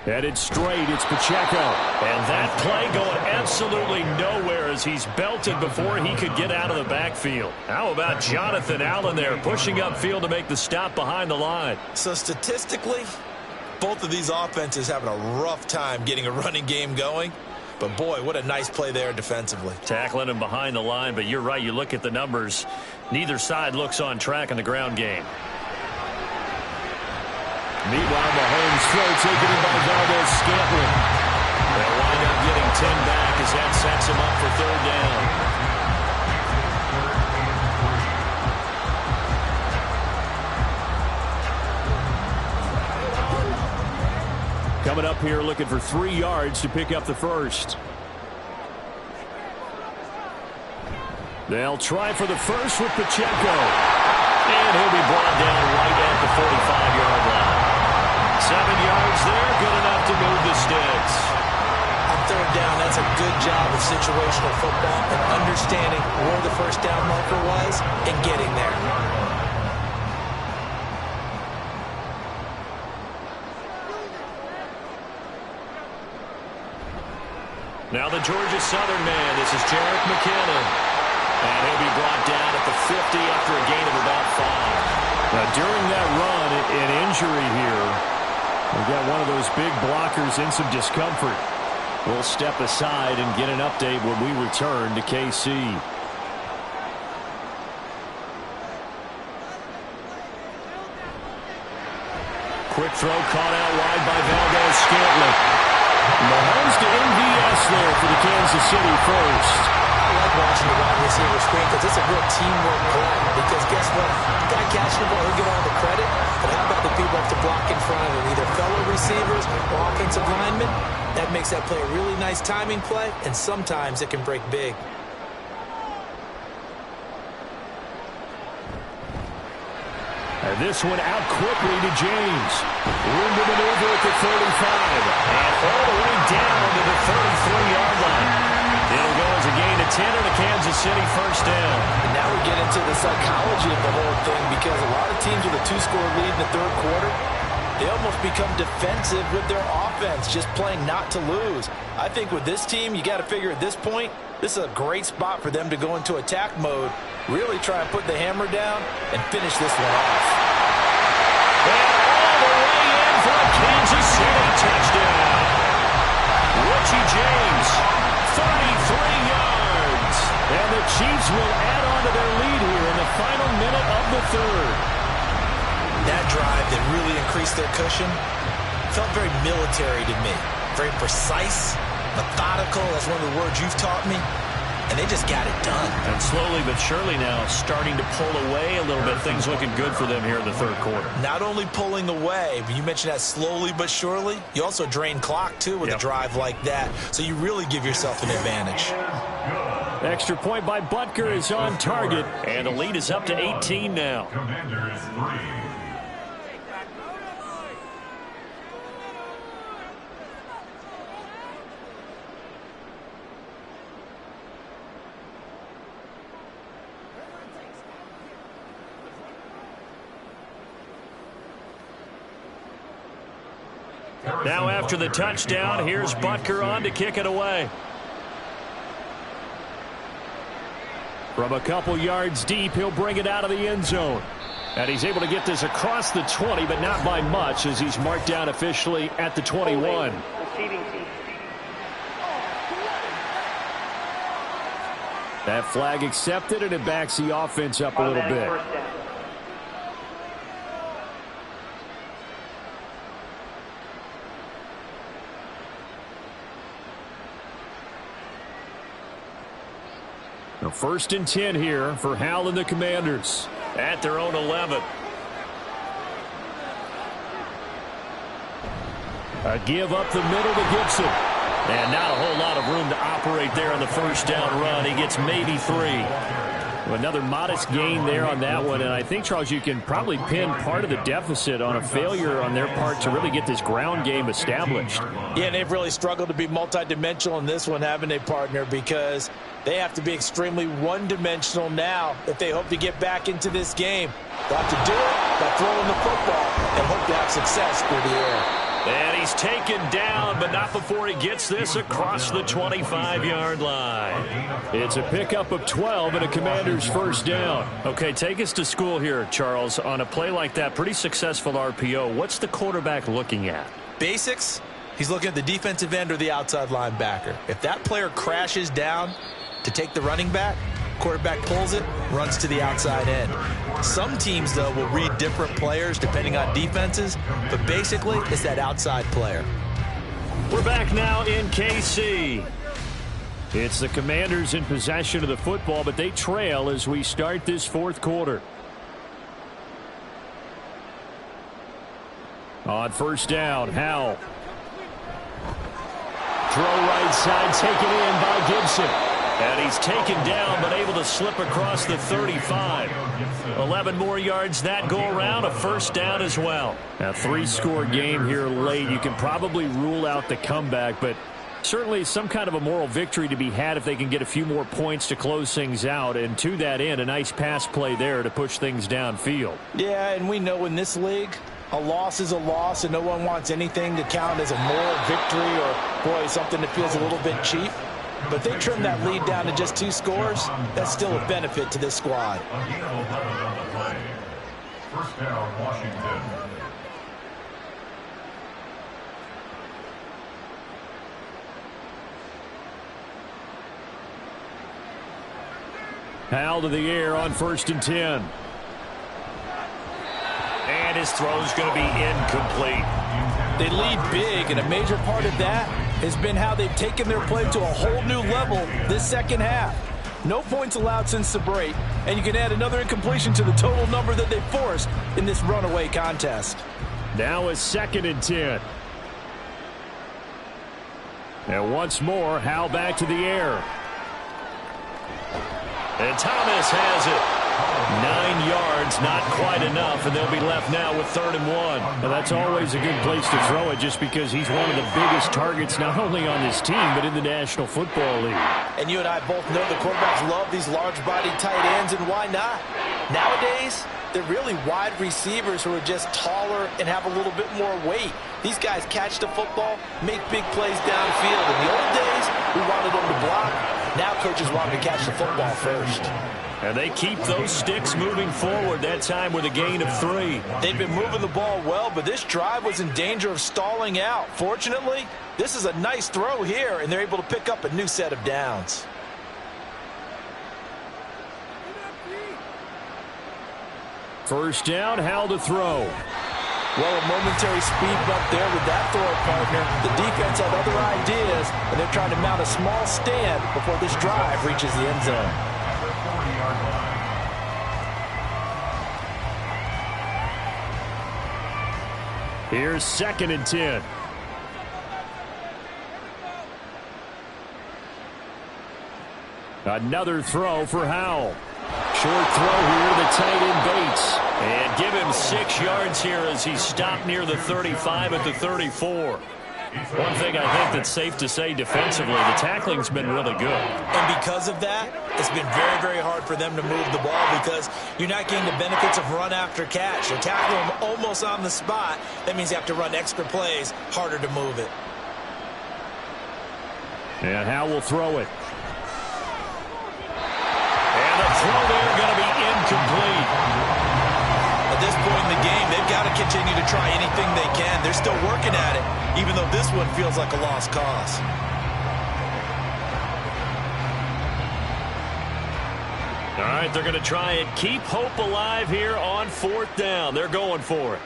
Headed straight, it's Pacheco. And that play going absolutely nowhere as he's belted before he could get out of the backfield. How about Jonathan Allen there pushing upfield to make the stop behind the line? So statistically, both of these offenses having a rough time getting a running game going. But, boy, what a nice play there defensively. Tackling him behind the line, but you're right. You look at the numbers. Neither side looks on track in the ground game. Meanwhile, Mahomes throw taken in by Valdez-Scantling. They'll wind up getting 10 back as that sets him up for 3rd down. Coming up here looking for 3 yards to pick up the first. They'll try for the first with Pacheco. And he'll be brought down right at the 45-yard line. 7 yards there, good enough to move the sticks. On 3rd down, that's a good job of situational football and understanding where the first down marker was and getting there. Now the Georgia Southern man, this is Jerick McKinnon. And he'll be brought down at the 50 after a gain of about 5. Now during that run, an injury here. We've got one of those big blockers in some discomfort. We'll step aside and get an update when we return to KC. Quick throw caught out wide by Valdez-Scantling. Mahomes to MVS there for the Kansas City first. I like watching the wide receiver screen because it's a real teamwork play. Because guess what? The guy catching the ball, he'll get all the credit. But how about the people have to block in front of him? Either fellow receivers or offensive linemen. That makes that play a really nice timing play. And sometimes it can break big. And this one out quickly to James. Room to maneuver at the 35. And all the way down to the 33-yard line. It'll go as a gain of 10 and a Kansas City first down. And now we get into the psychology of the whole thing, because a lot of teams with a 2-score lead in the third quarter, they almost become defensive with their offense, just playing not to lose. I think with this team, you got to figure at this point, this is a great spot for them to go into attack mode, really try and put the hammer down and finish this one off. And all the way in for a Kansas City touchdown. Richie James, 33 yards. And the Chiefs will add on to their lead here in the final minute of the third. That drive that really increased their cushion felt very military to me. Very precise, methodical. That's one of the words you've taught me. And they just got it done. And slowly but surely now starting to pull away a little bit. Things looking good for them here in the third quarter. Not only pulling away, but you mentioned that slowly but surely. You also drain clock, too, with a drive like that. So you really give yourself an advantage. Extra point by Butker is on target. And the lead is up to 18 now. Commanders 3. Now after the touchdown, here's Butker on to kick it away. From a couple yards deep, he'll bring it out of the end zone. And he's able to get this across the 20, but not by much, as he's marked down officially at the 21. That flag accepted, and it backs the offense up a little bit. Now first and 10 here for Hal and the Commanders at their own 11. A give up the middle to Gibson. And not a whole lot of room to operate there on the first down run. He gets maybe 3. Another modest gain there on that one. And I think, Charles, you can probably pin part of the deficit on a failure on their part to really get this ground game established. Yeah, and they've really struggled to be multidimensional in this one, haven't they, partner? Because they have to be extremely one-dimensional now if they hope to get back into this game. They'll have to do it by throwing the football and hope to have success through the air. And he's taken down, but not before he gets this across the 25-yard line. It's a pickup of 12 and a Commander's first down. Okay, take us to school here, Charles. On a play like that, pretty successful RPO. What's the quarterback looking at? Basics. He's looking at the defensive end or the outside linebacker. If that player crashes down to take the running back, quarterback pulls it, runs to the outside end. Some teams, though, will read different players depending on defenses, but basically it's that outside player. We're back now in KC. It's the Commanders in possession of the football, but they trail as we start this fourth quarter. On first down, Howell. Throw right side, taken in by Gibson. And he's taken down, but able to slip across the 35. 11 more yards that go around, a first down as well. A 3-score game here late. You can probably rule out the comeback, but certainly some kind of a moral victory to be had if they can get a few more points to close things out. And to that end, a nice pass play there to push things downfield. Yeah, and we know in this league, a loss is a loss, and no one wants anything to count as a moral victory or, boy, something that feels a little bit cheap. But they trim that lead down to just 2 scores. That's still a benefit to this squad. First down, Washington. Howell to the air on first and 10. And his throw's going to be incomplete. They lead big, and a major part of that has been how they've taken their play to a whole new level this second half. No points allowed since the break, and you can add another incompletion to the total number that they forced in this runaway contest. Now a second and 10. And once more, Howell back to the air. And Thomas has it. 9 yards, not quite enough, and they'll be left now with 3rd and 1. Well, that's always a good place to throw it just because he's one of the biggest targets not only on this team but in the National Football League. And you and I both know the quarterbacks love these large-bodied tight ends, and why not? Nowadays, they're really wide receivers who are just taller and have a little bit more weight. These guys catch the football, make big plays downfield. In the old days, we wanted them to block. Now coaches want them to catch the football first. And they keep those sticks moving forward, that time with a gain of 3. They've been moving the ball well, but this drive was in danger of stalling out. Fortunately, this is a nice throw here, and they're able to pick up a new set of downs. First down, how to throw. Well, a momentary speed bump there with that throw partner. The defense had other ideas, and they're trying to mount a small stand before this drive reaches the end zone. Here's 2nd and 10. Another throw for Howell. Short throw here to the tight end Bates. And give him 6 yards here as he's stopped near the 35 at the 34. One thing I think that's safe to say defensively, the tackling's been really good. And because of that, it's been very, very hard for them to move the ball because you're not getting the benefits of run after catch. You're tackling them almost on the spot. That means you have to run extra plays, harder to move it. And Howell will throw it. And the throw there going to be incomplete. At this point in the game, they've got to continue to try anything they can. They're still working at it, even though this one feels like a lost cause. All right, they're going to try and keep hope alive here on 4th down. They're going for it.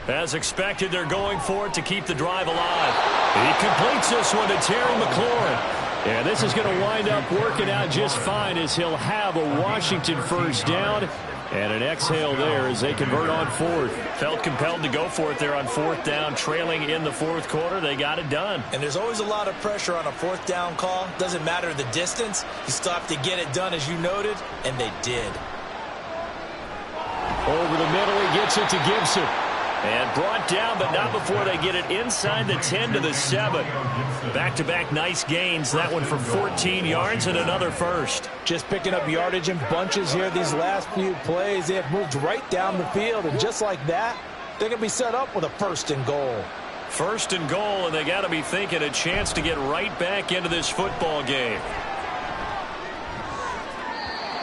As expected, they're going for it to keep the drive alive. He completes this one to Terry McLaurin. And this is going to wind up working out just fine as he'll have a Washington first down. And an exhale there as they convert on 4th. Felt compelled to go for it there on 4th down, trailing in the 4th quarter. They got it done. And there's always a lot of pressure on a 4th down call. Doesn't matter the distance. You still have to get it done, as you noted, and they did. Over the middle, he gets it to Gibson. And brought down, but not before they get it inside the 10 to the 7. Back-to-back nice gains. That one from 14 yards and another first. Just picking up yardage in bunches here these last few plays. They have moved right down the field, and just like that, they're going to be set up with a 1st and goal. 1st and goal, and they got to be thinking a chance to get right back into this football game.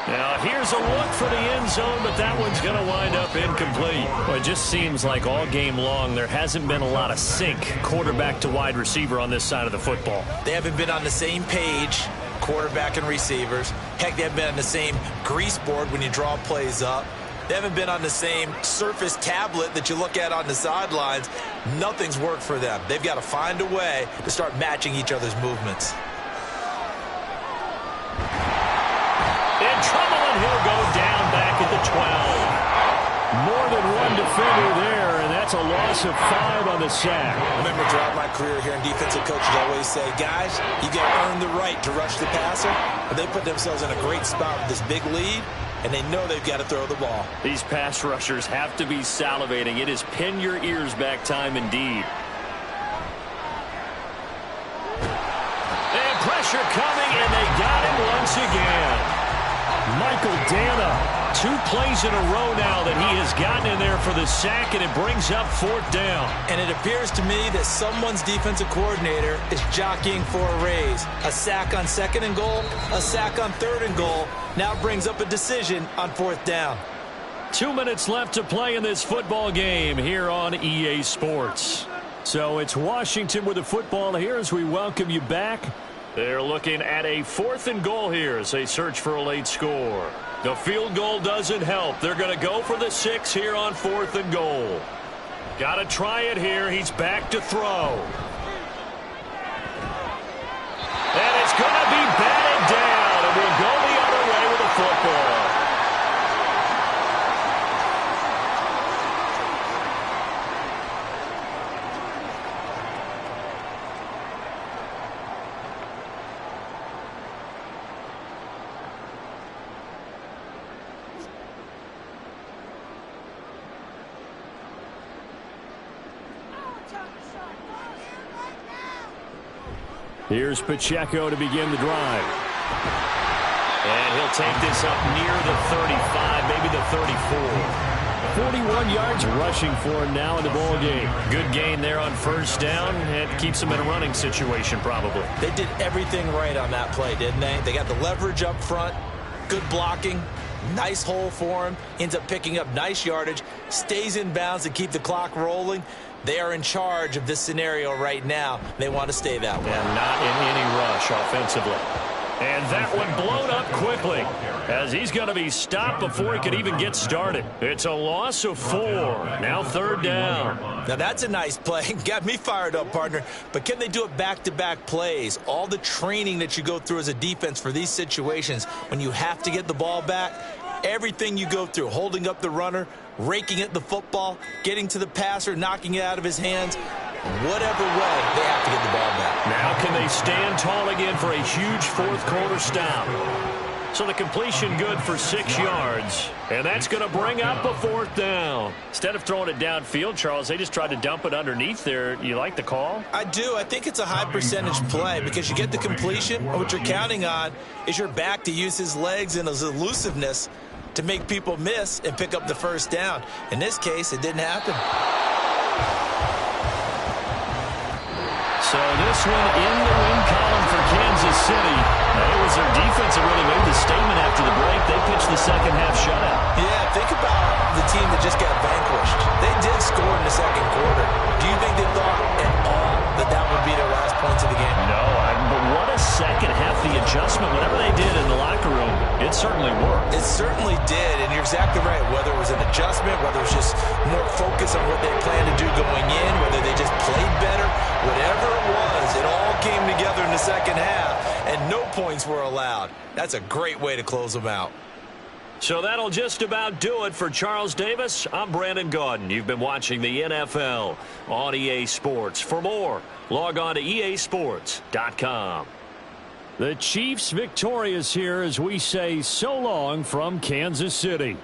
Now, here's a look for the end zone, but that one's going to wind up incomplete. Well, it just seems like all game long there hasn't been a lot of sync quarterback to wide receiver on this side of the football. They haven't been on the same page, quarterback and receivers. Heck, they haven't been on the same grease board when you draw plays up. They haven't been on the same surface tablet that you look at on the sidelines. Nothing's worked for them. They've got to find a way to start matching each other's movements. In trouble, and he'll go down back at the 12. More than one defender there, and that's a loss of 5 on the sack. Remember, throughout my career here in defensive coaches always say, guys, you got to earn the right to rush the passer. But they put themselves in a great spot with this big lead, and they know they've got to throw the ball. These pass rushers have to be salivating. It is pin your ears back time indeed. And pressure coming, and they got him once again. Michael Dana, 2 plays in a row now that he has gotten in there for the sack, and it brings up 4th down. And it appears to me that someone's defensive coordinator is jockeying for a raise. A sack on 2nd and goal, a sack on 3rd and goal, now brings up a decision on 4th down. 2 minutes left to play in this football game here on EA Sports. So it's Washington with the football here as we welcome you back. They're looking at a 4th and goal here as they search for a late score. The field goal doesn't help. They're going to go for the 6 here on 4th and goal. Got to try it here. He's back to throw. And it's going to be batted down, and we'll go the other way with the football. Here's Pacheco to begin the drive. And he'll take this up near the 35, maybe the 34. 41 yards rushing for him now in the ball game. Good gain there on first down. It keeps him in a running situation probably. They did everything right on that play, didn't they? They got the leverage up front, good blocking, nice hole for him, ends up picking up nice yardage, stays in bounds to keep the clock rolling. They are in charge of this scenario right now. They want to stay that way. And not in any rush offensively. And that one blown up quickly as he's going to be stopped before he could even get started. It's a loss of 4. Now third down. Now that's a nice play. Got me fired up, partner. But can they do it back-to-back plays? All the training that you go through as a defense for these situations, when you have to get the ball back, everything you go through, holding up the runner, raking at the football, getting to the passer, knocking it out of his hands, whatever way, they have to get the ball back. Now can they stand tall again for a huge fourth quarter stop? So the completion good for 6 yards. And that's going to bring up a fourth down. Instead of throwing it downfield, Charles, they just tried to dump it underneath there. You like the call? I do. I think it's a high percentage play because you get the completion. And what you're counting on is your back to use his legs and his elusiveness to make people miss and pick up the first down. In this case, it didn't happen. So this one in the win column for Kansas City. It was their defense that really made the statement after the break. They pitched the second half shutout. Yeah, think about the team that just got vanquished. They did score in the second quarter. Do you think they thought at all that that would be their last points of the game? No, but what a second half, the adjustment, whatever they did in the locker room, it certainly worked. It certainly did, and you're exactly right. Whether it was an adjustment, whether it was just more focus on what they planned to do going in, whether they just played better, whatever it was, it all came together in the second half, and no points were allowed. That's a great way to close them out. So that'll just about do it for Charles Davis. I'm Brandon Gaudin. You've been watching the NFL on EA Sports. For more, log on to easports.com. The Chiefs victorious here as we say so long from Kansas City.